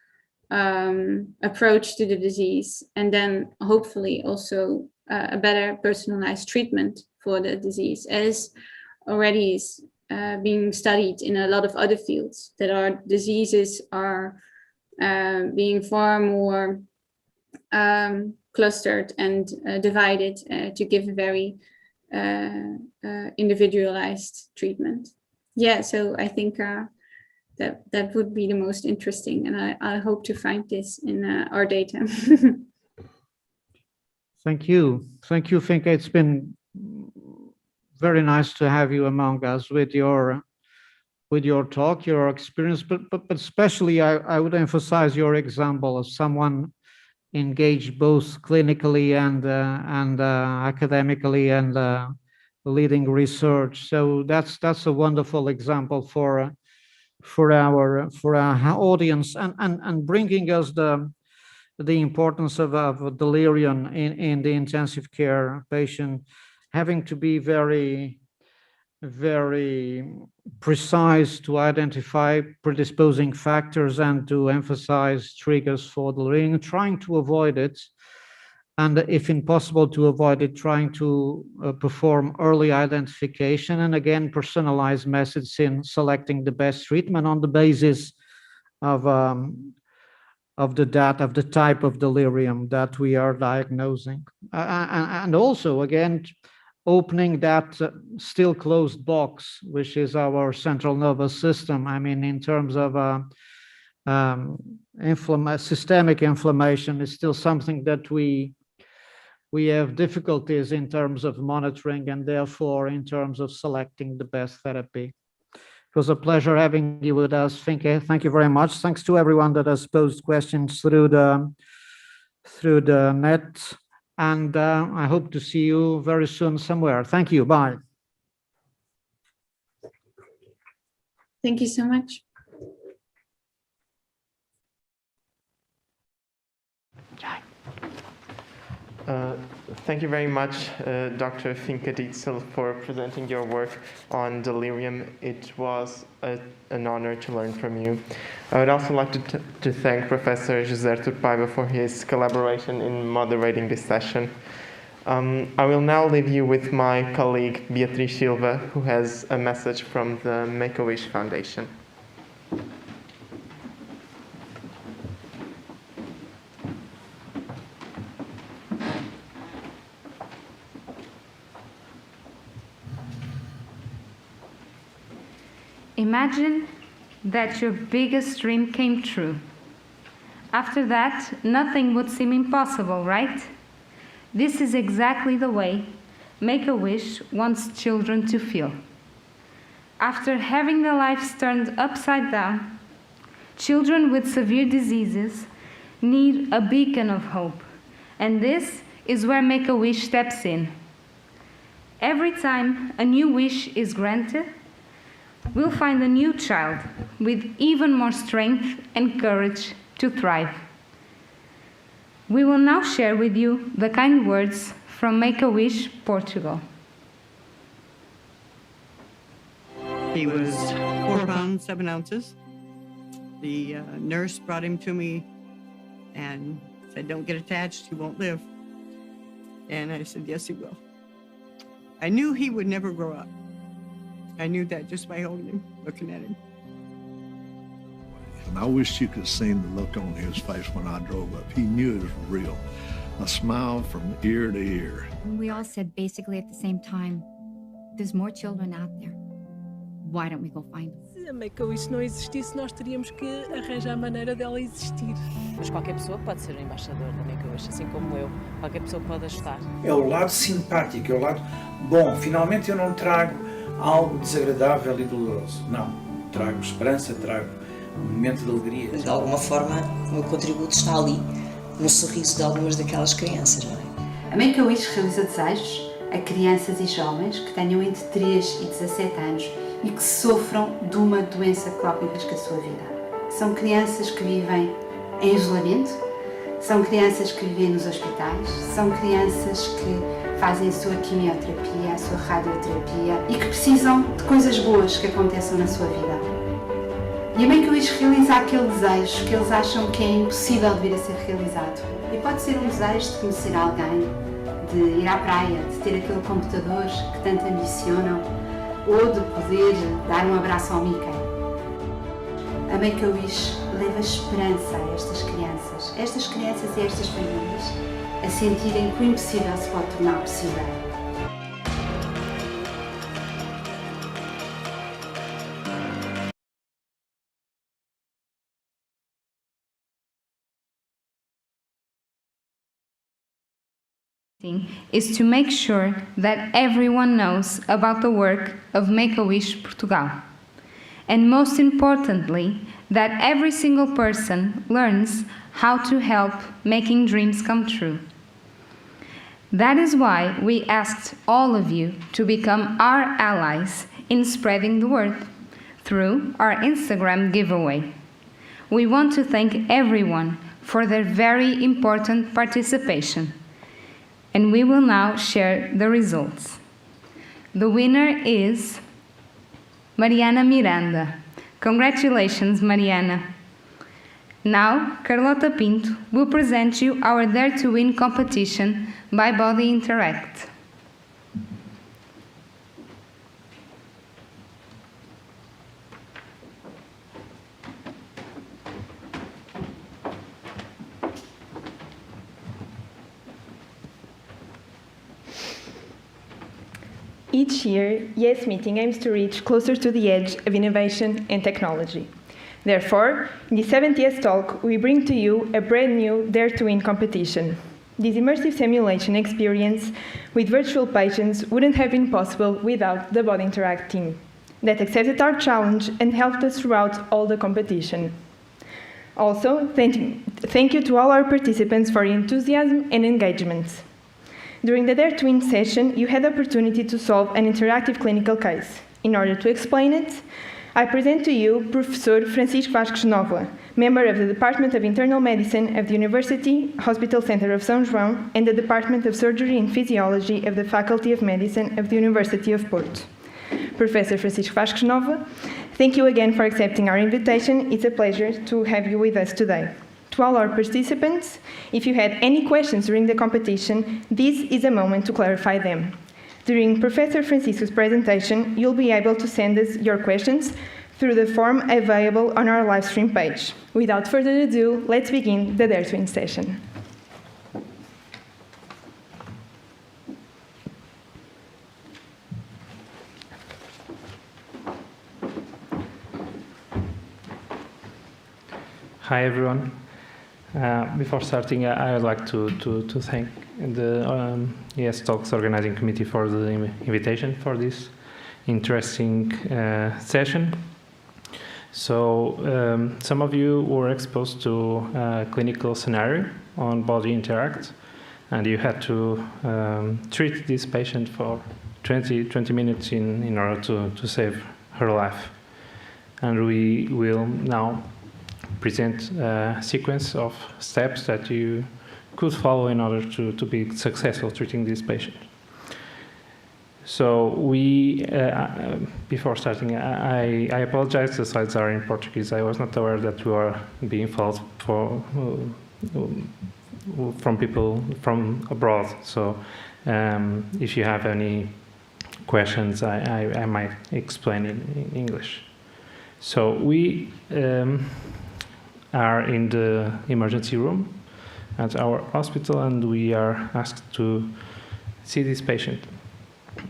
approach to the disease, and then hopefully also a better personalized treatment for the disease, as already is being studied in a lot of other fields, that our diseases are being far more clustered and divided to give a very individualized treatment. Yeah, so I think that would be the most interesting, and I hope to find this in our data. Thank you, Finke. It's been very nice to have you among us with your talk, your experience, but especially I would emphasize your example of someone engaged both clinically and academically and leading research. So that's a wonderful example for our audience, and bringing us the importance of delirium in the intensive care patient, having to be very very precise to identify predisposing factors and to emphasize triggers for delirium, trying to avoid it, and if impossible to avoid it, trying to perform early identification, and again, personalized methods in selecting the best treatment on the basis of the data, of the type of delirium that we are diagnosing. And also, again, opening that still closed box, which is our central nervous system. I mean, in terms of systemic inflammation is still something that we have difficulties in terms of monitoring and therefore in terms of selecting the best therapy. It was a pleasure having you with us, Finke. Thank you very much. Thanks to everyone that has posed questions through the net. And I hope to see you very soon somewhere. Thank you. Bye. Thank you so much. Thank you very much, Dr. Finke Dietzel, for presenting your work on delirium. It was an honor to learn from you. I would also like to thank Professor José Artur Paiva for his collaboration in moderating this session. I will now leave you with my colleague Beatriz Silva, who has a message from the Make-A-Wish Foundation. Imagine that your biggest dream came true. After that, nothing would seem impossible, right? This is exactly the way Make-A-Wish wants children to feel. After having their lives turned upside down, children with severe diseases need a beacon of hope, and this is where Make-A-Wish steps in. Every time a new wish is granted, we'll find a new child with even more strength and courage to thrive. We will now share with you the kind words from Make-A-Wish Portugal. He was 4 pounds, 7 ounces. The nurse brought him to me and said, "Don't get attached, he won't live." And I said, "Yes, he will." I knew he would never grow up. I knew that just by holding him, looking at him. And I wish you could have seen the look on his face when I drove up. He knew it was real. A smile from ear to ear. We all said basically at the same time, there's more children out there. Why don't we go find them? Se a Make-A-Wish não existisse, nós teríamos que arranjar a maneira dela existir. Mas qualquer pessoa pode ser um embaixador da Make-A-Wish, assim como eu. Qualquer pessoa pode ajudar. É o lado simpático, é o lado bom. Finalmente eu não trago algo desagradável e doloroso. Não. Trago esperança, trago um momento de alegria. De alguma forma, o meu contributo está ali, no sorriso de algumas daquelas crianças, não é? A Make-A-Wish realiza desejos a crianças e jovens que tenham entre 3 e 17 anos e que sofram de uma doença que coloque em risco a sua vida. São crianças que vivem em isolamento, são crianças que vivem nos hospitais, são crianças que fazem a sua quimioterapia, a sua radioterapia e que precisam de coisas boas que aconteçam na sua vida. E a Make-A-Wish realiza aquele desejo que eles acham que é impossível de vir a ser realizado. E pode ser um desejo de conhecer alguém, de ir à praia, de ter aquele computador que tanto ambicionam, ou de poder dar um abraço ao Mickey. A Make-A-Wish leva esperança a estas crianças e a estas famílias, a sentirem que o impossível se pode tornar possível. Is to make sure that everyone knows about the work of Make-A-Wish Portugal. And most importantly, that every single person learns how to help making dreams come true. That is why we asked all of you to become our allies in spreading the word through our Instagram giveaway. We want to thank everyone for their very important participation. And we will now share the results. The winner is Mariana Miranda. Congratulations, Mariana. Now, Carlota Pinto will present you our Dare to Win competition by Body Interact. Each year, YES Meeting aims to reach closer to the edge of innovation and technology. Therefore, in the 70th talk, we bring to you a brand new Dare to Win competition. This immersive simulation experience with virtual patients wouldn't have been possible without the Body Interact team that accepted our challenge and helped us throughout all the competition. Also, thank you to all our participants for your enthusiasm and engagement. During the Dare to Win session, you had the opportunity to solve an interactive clinical case. In order to explain it, I present to you Professor Francisco Vasques Nova, member of the Department of Internal Medicine of the University Hospital Center of São João and the Department of Surgery and Physiology of the Faculty of Medicine of the University of Porto. Professor Francisco Vasques Nova, thank you again for accepting our invitation. It's a pleasure to have you with us today. To all our participants, if you had any questions during the competition, this is a moment to clarify them. During Professor Francisco's presentation, you'll be able to send us your questions through the form available on our live stream page. Without further ado, let's begin the Dare to Win session. Hi everyone. Before starting, I would like to thank the YES Talks Organizing Committee for the invitation for this interesting session. So, some of you were exposed to a clinical scenario on Body Interact, and you had to treat this patient for 20 minutes in order to save her life. And we will now present a sequence of steps that you could follow in order to be successful treating this patient. So before starting, I apologize, the slides are in Portuguese. I was not aware that we are being followed from people from abroad. So if you have any questions, I might explain in English. So we are in the emergency room at our hospital, and we are asked to see this patient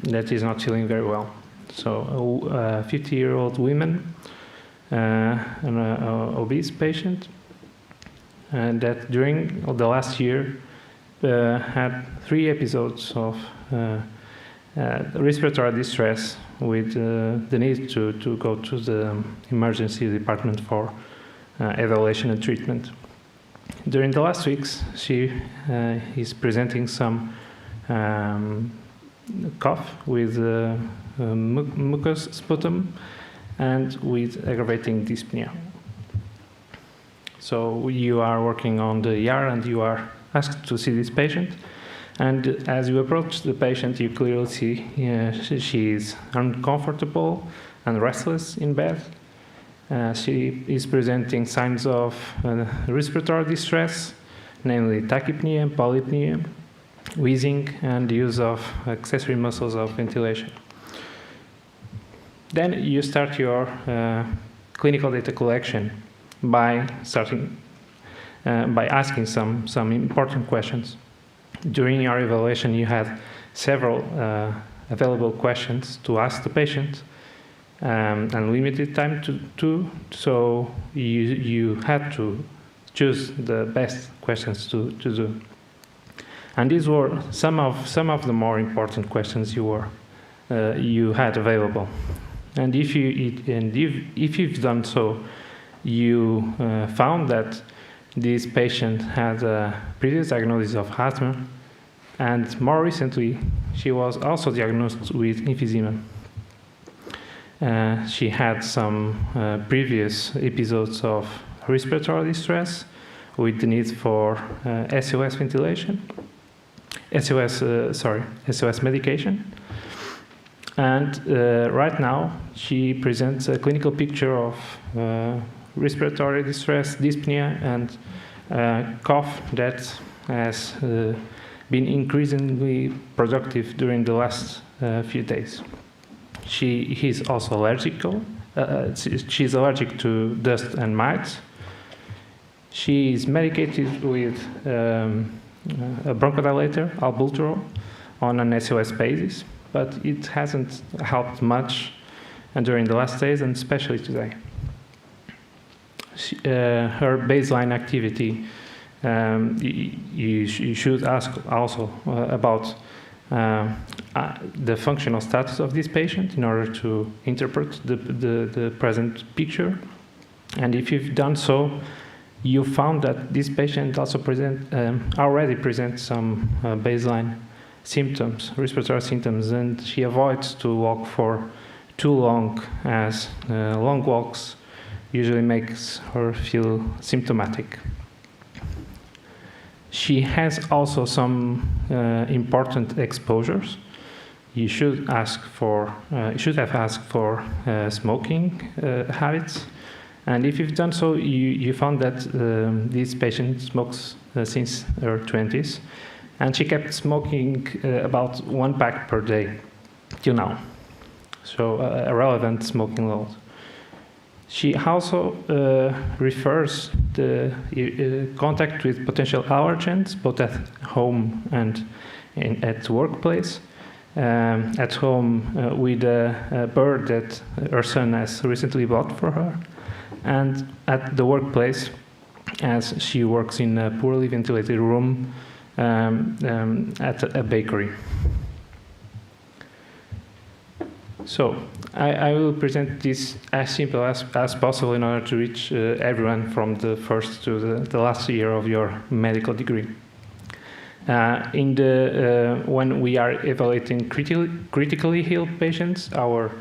that is not feeling very well. So a 50-year-old woman, an obese patient, and that during the last year had 3 episodes of respiratory distress with the need to go to the emergency department for evaluation and treatment. During the last weeks, she is presenting some cough with mucus sputum and with aggravating dyspnea. So you are working on the ER and you are asked to see this patient. And as you approach the patient, you clearly see she is uncomfortable and restless in bed. She is presenting signs of respiratory distress, namely tachypnea and polypnea, wheezing, and use of accessory muscles of ventilation. Then you start your clinical data collection by asking some important questions. During your evaluation, you had several available questions to ask the patient, and limited time so you had to choose the best questions to do. And these were some of the more important questions you had available. And if you've done so, you found that this patient had a previous diagnosis of asthma, and more recently, she was also diagnosed with emphysema. She had some previous episodes of respiratory distress with the need for SOS ventilation, SOS medication, And right now, she presents a clinical picture of respiratory distress, dyspnea, and cough that has been increasingly productive during the last few days. She is also allergic. She's allergic to dust and mites. She is medicated with a bronchodilator, albuterol, on an SOS basis, but it hasn't helped much during the last days, and especially today. Her baseline activity, you should ask also about the functional status of this patient in order to interpret the present picture. And if you've done so, you found that this patient also already presents some baseline symptoms, respiratory symptoms, and she avoids to walk for too long, as long walks usually makes her feel symptomatic. She has also some important exposures. You should have asked for smoking habits, and if you've done so, you found that this patient smokes since her 20s, and she kept smoking about 1 pack per day till now, so a relevant smoking load. She also refers the contact with potential allergens, both at home and at workplace. At home with a bird that her son has recently bought for her, and at the workplace, as she works in a poorly ventilated room at a bakery. So I will present this as simple as possible in order to reach everyone from the first to the last year of your medical degree. When we are evaluating critically ill patients, our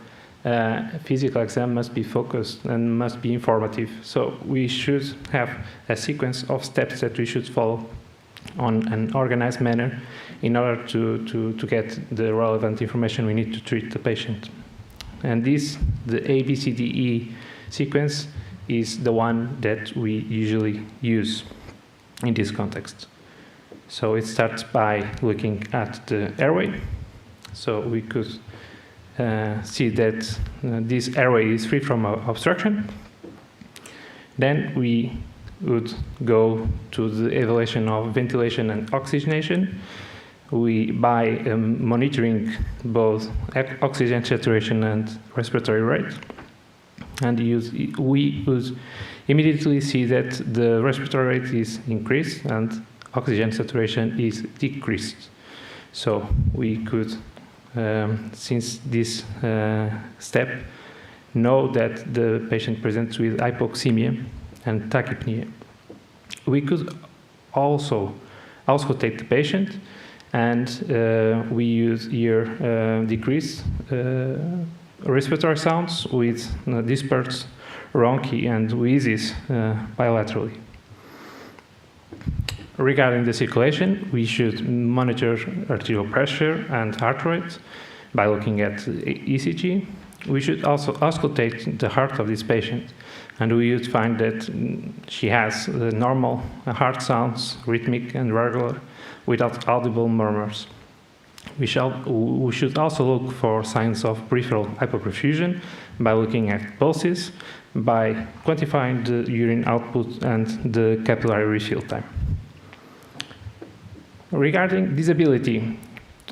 physical exam must be focused and must be informative. So we should have a sequence of steps that we should follow on an organized manner in order to get the relevant information we need to treat the patient. And the ABCDE sequence is the one that we usually use in this context. So it starts by looking at the airway. So we could see that this airway is free from obstruction. Then we would go to the evaluation of ventilation and oxygenation. By monitoring both oxygen saturation and respiratory rate. And we would immediately see that the respiratory rate is increased and oxygen saturation is decreased. So we could, since this step, know that the patient presents with hypoxemia and tachypnea. We could also take the patient, and we use here decreased respiratory sounds with dispersed rhonchi and wheezes bilaterally. Regarding the circulation, we should monitor arterial pressure and heart rate by looking at ECG. We should also auscultate the heart of this patient, and we would find that she has normal heart sounds, rhythmic and regular, without audible murmurs. We should also look for signs of peripheral hypoperfusion by looking at pulses, by quantifying the urine output and the capillary refill time. Regarding disability,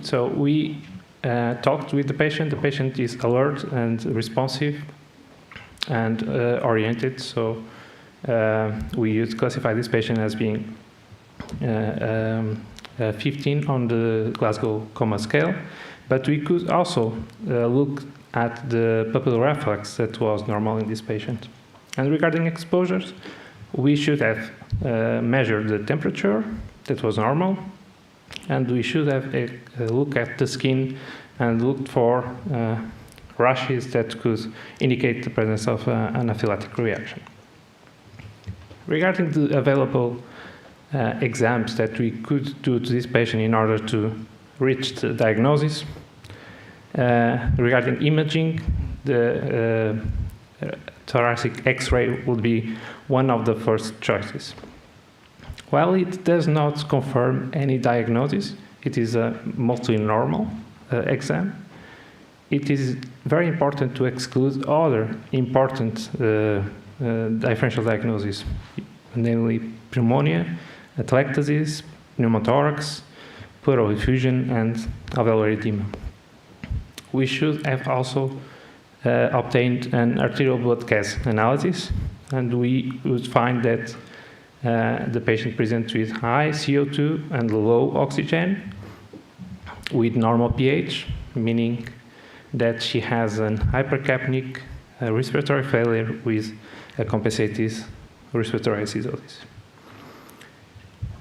so we talked with the patient. The patient is alert and responsive and oriented, so we would classify this patient as being 15 on the Glasgow Coma Scale, but we could also look at the pupillary reflex that was normal in this patient. And regarding exposures, we should have measured the temperature that was normal, and we should have a look at the skin and looked for rashes that could indicate the presence of an anaphylactic reaction. Regarding the available exams that we could do to this patient in order to reach the diagnosis, Regarding imaging, the thoracic X-ray would be one of the first choices. While it does not confirm any diagnosis, it is a mostly normal exam. It is very important to exclude other important differential diagnoses, namely pneumonia, atelectasis, pneumothorax, pleural effusion, and alveolar edema. We should have also obtained an arterial blood gas analysis, and we would find that the patient presents with high CO2 and low oxygen, with normal pH, meaning that she has an hypercapnic respiratory failure with a compensated respiratory acidosis.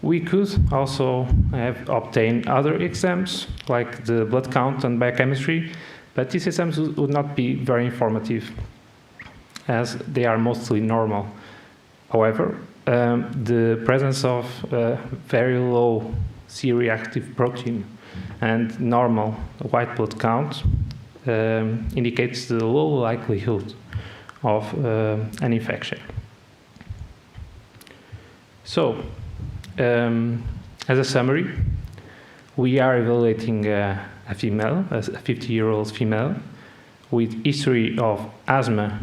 We could also have obtained other exams, like the blood count and biochemistry, but these exams would not be very informative, as they are mostly normal. However, the presence of very low C-reactive protein and normal white blood count indicates the low likelihood of an infection. So, as a summary, we are evaluating a female, a 50-year-old female, with history of asthma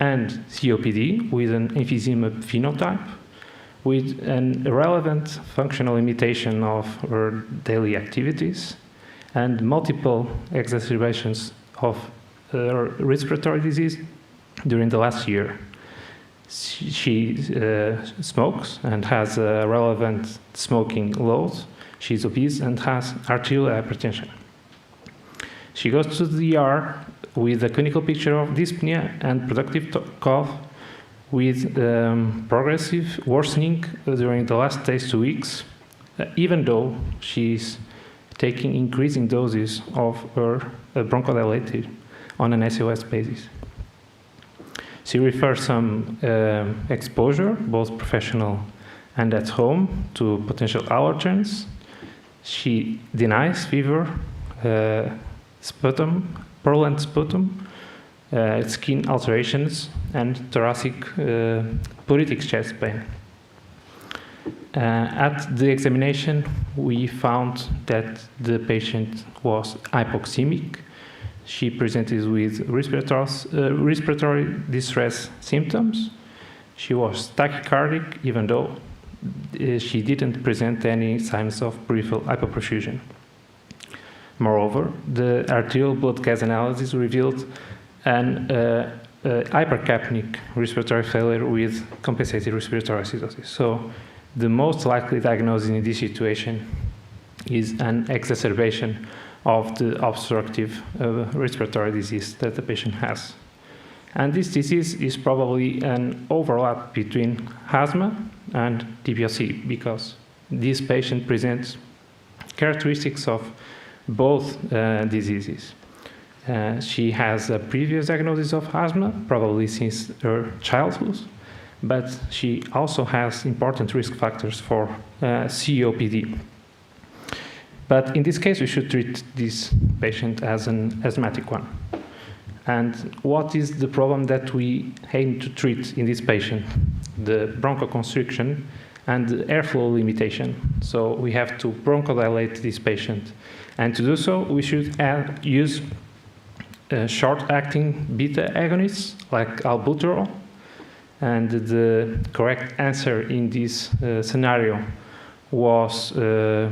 and COPD with an emphysema phenotype, with an irrelevant functional limitation of her daily activities, and multiple exacerbations of respiratory disease during the last year. She smokes and has a relevant smoking load. She's obese and has arterial hypertension. She goes to the ER with a clinical picture of dyspnea and productive cough, with progressive worsening during the last days to weeks, even though she's taking increasing doses of her bronchodilator on an SOS basis. She refers some exposure, both professional and at home, to potential allergens. She denies fever, sputum, purulent sputum, skin alterations, and thoracic pleuritic chest pain. At the examination, we found that the patient was hypoxemic. She presented with respiratory distress symptoms. She was tachycardic, even though she didn't present any signs of peripheral hypoperfusion. Moreover, the arterial blood gas analysis revealed an hypercapnic respiratory failure with compensated respiratory acidosis. So the most likely diagnosis in this situation is an exacerbation of the obstructive respiratory disease that the patient has. And this disease is probably an overlap between asthma and TBLC, because this patient presents characteristics of both diseases. She has a previous diagnosis of asthma, probably since her childhood, but she also has important risk factors for COPD. But in this case, we should treat this patient as an asthmatic one. And what is the problem that we aim to treat in this patient? The bronchoconstriction and the airflow limitation. So we have to bronchodilate this patient. And to do so, we should use short-acting beta agonists like albuterol. And the correct answer in this scenario was the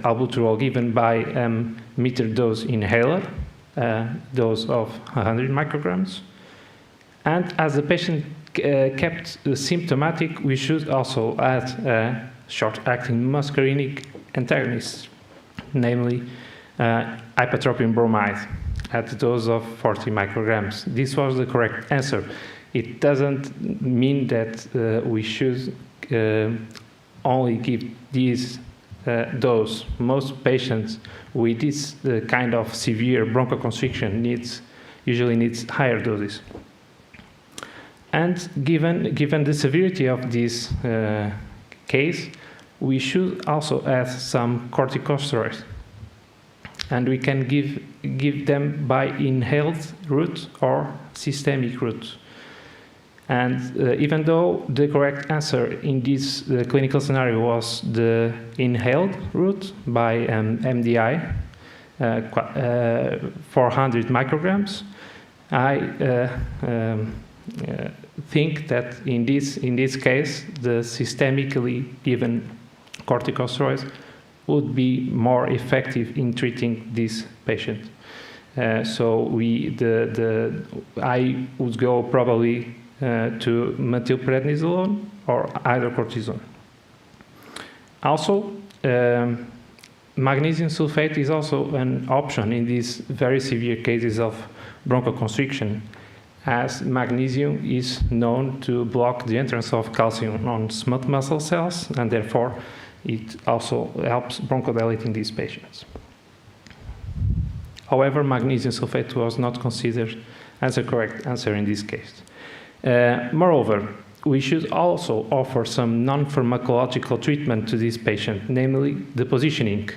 albuterol given by meter dose inhaler, dose of 100 micrograms. And as the patient kept symptomatic, we should also add a short-acting muscarinic antagonist, namely ipatropine bromide, at the dose of 40 micrograms. This was the correct answer. It doesn't mean that we should only give this dose. Most patients with this kind of severe bronchoconstriction usually needs higher doses. And given the severity of this case, we should also add some corticosteroids. and we can give them by inhaled route or systemic route. And even though the correct answer in this clinical scenario was the inhaled route by MDI, 400 micrograms, I think that in this case, the systemically given corticosteroids would be more effective in treating this patient. So I would go probably to methylprednisolone or hydrocortisone. Also, magnesium sulfate is also an option in these very severe cases of bronchoconstriction, as magnesium is known to block the entrance of calcium on smooth muscle cells, and therefore it also helps bronchodilate in these patients. However, magnesium sulfate was not considered as a correct answer in this case. Moreover, we should also offer some non-pharmacological treatment to this patient, namely the positioning.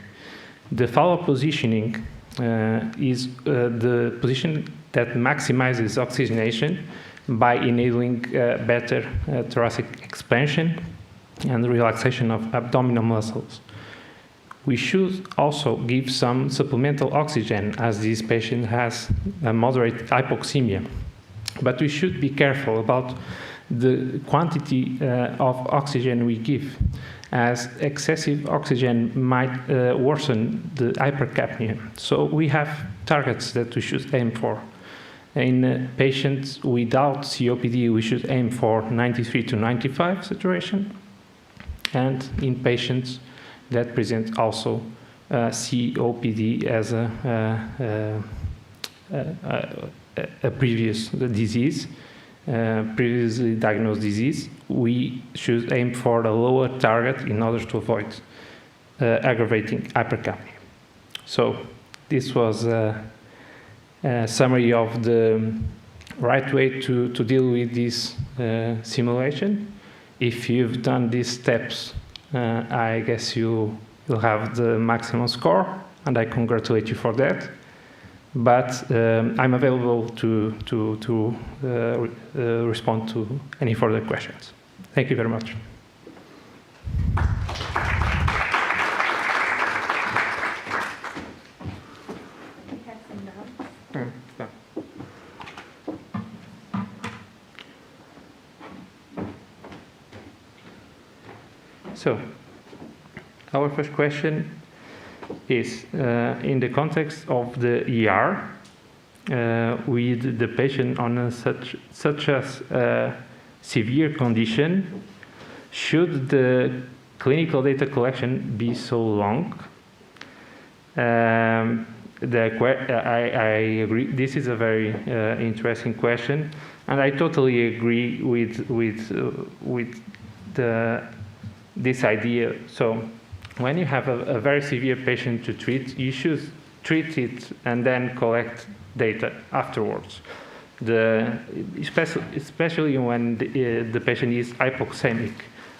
The follow positioning is the position that maximizes oxygenation by enabling better thoracic expansion and relaxation of abdominal muscles. We should also give some supplemental oxygen, as this patient has a moderate hypoxemia. But we should be careful about the quantity of oxygen we give, as excessive oxygen might worsen the hypercapnia. So we have targets that we should aim for. In patients without COPD, we should aim for 93 to 95 saturation. And in patients that present also COPD as a previous disease, previously diagnosed disease, we should aim for a lower target in order to avoid aggravating hypercapnia. So this was a summary of the right way to deal with this simulation. If you've done these steps, I guess you will have the maximum score, and I congratulate you for that. But I'm available to respond to any further questions. Thank you very much. So, our first question is in the context of the ER, with the patient on such as a severe condition, should the clinical data collection be so long? I agree. This is a very interesting question, and I totally agree with this idea. So, when you have a very severe patient to treat, you should treat it and then collect data afterwards. Especially when the patient is hypoxemic.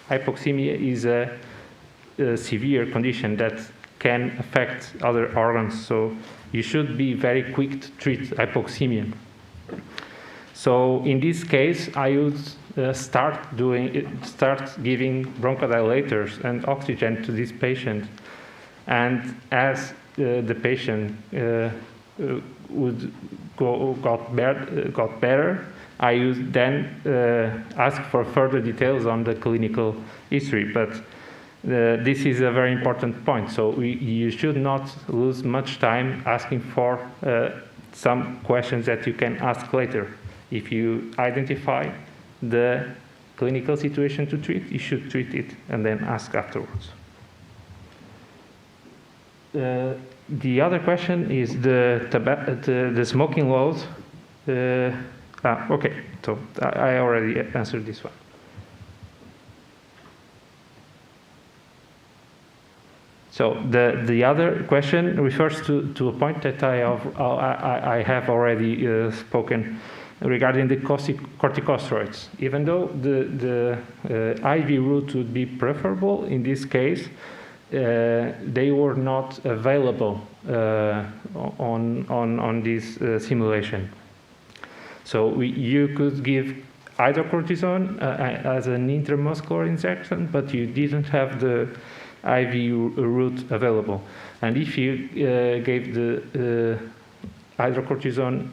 Hypoxemia is a severe condition that can affect other organs, so you should be very quick to treat hypoxemia. So in this case, I would start giving bronchodilators and oxygen to this patient, and as the patient got better, I would then ask for further details on the clinical history. But this is a very important point. So you should not lose much time asking for some questions that you can ask later. If you identify the clinical situation to treat, you should treat it and then ask afterwards. The other question is the smoking load. Okay, so I already answered this one. So the other question refers to a point that I have already spoken regarding the corticosteroids. Even though the IV route would be preferable in this case, they were not available on this simulation. So you could give hydrocortisone as an intramuscular injection, but you didn't have the IV route available. And if you gave the hydrocortisone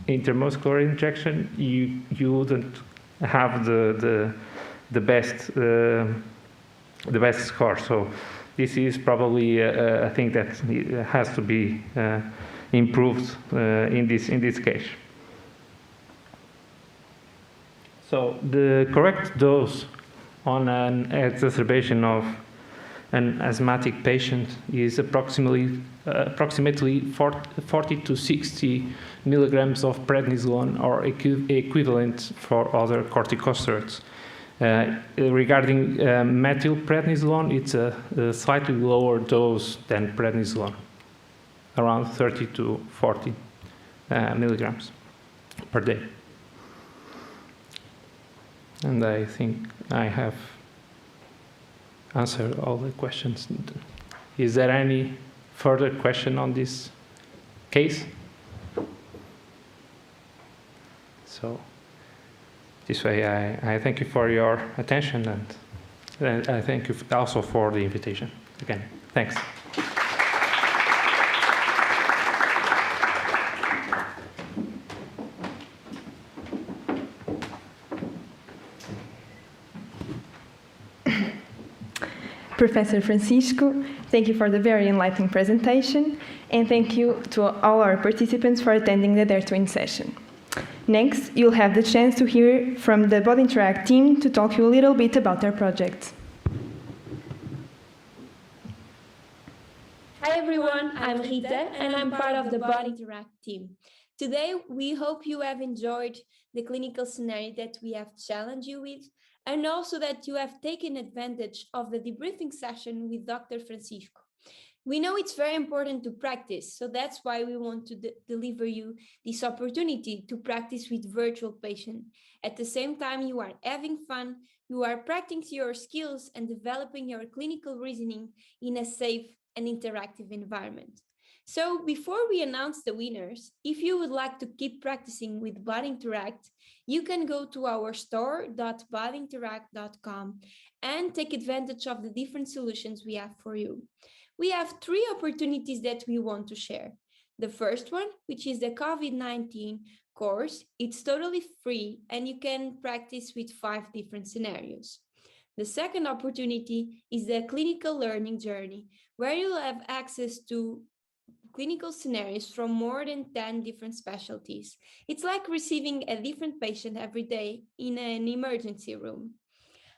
intramuscular injection, you wouldn't have the best score. So this is probably a thing that has to be improved in this case. So the correct dose on an exacerbation of an asthmatic patient is approximately 40 to 60 milligrams of prednisolone or equivalent for other corticosteroids. Regarding methylprednisolone, it's a slightly lower dose than prednisolone, around 30 to 40 milligrams per day. And I think I have answered all the questions. Is there any further question on this case? So this way I thank you for your attention, and I thank you also for the invitation. Again, thanks. Professor Francisco, thank you for the very enlightening presentation, and thank you to all our participants for attending the Dare to Win session. Next, you'll have the chance to hear from the Body Interact team to talk to you a little bit about their project. Hi everyone, I'm Rita and I'm part of the Body Interact team. Today, we hope you have enjoyed the clinical scenario that we have challenged you with, and also that you have taken advantage of the debriefing session with Dr. Francisco. We know it's very important to practice, so that's why we want to deliver you this opportunity to practice with virtual patients. At the same time, you are having fun, you are practicing your skills and developing your clinical reasoning in a safe and interactive environment. So before we announce the winners, if you would like to keep practicing with Body Interact, you can go to our store.bodyinteract.com and take advantage of the different solutions we have for you. We have 3 opportunities that we want to share. The first one, which is the COVID-19 course, it's totally free and you can practice with 5 different scenarios. The second opportunity is the clinical learning journey, where you'll have access to clinical scenarios from more than 10 different specialties. It's like receiving a different patient every day in an emergency room.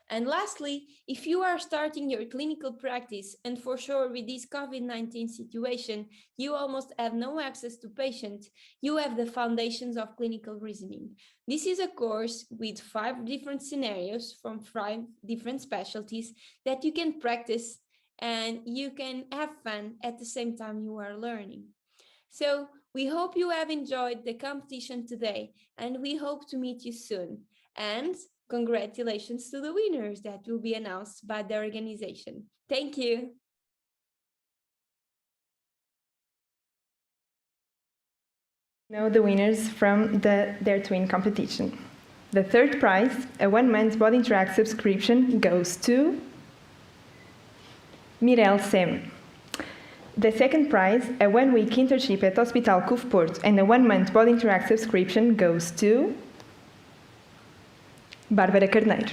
And lastly, if you are starting your clinical practice, and for sure with this COVID-19 situation, you almost have no access to patients, you have the foundations of clinical reasoning. This is a course with 5 different scenarios from 5 different specialties that you can practice and you can have fun at the same time you are learning. So we hope you have enjoyed the competition today, and we hope to meet you soon. And congratulations to the winners that will be announced by the organization. Thank you. Now the winners from the Dare to Win competition. The third prize, a 1-month Body Interact subscription, goes to Mirel Sem. The second prize, a 1-week internship at Hospital CUF Porto and a 1-month Body Interact subscription, goes to Bárbara Carneiro.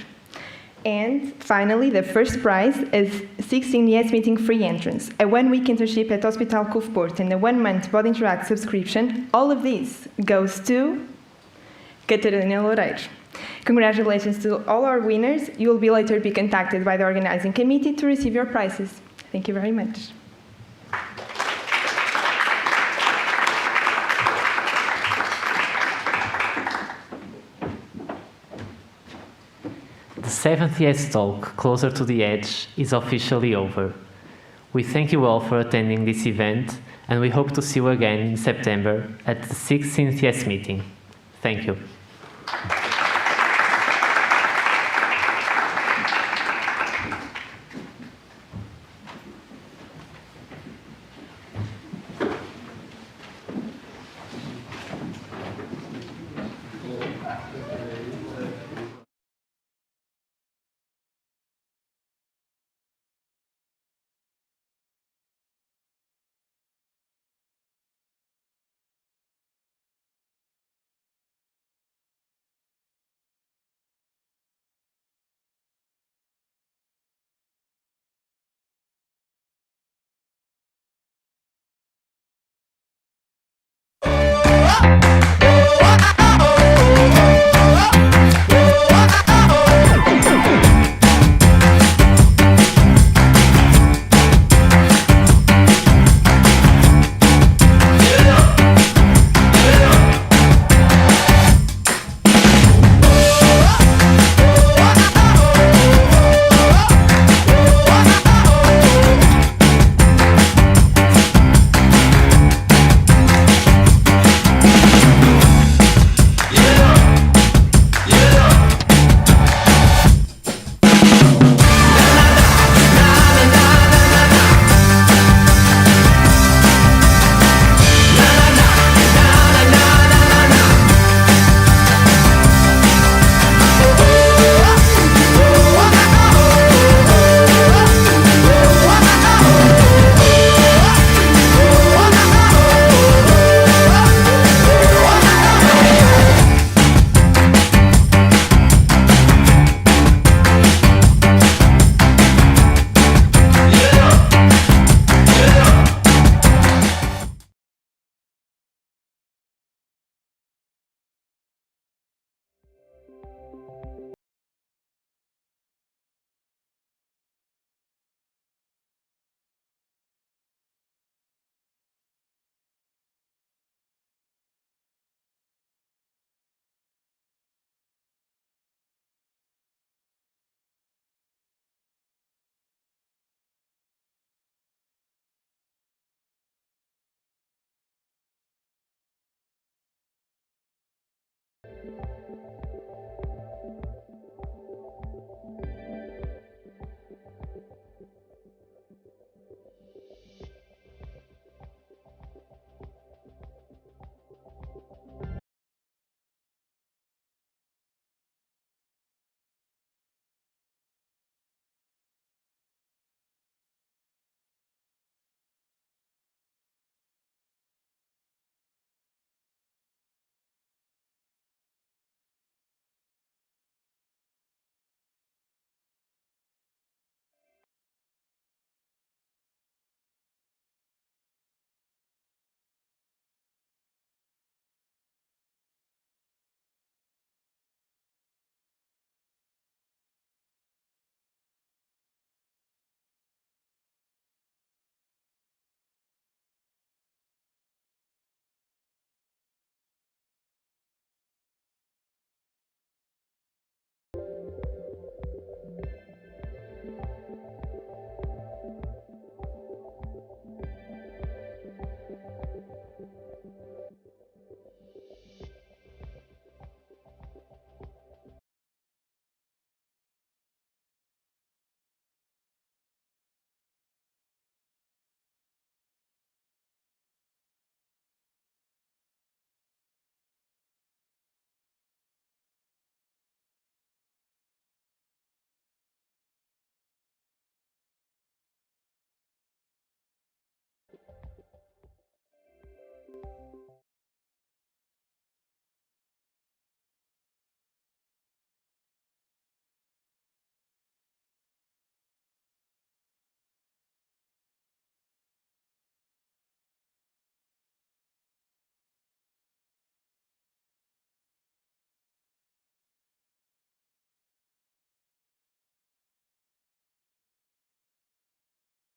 And finally, the first prize is 16 Yes Meeting free entrance, a 1-week internship at Hospital CUF Porto and a 1-month Body Interact subscription. All of this goes to Catarina Loureiro. Congratulations to all our winners. You will be later be contacted by the organizing committee to receive your prizes. Thank you very much. The 7th Yes Talk, Closer to the Edge, is officially over. We thank you all for attending this event, and we hope to see you again in September at the 16th Yes Meeting. Thank you.